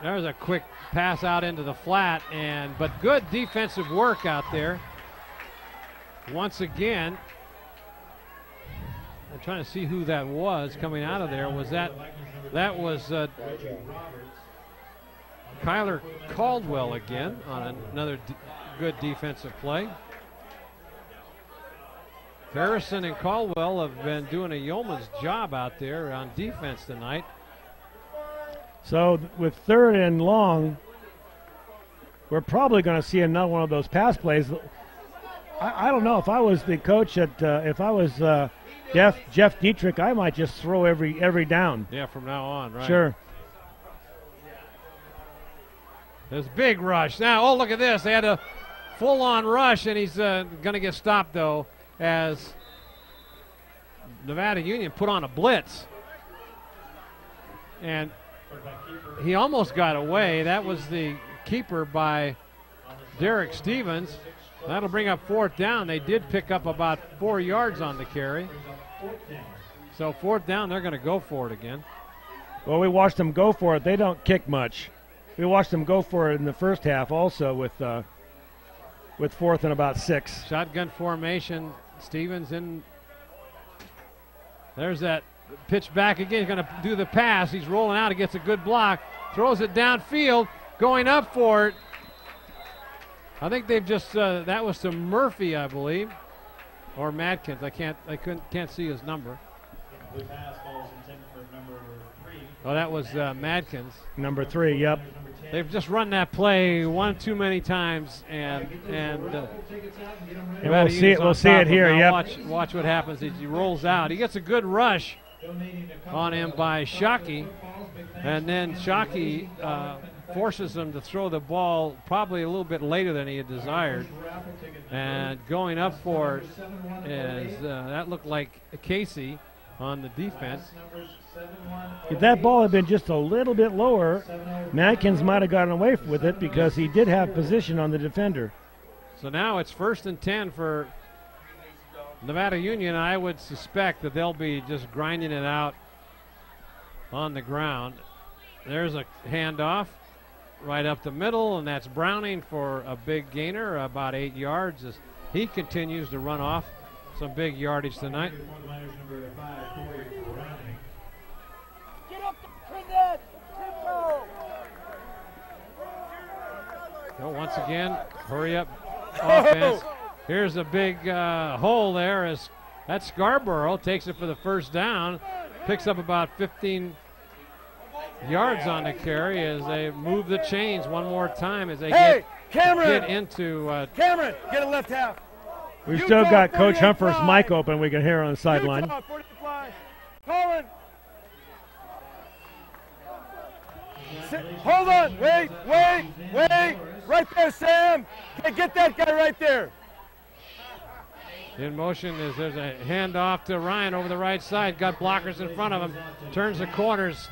There's a quick pass out into the flat, but good defensive work out there. Once again, I'm trying to see who that was coming out of there. Was that That was Kyler Caldwell again on another good defensive play. Harrison and Caldwell have been doing a yeoman's job out there on defense tonight. So with 3rd and long, we're probably going to see another one of those pass plays. I don't know. If I was the coach if I was Jeff Dietrich, I might just throw every down. Yeah, from now on, right? Sure. There's a big rush. Now, oh, look at this. They had a full-on rush, and he's going to get stopped, though, as Nevada Union put on a blitz. And he almost got away. That was the keeper by Derek Stevens. That'll bring up 4th down. They did pick up about 4 yards on the carry. So 4th down, they're going to go for it again. Well, we watched them go for it. They don't kick much. We watched them go for it in the first half also with 4th and about 6. Shotgun formation. Stevens in. There's that pitch back again. He's going to do the pass. He's rolling out. He gets a good block. Throws it downfield. Going up for it. I think they've just that was to Murphy, I believe, or Madkins. I can't see his number. Oh, that was Madkins. Number 3. Yep. They've just run that play one too many times, and we'll see it here. Yep. Watch what happens. He rolls out. He gets a good rush on him by Shockey, and then Shockey forces him to throw the ball probably a little bit later than he had desired. And going up for it is that looked like Casey on the defense. If that ball had been just a little bit lower, Madkins might have gotten away with it because he did have position on the defender. So now it's 1st and 10 for Nevada Union. I would suspect that they'll be just grinding it out on the ground. There's a handoff right up the middle, and that's Browning for a big gainer, about 8 yards, as he continues to run off some big yardage tonight. So once again, hurry up offense. Here's a big hole there as that Scarborough takes it for the 1st down, picks up about 15 yards on the carry as they move the chains one more time as they get into Cameron, get a left half. We've still got Coach Humphreys' mic open. We can hear on the sideline. Colin. Hold on. Wait. Right there, Sam. Hey, get that guy right there. In motion is there's a handoff to Ryan over the right side. Got blockers in front of him. Turns the corners.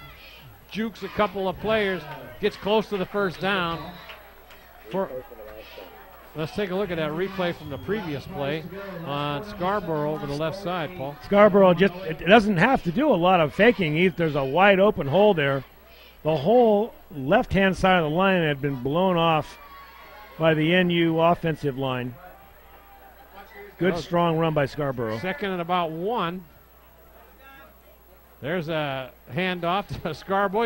Jukes a couple of players. Gets close to the 1st down. Let's take a look at that replay from the previous play on Scarborough over the left side, Paul. Scarborough it doesn't have to do a lot of faking. There's a wide open hole there. The whole left-hand side of the line had been blown off by the NU offensive line. Good, strong run by Scarborough. 2nd and about 1. There's a handoff to Scarborough.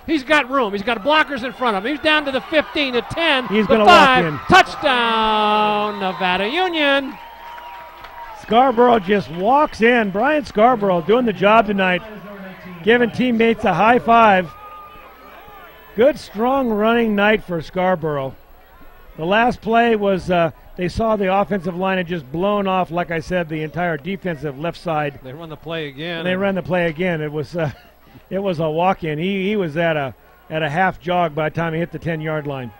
He's got room. He's got blockers in front of him. He's down to the 15, to 10, he's going to walk in. Touchdown, Nevada Union. Scarborough just walks in. Brian Scarborough doing the job tonight, giving teammates a high five. Good, strong running night for Scarborough. The last play was they saw the offensive line had just blown off, like I said, the entire defensive left side. They run the play again. They ran the play again. It was a walk-in. He was at a half jog by the time he hit the 10-yard line.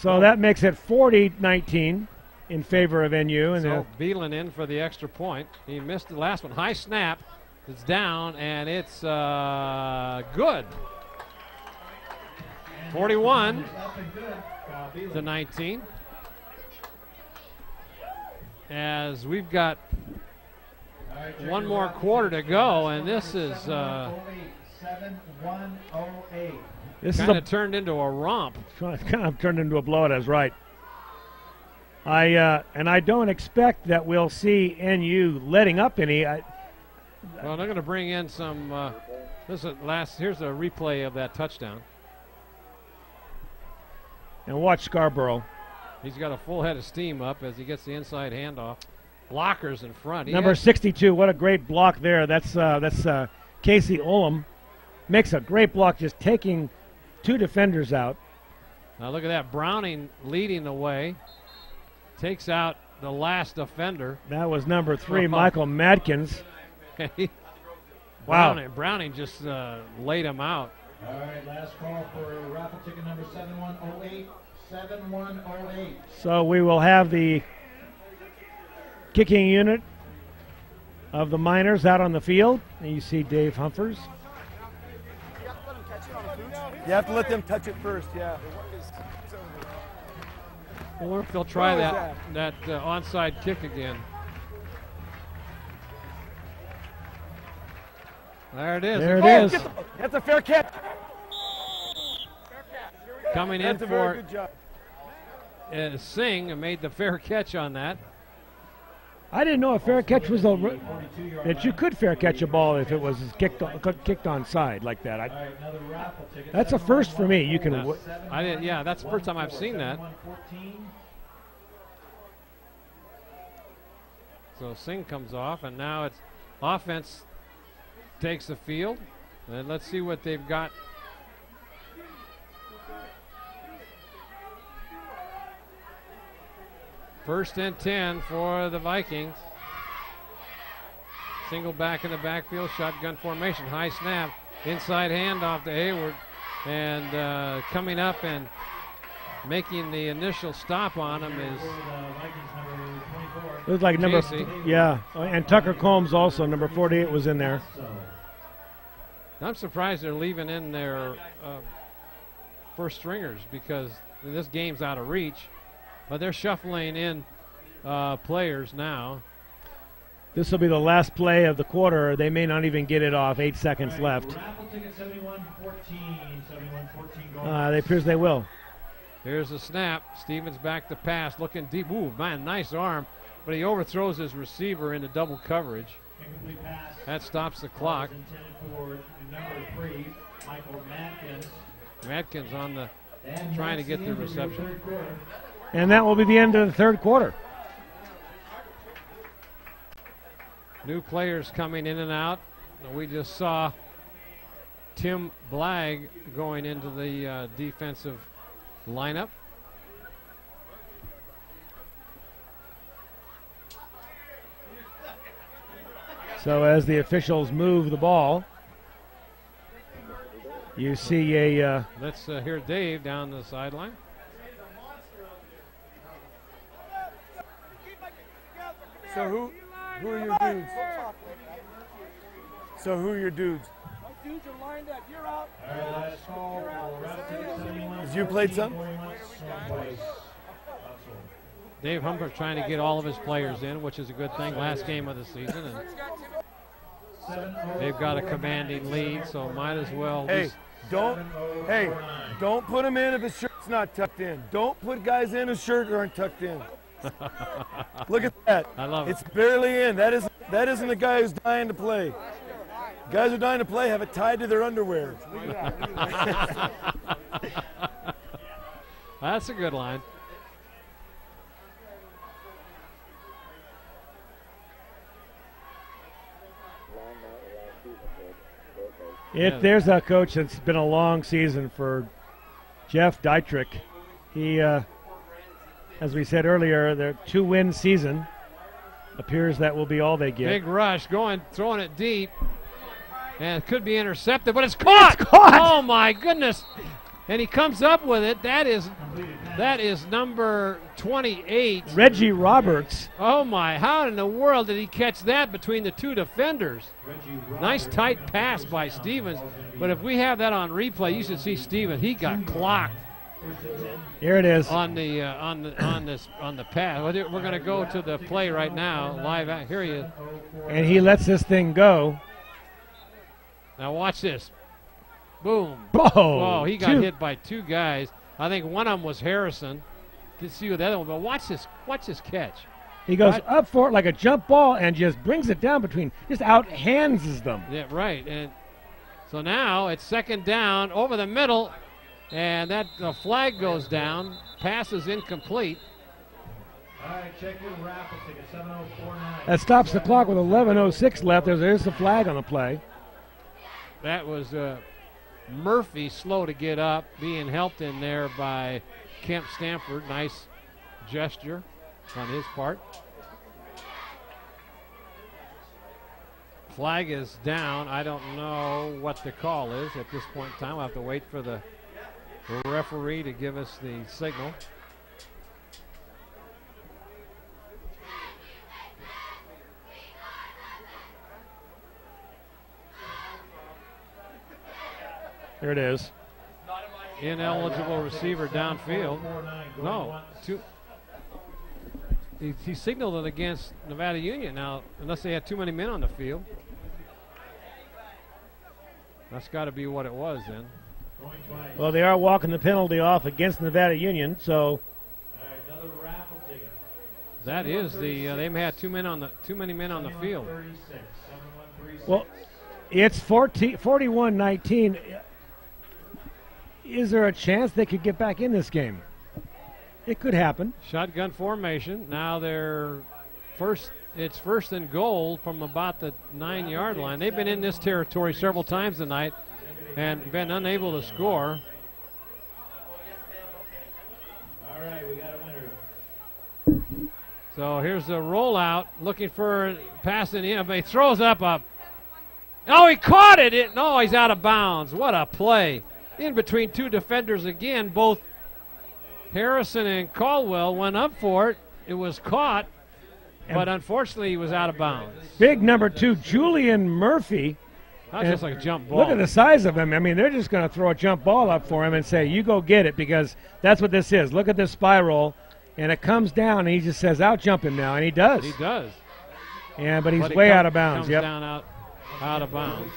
So that makes it 40-19 in favor of NU. And so Beelan in for the extra point. He missed the last one. High snap. It's down, and it's good. 41-19. As we've got one more quarter to go, and this is kind of turned into a romp. It's kind of turned into a blowout. That's right. I don't expect that we'll see NU letting up any. Well, they're going to bring in some. Here's a replay of that touchdown. And watch Scarborough. He's got a full head of steam up as he gets the inside handoff. Blockers in front. Number 62, what a great block there. That's Casey Olam. Makes a great block, just taking 2 defenders out. Now look at that. Browning leading the way. Takes out the last defender. That was number 3, Michael Madkins. Wow. Browning just laid him out. All right, last call for raffle ticket number 7108. 7108. So we will have the kicking unit of the Miners out on the field. And you see Dave Humphers. You have to let them touch it first, yeah. Or if they'll try that onside kick again. There it is. There it is. That's a fair catch. Coming in That's a very good job. Singh made the fair catch on that. I didn't know a fair catch was that you could fair catch a ball if it was kicked on side like that. That's a first for me. You can. That's the first time I've seen that. So Singh comes off, and now it's offense takes the field, and let's see what they've got. First and 10 for the Vikings. Single back in the backfield, shotgun formation, high snap, inside handoff to Hayward, and coming up and making the initial stop on him is it was like number and Tucker Combs also, number 48 was in there. I'm surprised they're leaving in their first stringers because this game's out of reach. But they're shuffling in players now. This will be the last play of the quarter. They may not even get it off. 8 seconds left. It appears they will. Here's the snap. Stevens back to pass, looking deep. Ooh, man, nice arm. But he overthrows his receiver into double coverage. That stops the clock. Madkins on the trying to get the reception. And that will be the end of the third quarter. New players coming in and out. We just saw Tim Blagg going into the defensive lineup. So as the officials move the ball, you see a... Let's hear Dave down the sideline. So who are your dudes? So who are your dudes? My dudes are lined up. You're out. Has you played some? Dave Humphers trying to get all of his players in, which is a good thing. Last game of the season, and they've got a commanding lead, so might as well. Don't put him in if his shirt's not tucked in. Don't put guys in whose shirt aren't tucked in. Look at that. I love it. It's barely in. That isn't a guy who's dying to play. Guys who are dying to play have it tied to their underwear. Look at that. That's a good line. If there's a coach that's been a long season for Jeff Dietrich, he, as we said earlier, their 2-win season appears that will be all they get. Big rush, throwing it deep, and it could be intercepted, but it's caught. It's caught. Oh my goodness! And he comes up with it. That is number 28. Reggie Roberts. Oh my, how in the world did he catch that between the two defenders? Nice tight pass by Stevens, but if we have that on replay, you should see Stevens. He got clocked. Here it is. On the pass. We're going to go to the play right now. Live out. Here he is. And he lets this thing go. Now watch this. Boom. Oh, he got hit by two guys. I think one of them was Harrison. Didn't see the other one, but watch this catch. He goes up for it like a jump ball and just brings it down between, just out-hands them. Yeah, right. And so now it's second down over the middle, and that flag goes down. Pass is incomplete. All right, check your raffle ticket, 7049. That stops the clock with 11:06 left. There's the flag on the play. That was Murphy slow to get up, being helped in there by Kemp Stanford. Nice gesture on his part. Flag is down. I don't know what the call is at this point in time. We'll have to wait for the referee to give us the signal. There it is. Ineligible receiver downfield. No. He signaled it against Nevada Union now, unless they had too many men on the field. That's got to be what it was then. Well, they are walking the penalty off against Nevada Union, so that is the they had too many men on the field. Well, it's 41-19. Is there a chance they could get back in this game? It could happen. Shotgun formation. Now it's first and goal from about the 9-yard line. They've been in this territory several times tonight and been unable to score. All right, we got a winner. So here's the rollout, looking for a pass in the end. But he throws up a. Oh, he caught it. No, he's out of bounds. What a play. In between two defenders again. Both Harrison and Caldwell went up for it. It was caught, but unfortunately he was out of bounds. Big number 2, Julian Murphy. That's just like a jump ball. Look at the size of him. I mean, they're just going to throw a jump ball up for him and say, you go get it, because that's what this is. Look at this spiral, and it comes down, and he just says, out jump him now, and he does. He does. Yeah, but he's way out of bounds. Comes down out of bounds.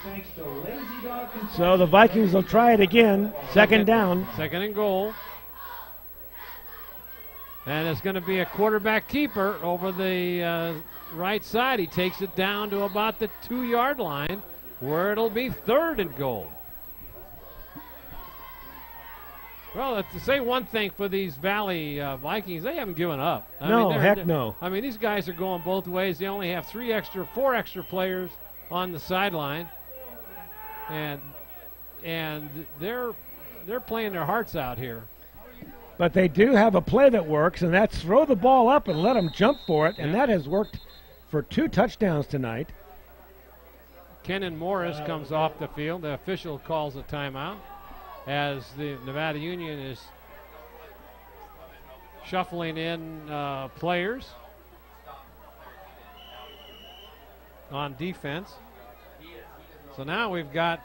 So the Vikings will try it again. Second down. Second and goal. And it's going to be a quarterback keeper over the right side. He takes it down to about the 2-yard line, where it'll be third and goal. Well, to say one thing for these Valley Vikings, they haven't given up. No. I mean, these guys are going both ways. They only have 4 extra players on the sideline, and they're playing their hearts out here. But they do have a play that works, and that's throw the ball up and let them jump for it, and that has worked for 2 touchdowns tonight. Kenan Morris comes off the field. The official calls a timeout as the Nevada Union is shuffling in players on defense. So now we've got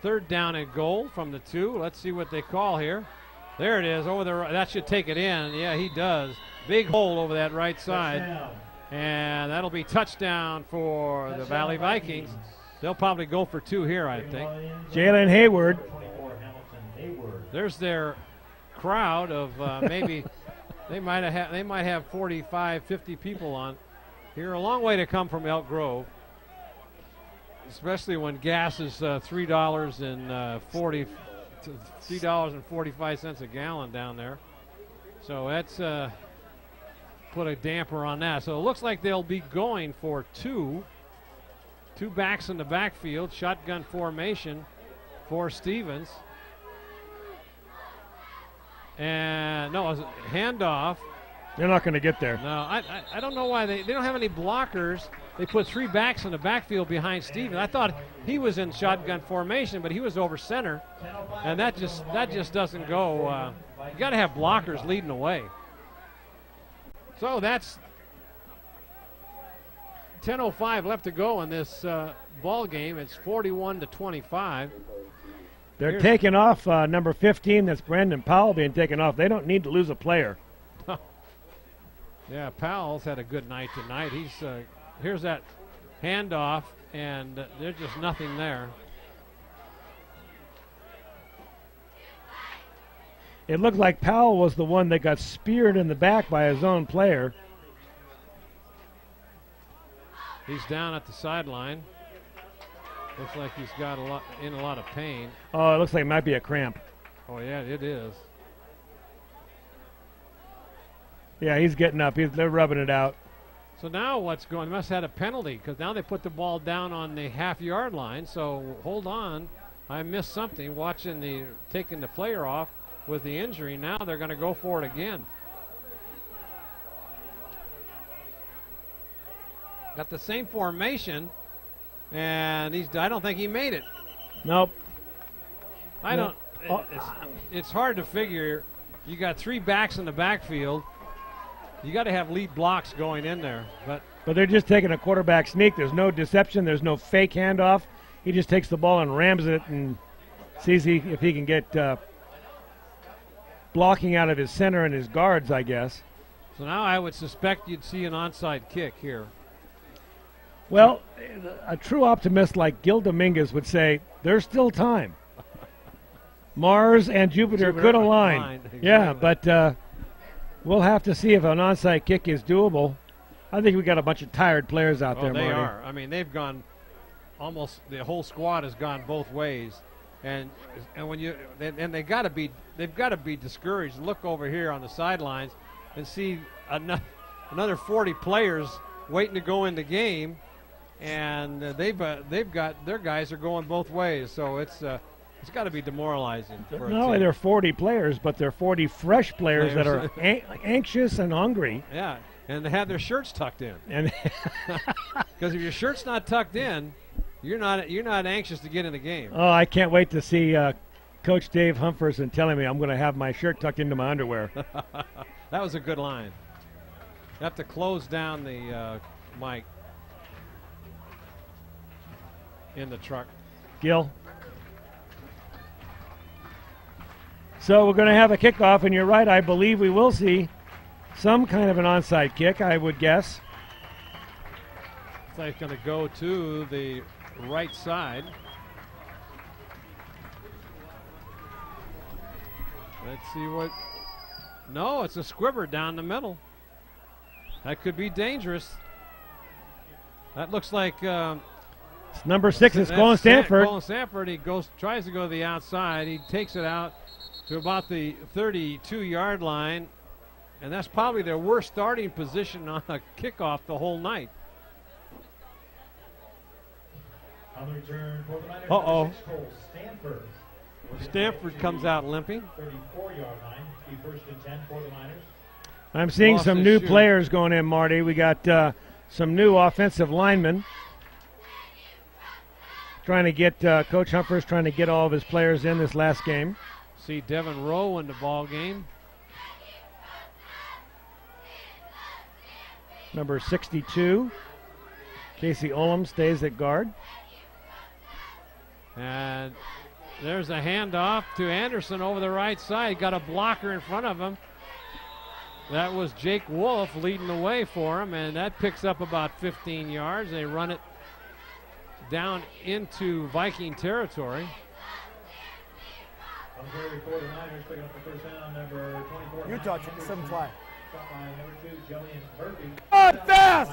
third down and goal from the 2. Let's see what they call here. There it is over the right. That should take it in. Yeah, he does. Big hole over that right side. And that'll be touchdown for the Valley Vikings. They'll probably go for 2 here, I think. Jalen Hayward. There's their crowd of maybe they might have 45, 50 people on here. A long way to come from Elk Grove, especially when gas is $3.45 a gallon down there. So that's put a damper on that. So it looks like they'll be going for 2 backs in the backfield, shotgun formation for Stevens. And no, it was a handoff. They're not going to get there. No, I don't know why they don't have any blockers. They put 3 backs in the backfield behind Stevens. I thought he was in shotgun formation, but he was over center, and that just doesn't go. You got to have blockers leading the way. So that's 10:05 left to go in this ball game. It's 41-25. They're taking off number 15. That's Brandon Powell being taken off. They don't need to lose a player. Yeah, Powell's had a good night tonight. He's here's that handoff, and there's just nothing there. It looked like Powell was the one that got speared in the back by his own player. He's down at the sideline. Looks like he's got a lot of pain. Oh, it looks like it might be a cramp. Oh yeah, it is. Yeah, he's getting up. They're rubbing it out. So now what's going? They must have had a penalty because now they put the ball down on the half-yard line. So hold on, I missed something watching taking the player off with the injury. Now they're going to go for it again. Got the same formation, and I don't think he made it. Nope. I don't. It's hard to figure. You got 3 backs in the backfield. You got to have lead blocks going in there, but they're just taking a quarterback sneak. There's no deception. There's no fake handoff. He just takes the ball and rams it and sees if he can get blocking out of his center and his guards, I guess. So now I would suspect you'd see an onside kick here. Well, a true optimist like Gil Dominguez would say, there's still time. Mars and Jupiter could align. Exactly. Yeah, but we'll have to see if an onside kick is doable. I think we got a bunch of tired players out there, They Marty. are. I mean, they've gone almost. The whole squad has gone both ways, and when they've got to be discouraged. Look over here on the sidelines and see another 40 players waiting to go in the game, and they've got their guys are going both ways. So it's got to be demoralizing. Not only they're 40 players, but they're 40 fresh players that are anxious and hungry. Yeah, and they have their shirts tucked in. And because if your shirt's not tucked in, you're not anxious to get in the game. Oh, I can't wait to see Coach Dave Humphreys telling me I'm going to have my shirt tucked into my underwear. That was a good line. You have to close down the mic in the truck. Gil. So we're going to have a kickoff, and you're right. I believe we will see some kind of an onside kick, I would guess. It's like going to go to the right side. Let's see what. No, it's a squibber down the middle. That could be dangerous. That looks like. It's number 6. It's Colin Stanford. Colin Stanford. He tries to go to the outside. He takes it out to about the 32-yard line, and that's probably their worst starting position on a kickoff the whole night. On the return for the Niners, Uh-oh. Stanford. Stanford comes out limping. 34-yard line. Be first and 10 for the Niners. I'm seeing Lost some his new shoe. players going in, Marty. We got some new offensive linemen. Trying to get Coach Humphreys trying to get all of his players in this last game. See Devin Rowe in the ball game. Number 62, Casey Olam stays at guard. And there's a handoff to Anderson over the right side. Got a blocker in front of him. That was Jake Wolf leading the way for him, and that picks up about 15 yards. They run it down into Viking territory. On the carry for the Niners, picking up the first down, number 24. Utah, 7 fly. Stop line number 2, Jillian Murphy. On fast!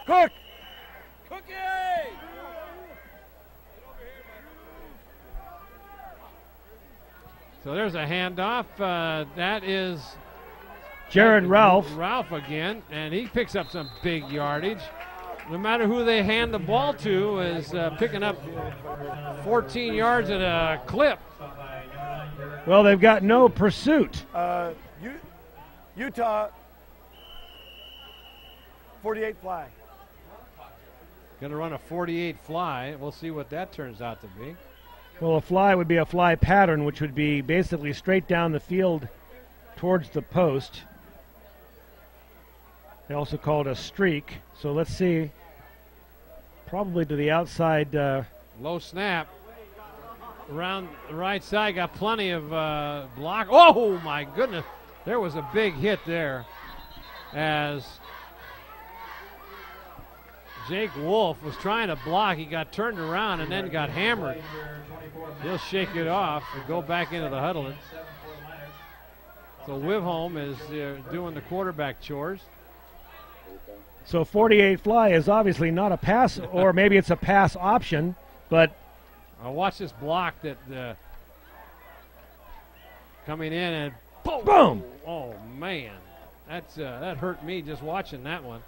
Cook! Cookie! So there's a handoff. That is Jared Ralph. Ralph again, and he picks up some big yardage. No matter who they hand the ball to is picking up 14 yards at a clip. Well, they've got no pursuit. Utah, 48 fly. Going to run a 48 fly. We'll see what that turns out to be. Well, a fly would be a fly pattern, which would be basically straight down the field towards the post. They also call it a streak. So let's see. Probably to the outside. Low snap. Around the right side, got plenty of block. Oh, my goodness. There was a big hit there as Jake Wolf was trying to block. He got turned around and then got hammered. He'll shake it off and go back into the huddle. So Wivholm is doing the quarterback chores. So 48 fly is obviously not a pass, or maybe it's a pass option, but watch this block that coming in and boom! Boom! Oh man, that hurt me just watching that one.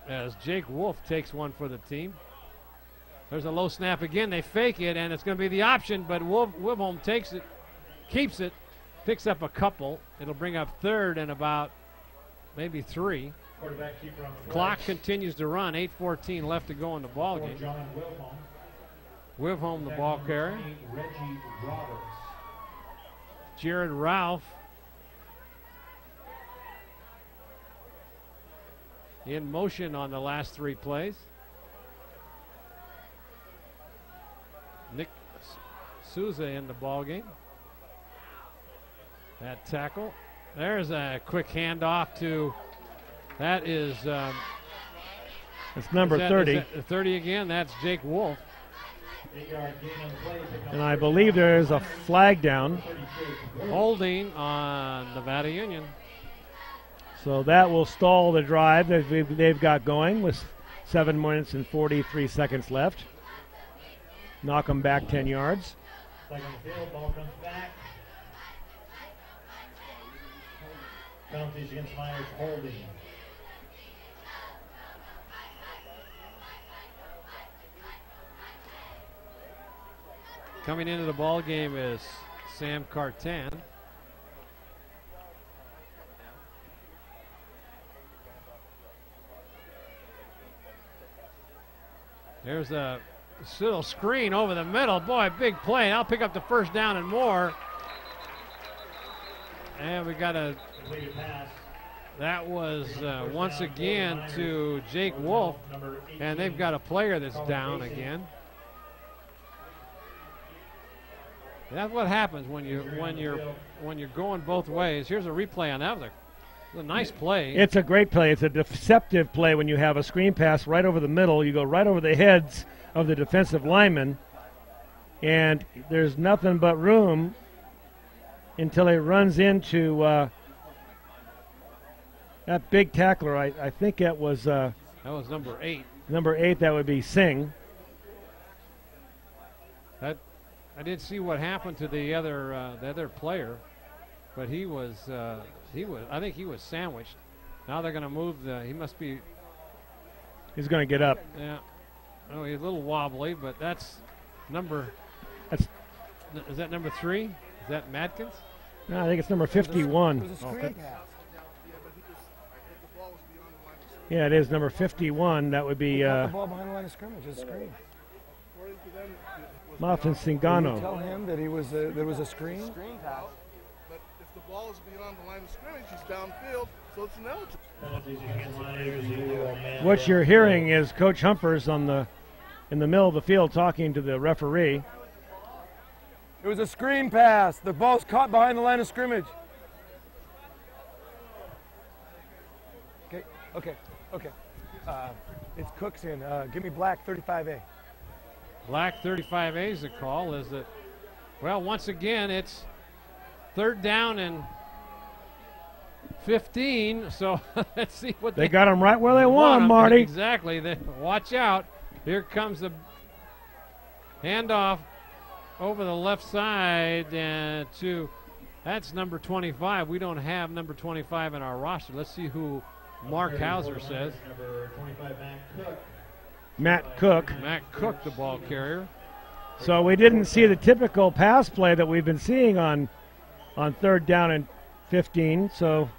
As Jake Wolf takes one for the team. There's a low snap again. They fake it, and it's going to be the option, but Wibholm takes it, keeps it, picks up a couple. It'll bring up third and about maybe 3. Clock continues to run. 8:14 left to go in the ball game. Wibholm, the ball carrier. Jared Ralph in motion on the last 3 plays. Nick Souza in the ball game. That tackle. There's a quick handoff to. That is. It's number 30. 30 again. That's Jake Wolf. And I believe there's a flag down. Holding on Nevada Union. So that will stall the drive that they've got going with 7 minutes and 43 seconds left. Knock them back 10 yards. Flag on the field, ball comes back. Penalties against Myers, holding. Coming into the ball game is Sam Cartan. There's a little screen over the middle. Boy, big play. I'll pick up the first down and more. And we got a. That was once again to Jake Wolf, and they've got a player that's down again. That's what happens when you're going both ways. Here's a replay on that. It was a nice play. It's a great play. It's a deceptive play when you have a screen pass right over the middle. You go right over the heads of the defensive linemen, and there's nothing but room until it runs into that big tackler. I think that was number 8. Number 8, that would be Singh. I did see what happened to the other player, but he was I think he was sandwiched. Now they're going to move he must be. He's going to get up. Yeah. Oh, he's a little wobbly, but that's number. Is that number 3? Is that Madkins? No, I think it's number 51. It was a screen pass. Yeah, it is number 51. That would be. The ball behind the line of scrimmage. It's a screen. Mortensen. Did you tell him that there was a screen? Screen pass. But if the ball is beyond the line of scrimmage, he's downfield, so it's ineligible. What you're hearing is Coach Humphers in the middle of the field talking to the referee. It was a screen pass. The ball's caught behind the line of scrimmage. Okay. It's Cooks in. Give me black 35A. Black 35A is the call. Is that? Well, once again, it's 3rd down and 15. So let's see what they got him right where they want him, Marty. Exactly. Watch out. Here comes the handoff over the left side to that's number 25. We don't have number 25 in our roster. Let's see who Mark Hauser says. Number 25, Matt Cook. Matt Cook, the ball carrier. So we didn't see the typical pass play that we've been seeing on 3rd down and 15. So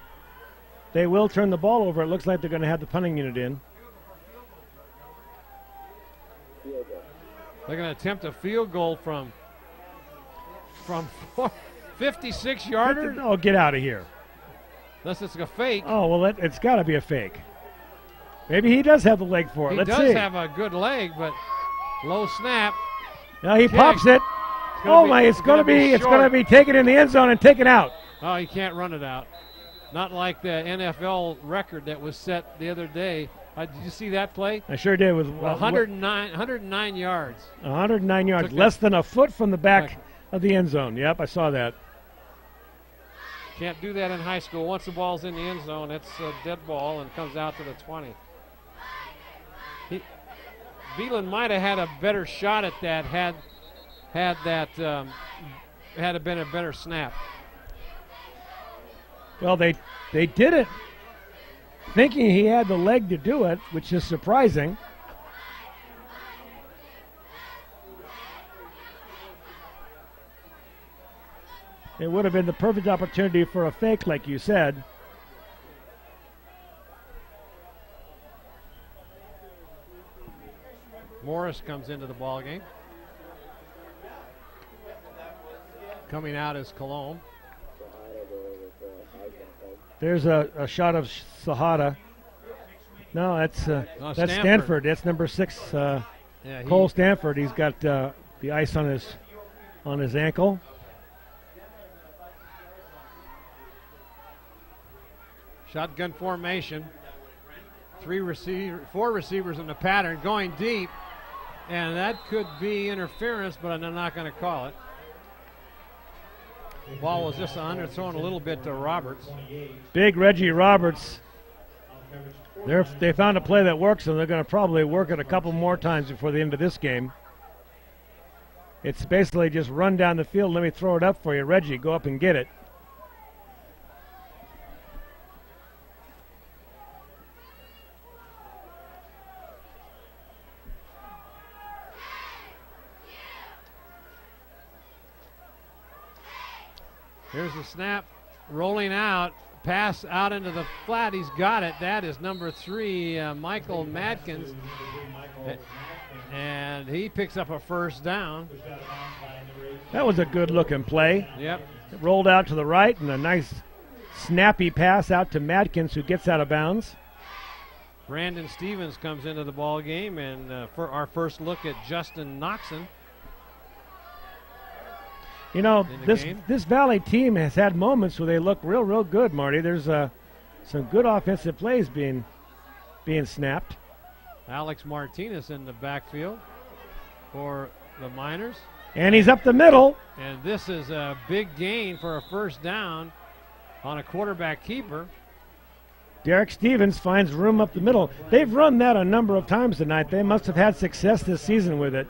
they will turn the ball over. It looks like they're going to have the punting unit in. They're going to attempt a field goal from 56-yarder. Oh, get out of here. Unless it's a fake. Oh, well, it's got to be a fake. Maybe he does have the leg for it. Let's see. He does have a good leg, but low snap. Now he pops it. It's going to be taken in the end zone and taken out. Oh, he can't run it out. Not like the NFL record that was set the other day. Did you see that play? I sure did. With 109 yards. 109 yards, less than a foot from the back of the end zone. Yep, I saw that. Can't do that in high school. Once the ball's in the end zone, it's a dead ball and comes out to the 20. Beelan might have had a better shot at that had it been a better snap. Well, they did it thinking he had the leg to do it, which is surprising. It would have been the perfect opportunity for a fake, like you said. Morris comes into the ball game. Coming out is Cologne. There's a shot of Sahada. No, that's Stanford. That's number 6, Cole Stanford. He's got the ice on his ankle. Shotgun formation. 4 receivers in the pattern going deep, and that could be interference, but I'm not going to call it. The ball was just underthrown a little bit to Roberts. Big Reggie Roberts. They found a play that works, and they're going to probably work it a couple more times before the end of this game. It's basically just run down the field. Let me throw it up for you, Reggie. Go up and get it. Here's the snap, rolling out, pass out into the flat. He's got it. That is number 3, Michael Madkins, and he picks up a first down. That was a good-looking play. Yep. It rolled out to the right, and a nice snappy pass out to Madkins, who gets out of bounds. Brandon Stevens comes into the ball game, and for our first look at Justin Noxon. You know, this Valley team has had moments where they look real good, Marty. There's some good offensive plays being snapped. Alex Martinez in the backfield for the Miners. And he's up the middle. And this is a big gain for a first down on a quarterback keeper. Derek Stevens finds room up the middle. They've run that a number of times tonight. They must have had success this season with it.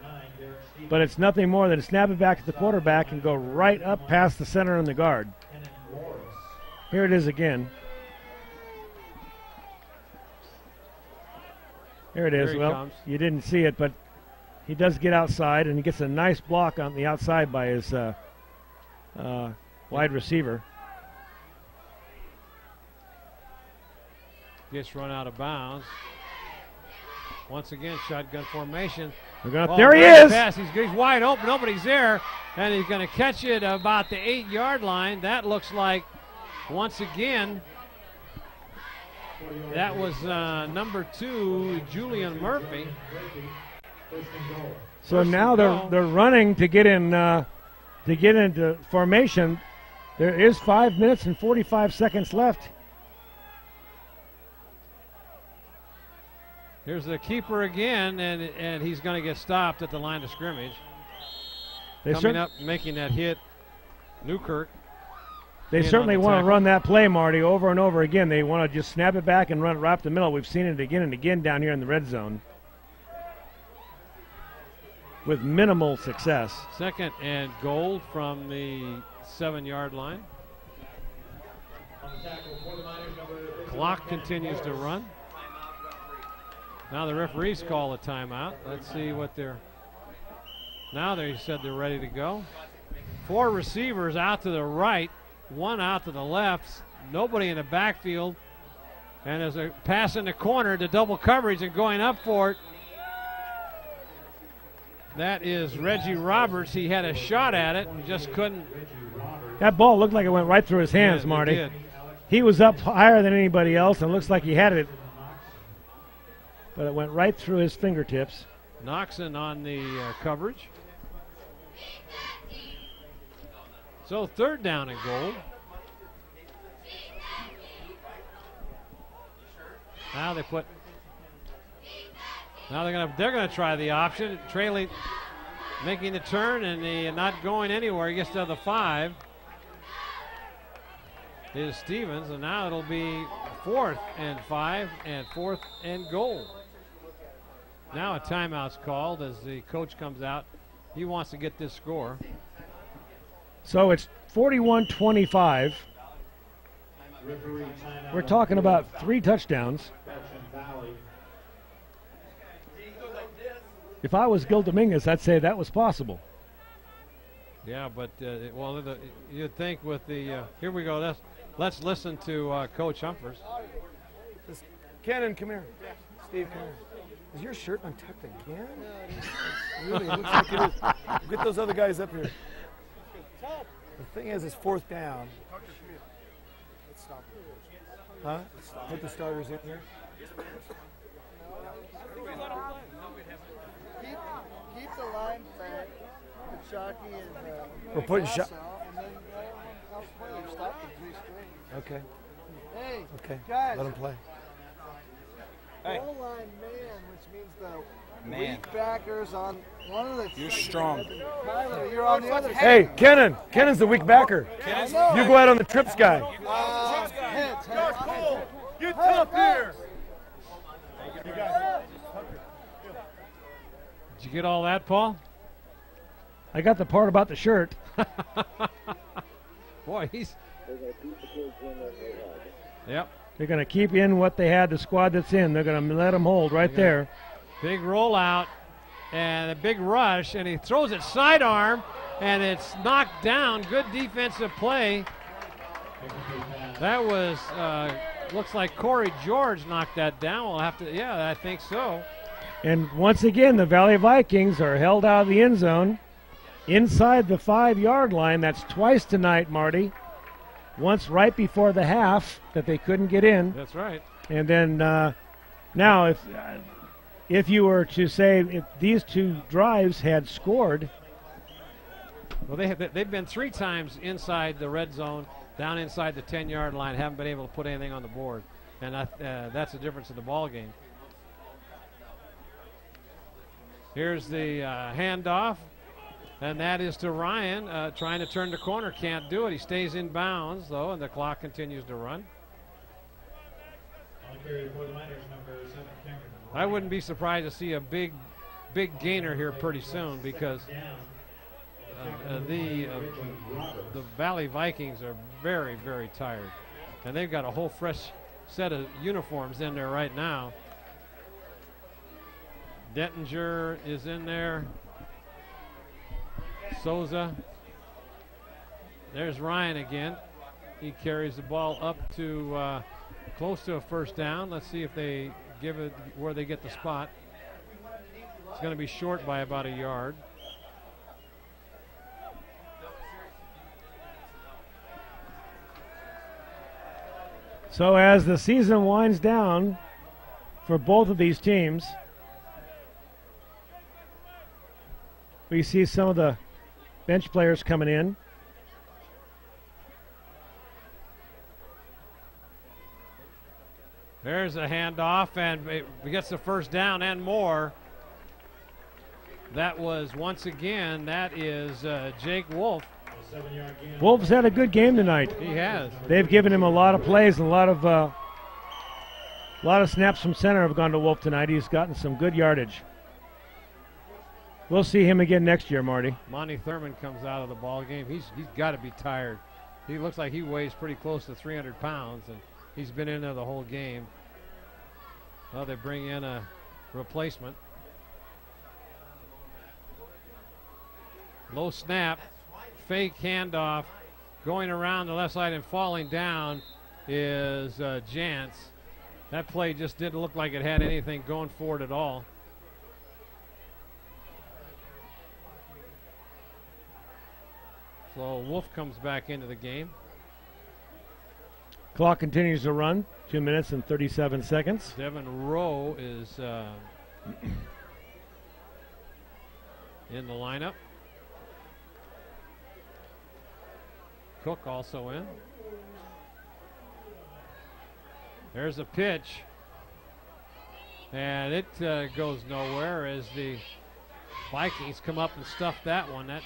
But it's nothing more than snap it back to the quarterback and go right up past the center and the guard. Here it is again. Here it is. Well, comes. You didn't see it, but he does get outside, and he gets a nice block on the outside by his wide receiver. Gets run out of bounds. Once again, shotgun formation. There he is. Pass. He's wide open. Nobody's there. And he's going to catch it about the 8-yard line. That looks like, once again, that was number 2, Julian Murphy. So now they're running to get into formation. There is 5 minutes and 45 seconds left. Here's the keeper again, and he's going to get stopped at the line of scrimmage. Coming up, making that hit, Newkirk. They certainly want to run that play, Marty, over and over again. They want to just snap it back and run it right up the middle. We've seen it again and again down here in the red zone with minimal success. 2nd and goal from the 7-yard line. Clock continues to run. Now the referees call a timeout. Let's see what they're... Now they said they're ready to go. 4 receivers out to the right, 1 out to the left, nobody in the backfield. And there's a pass in the corner to double coverage and going up for it. That is Reggie Roberts. He had a shot at it and just couldn't. That ball looked like it went right through his hands, Marty. He was up higher than anybody else and looks like he had it, but it went right through his fingertips. Noxon on the coverage. So 3rd down and goal. Now they're gonna try the option. Trailing, making the turn, and not going anywhere. He gets to the 5. is Stevens, and now it'll be 4th and 5 and 4th and goal. Now a timeout's called as the coach comes out. He wants to get this score. So it's 41-25. We're talking about 3 touchdowns. If I was Gil Dominguez, I'd say that was possible. Yeah, but well, you'd think with the here we go. Let's listen to Coach Humphers. Cannon, come here. Steve, come here. Is your shirt untucked again? Really, it looks like it is. Get those other guys up here. The thing is, it's 4th down. Huh? Put the starters in here. Keep the line back. Shockey and We're putting shot. Okay. Hey, Okay. guys. Let them play. Hey. Goal line man, which means the Man. weak backers on one of the. You're strong. Tyler, you're on the other side. Hey, Kennan. Kennan's the weak backer. You go out on the trips guy. Heads. Cole, you tough here. Did you get all that, Paul? I got the part about the shirt. Boy, he's. Yep. They're going to keep in what they had, the squad that's in. They're going to let them hold right there. Big rollout and a big rush, and he throws it sidearm, and it's knocked down. Good defensive play. That was, looks like Corey George knocked that down. We'll have to, yeah, I think so. And once again, the Valley Vikings are held out of the end zone inside the 5-yard line. That's twice tonight, Marty. Once right before the half that they couldn't get in. That's right. And then now if you were to say if these 2 drives had scored. Well, they've been 3 times inside the red zone, down inside the 10-yard line, haven't been able to put anything on the board. And that's the difference in the ball game. Here's the handoff. And that is to Ryan, trying to turn the corner, can't do it. He stays in bounds, though, and the clock continues to run. I wouldn't be surprised to see a big gainer here pretty soon because the Valley Vikings are very, very tired. And they've got a whole fresh set of uniforms in there right now. Dettinger is in there. Souza. There's Ryan again. He carries the ball up to close to a first down. Let's see if they give it where they get the spot. It's going to be short by about a yard. So as the season winds down for both of these teams, we see some of the bench players coming in. There's a handoff, and it gets the first down and more. That was, once again, that is Jake Wolf. Wolf's had a good game tonight. He has. They've given him a lot of plays and a lot of snaps from center have gone to Wolf tonight. He's gotten some good yardage. We'll see him again next year, Marty. Monty Thurman comes out of the ball game. He's got to be tired. He looks like he weighs pretty close to 300 pounds, and he's been in there the whole game. Well, they bring in a replacement. Low snap, fake handoff, going around the left side and falling down is Jantz. That play just didn't look like it had anything going for it at all. So Wolf comes back into the game. Clock continues to run. 2 minutes and 37 seconds. Devin Rowe is in the lineup. Cook also in. There's a pitch. And it goes nowhere as the Vikings come up and stuff that one. That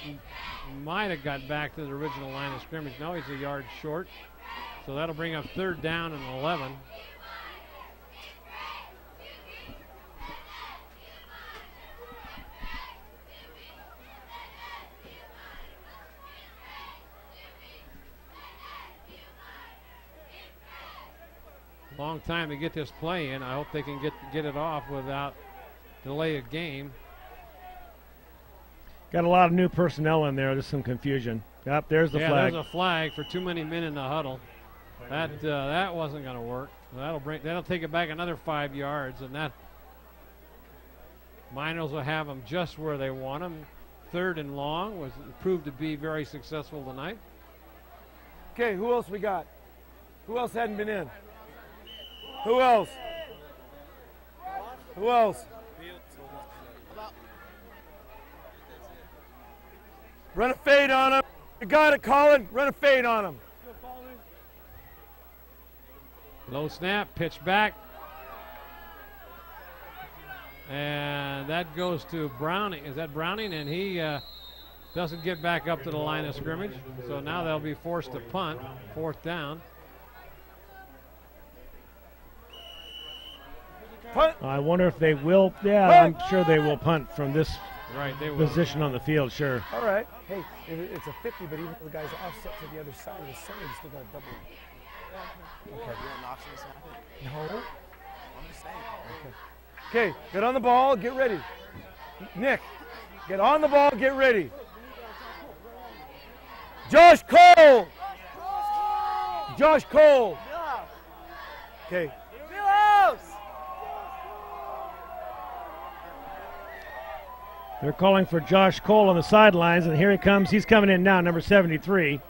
might have got back to the original line of scrimmage. No, he's a yard short. So that'll bring up 3rd down and 11. Long time to get this play in. I hope they can get it off without delay of game. Got a lot of new personnel in there. There's some confusion. Yep, there's the flag. There's a flag for too many men in the huddle. That wasn't going to work. That'll take it back another 5 yards, and that Miners will have them just where they want them. 3rd and long proved to be very successful tonight. Okay, who else we got? Who else hadn't been in? Who else? Who else? Run a fade on him. You got it, Colin. Run a fade on him. Low snap, pitch back. And that goes to Browning. Is that Browning? And he doesn't get back up to the line of scrimmage. So now they'll be forced to punt. 4th down. Punt. I wonder if they will. Yeah, I'm sure they will punt from this position on the field, sure. All right. Hey, it's a 50, but even though the guy's offset to the other side of the center, you still got a double. Okay. No. I'm just saying. Okay, get on the ball, get ready. Nick, get on the ball, get ready. Josh Cole! Josh Cole! Okay. They're calling for Josh Cole on the sidelines, and here he comes. He's coming in now, number 73.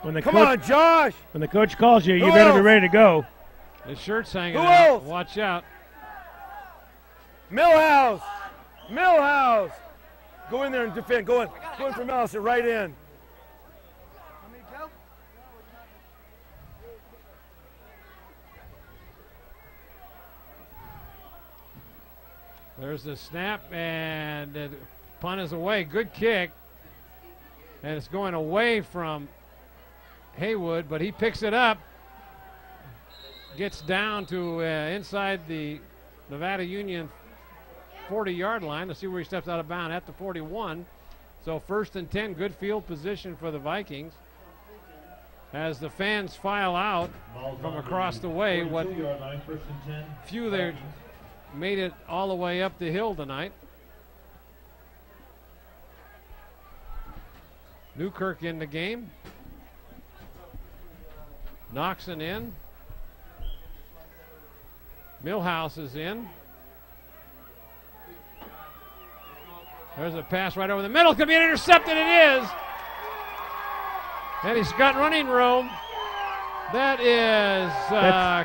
Come on, Josh! When the coach calls you, you better be ready to go. His shirt's hanging Who out. else? Watch out. Millhouse! Millhouse! Go in there and defend. Go in for Millhouse at right end. There's the snap, and the punt is away. Good kick. And it's going away from Haywood, but he picks it up. Gets down to inside the Nevada Union 40-yard line. Let's see where he steps out of bounds at the 41. So 1st and 10, good field position for the Vikings. As the fans file out from across the way, what few there made it all the way up the hill tonight. Newkirk in the game. Noxon in. Millhouse is in. There's a pass right over the middle. Could be an intercepted. It is. And he's got running room. That is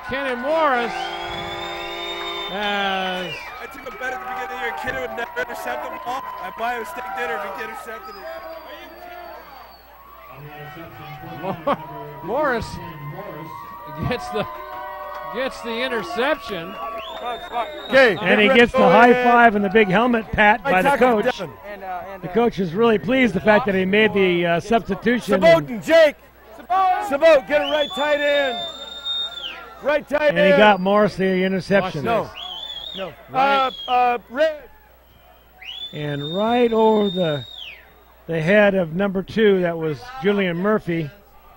Kenny Morris. I took a bet at the beginning of the year. Kid would never intercept the ball. I buy a steak dinner if he intercepted it. Morris gets the interception. Okay, and he gets the high five and the big helmet pat by the coach. The coach is really pleased the fact that he made the substitution. Sabot and Jake. Sabot, get it right tight end. Right tight end. And he got Morris the interception. No. Red. And right over the head of number 2, that was Julian Murphy,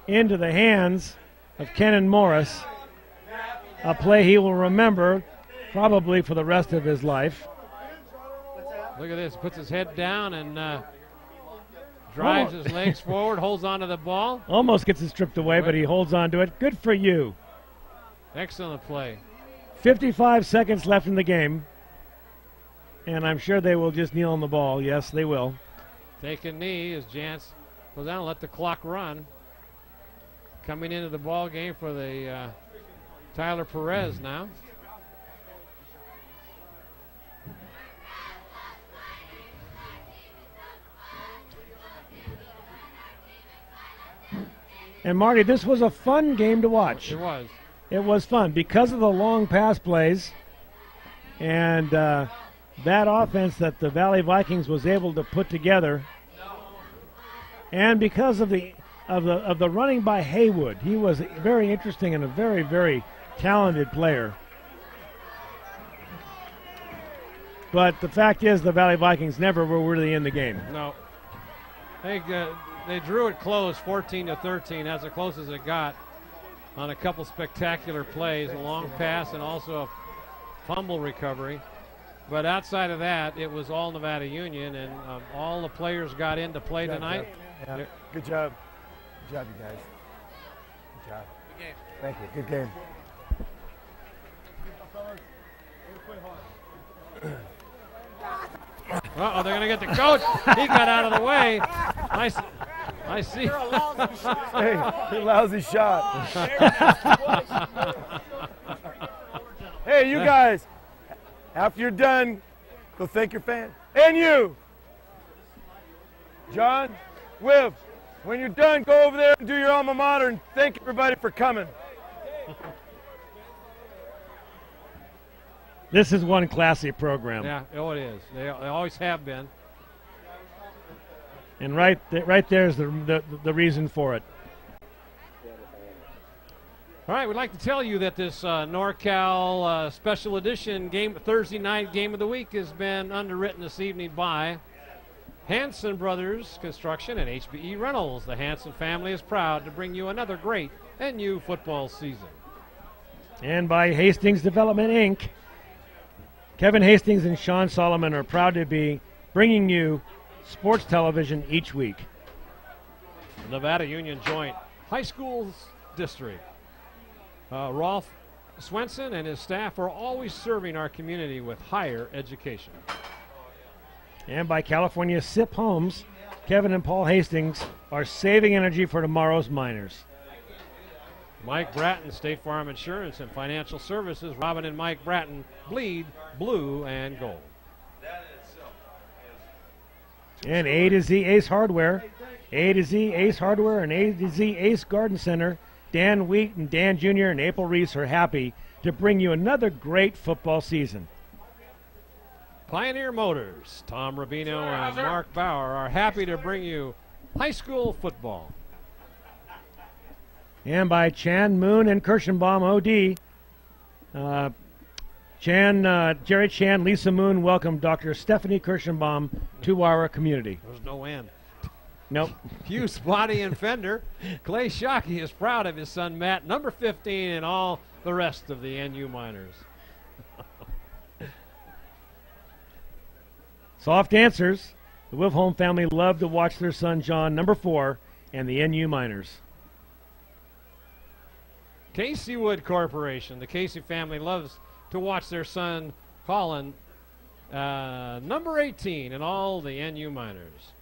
into the hands of Kenan Morris. A play he will remember probably for the rest of his life. Look at this. Puts his head down and drives his legs forward, holds onto the ball. Almost gets it stripped away, but he holds on to it. Good for you. Excellent play. 55 seconds left in the game. And I'm sure they will just kneel on the ball. Yes, they will. Take a knee as Jantz goes down and let the clock run. Coming into the ball game for the Tyler Perez now. And Marty, this was a fun game to watch. It was. It was fun because of the long pass plays and that offense that the Valley Vikings was able to put together, and because of the of the running by Haywood. He was very interesting and a very, very talented player. But the fact is, the Valley Vikings never were really in the game. No. They drew it close, 14-13, as close as it got on a couple spectacular plays, a long pass and also a fumble recovery. But outside of that, it was all Nevada Union, and all the players got into play tonight. Yeah. Good job. Good job, you guys. Good job. Good game. Thank you. Good game. Uh-oh, they're going to get the coach. He got out of the way. I see. Hey, you lousy shot. Hey, you guys, after you're done, go thank your fan. And you, John, Wiv, when you're done, go over there and do your alma mater and thank everybody for coming. This is one classy program. Yeah, oh, it is. They always have been. And right there's the reason for it. All right, we'd like to tell you that this NorCal Special Edition Thursday night game of the week has been underwritten this evening by Hanson Brothers Construction and HBE Reynolds. The Hanson family is proud to bring you another great NU football season. And by Hastings Development, Inc. Kevin Hastings and Sean Solomon are proud to be bringing you sports television each week. Nevada Union Joint High Schools District. Rolf Swenson and his staff are always serving our community with higher education. And by California SIP Homes, Kevin and Paul Hastings are saving energy for tomorrow's miners. Mike Bratton, State Farm Insurance and Financial Services. Robin and Mike Bratton bleed blue and gold. And A to Z Ace Hardware, A to Z Ace Hardware and A to Z Ace Garden Center. Dan Wheat and Dan Jr. and April Reese are happy to bring you another great football season. Pioneer Motors, Tom Rubino and Mark Bauer are happy to bring you high school football. And by Chan, Moon, and Kirschenbaum, OD. Jerry Chan, Lisa Moon welcome Dr. Stephanie Kirschenbaum to our community. There's no end. Nope. Hughes Body and Fender. Clay Shockey is proud of his son Matt, number 15, and all the rest of the NU Miners. Soft answers. The Wilhelm family loved to watch their son John, number 4, and the NU Miners. Casey Wood Corporation. The Casey family loves to watch their son Colin, number 18, and all the NU Miners.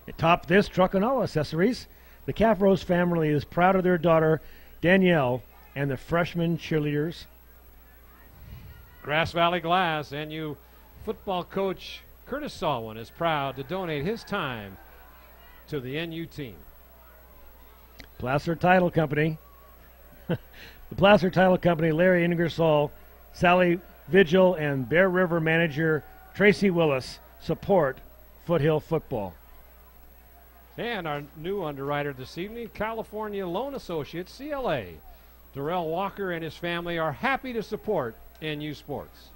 Atop this, Truck and All Accessories. The Caprose family is proud of their daughter Danielle and the freshman cheerleaders. Grass Valley Glass, NU football coach Curtis Salwin is proud to donate his time to the NU team. Placer Title Company. The Placer Title Company, Larry Ingersoll, Sally Vigil, and Bear River manager Tracy Willis support Foothill football. And our new underwriter this evening, California Loan Associates, CLA. Darrell Walker and his family are happy to support NU Sports.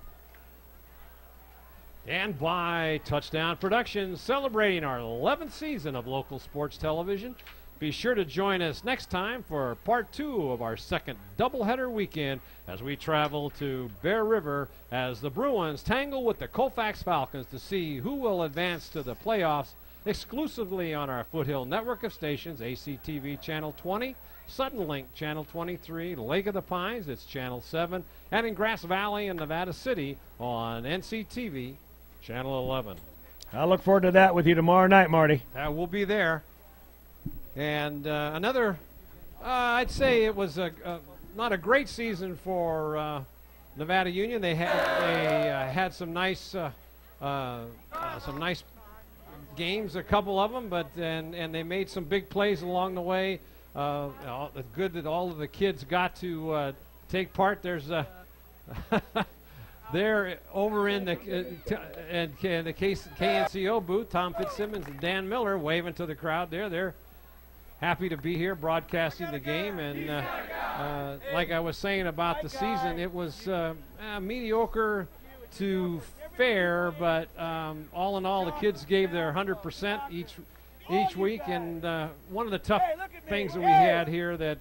And by Touchdown Productions, celebrating our 11th season of local sports television. Be sure to join us next time for part 2 of our second doubleheader weekend as we travel to Bear River as the Bruins tangle with the Colfax Falcons to see who will advance to the playoffs exclusively on our Foothill network of stations, ACTV Channel 20, Sudden Link Channel 23, Lake of the Pines, it's Channel 7, and in Grass Valley and Nevada City on NCTV Channel 11. I look forward to that with you tomorrow night, Marty. We'll be there. And another, I'd say it was not a great season for Nevada Union. They had some nice games, a couple of them, but and they made some big plays along the way. Good that all of the kids got to take part. There's they're over in the KNCO booth. Tom Fitzsimmons and Dan Miller waving to the crowd there. They're happy to be here broadcasting the game. And like I was saying about the season, it was mediocre to fair, but all in all, the kids gave their 100% each week. And one of the tough things that we had here, that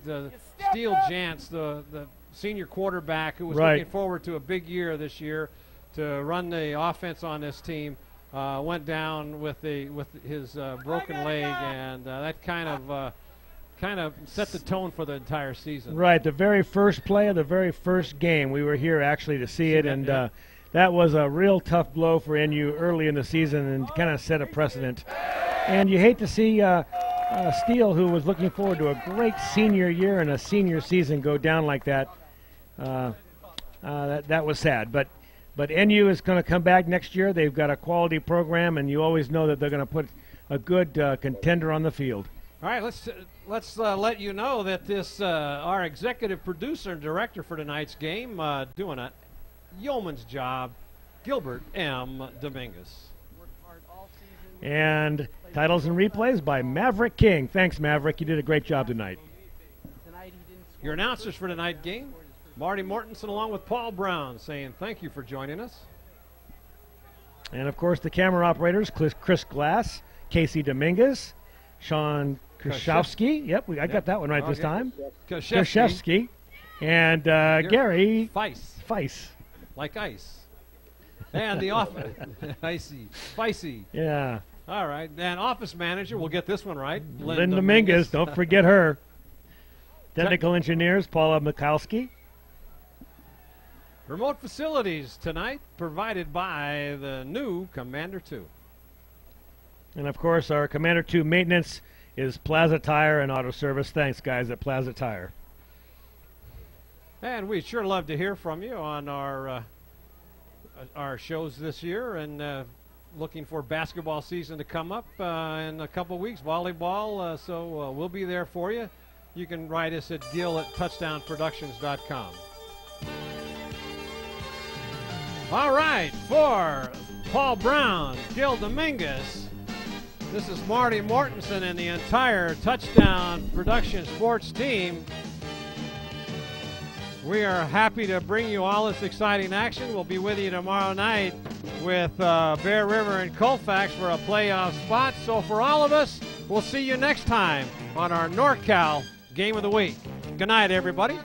Steele Jantz, the senior quarterback who was looking forward to a big year this year to run the offense on this team, went down with his broken leg, and that kind of set the tone for the entire season. Right, the very first play of the very first game, we were here actually to see it, and that was a real tough blow for NU early in the season and kind of set a precedent. And you hate to see Steele, who was looking forward to a great senior year and a senior season, go down like that. That was sad, but NU is going to come back next year. They've got a quality program, and you always know that they're going to put a good contender on the field. All right, let's let you know that this our executive producer and director for tonight's game, doing a yeoman's job, Gilbert M. Dominguez. And titles and replays by Maverick King. Thanks, Maverick. You did a great job tonight. Your announcers for tonight's game, Marty Mortensen along with Paul Brown, saying thank you for joining us. And, of course, the camera operators, Chris Glass, Casey Dominguez, Sean Kraszewski. Yep, I got that one right this time. Kraszewski. And Gary Feis. Like ice. And the office. Icy. Spicy. Yeah. All right. And office manager, we'll get this one right. Lynn Dominguez. Don't forget her. Technical engineers, Paula Mikowski. Remote facilities tonight provided by the new Commander 2. And, of course, our Commander 2 maintenance is Plaza Tire and Auto Service. Thanks, guys, at Plaza Tire. And we'd sure love to hear from you on our shows this year, and looking for basketball season to come up in a couple weeks, volleyball, so we'll be there for you. You can write us at gil@touchdownproductions.com. All right, for Paul Brown, Gil Dominguez, this is Marty Mortensen and the entire Touchdown Production sports team. We are happy to bring you all this exciting action. We'll be with you tomorrow night with Bear River and Colfax for a playoff spot. So for all of us, we'll see you next time on our NorCal Game of the Week. Good night, everybody.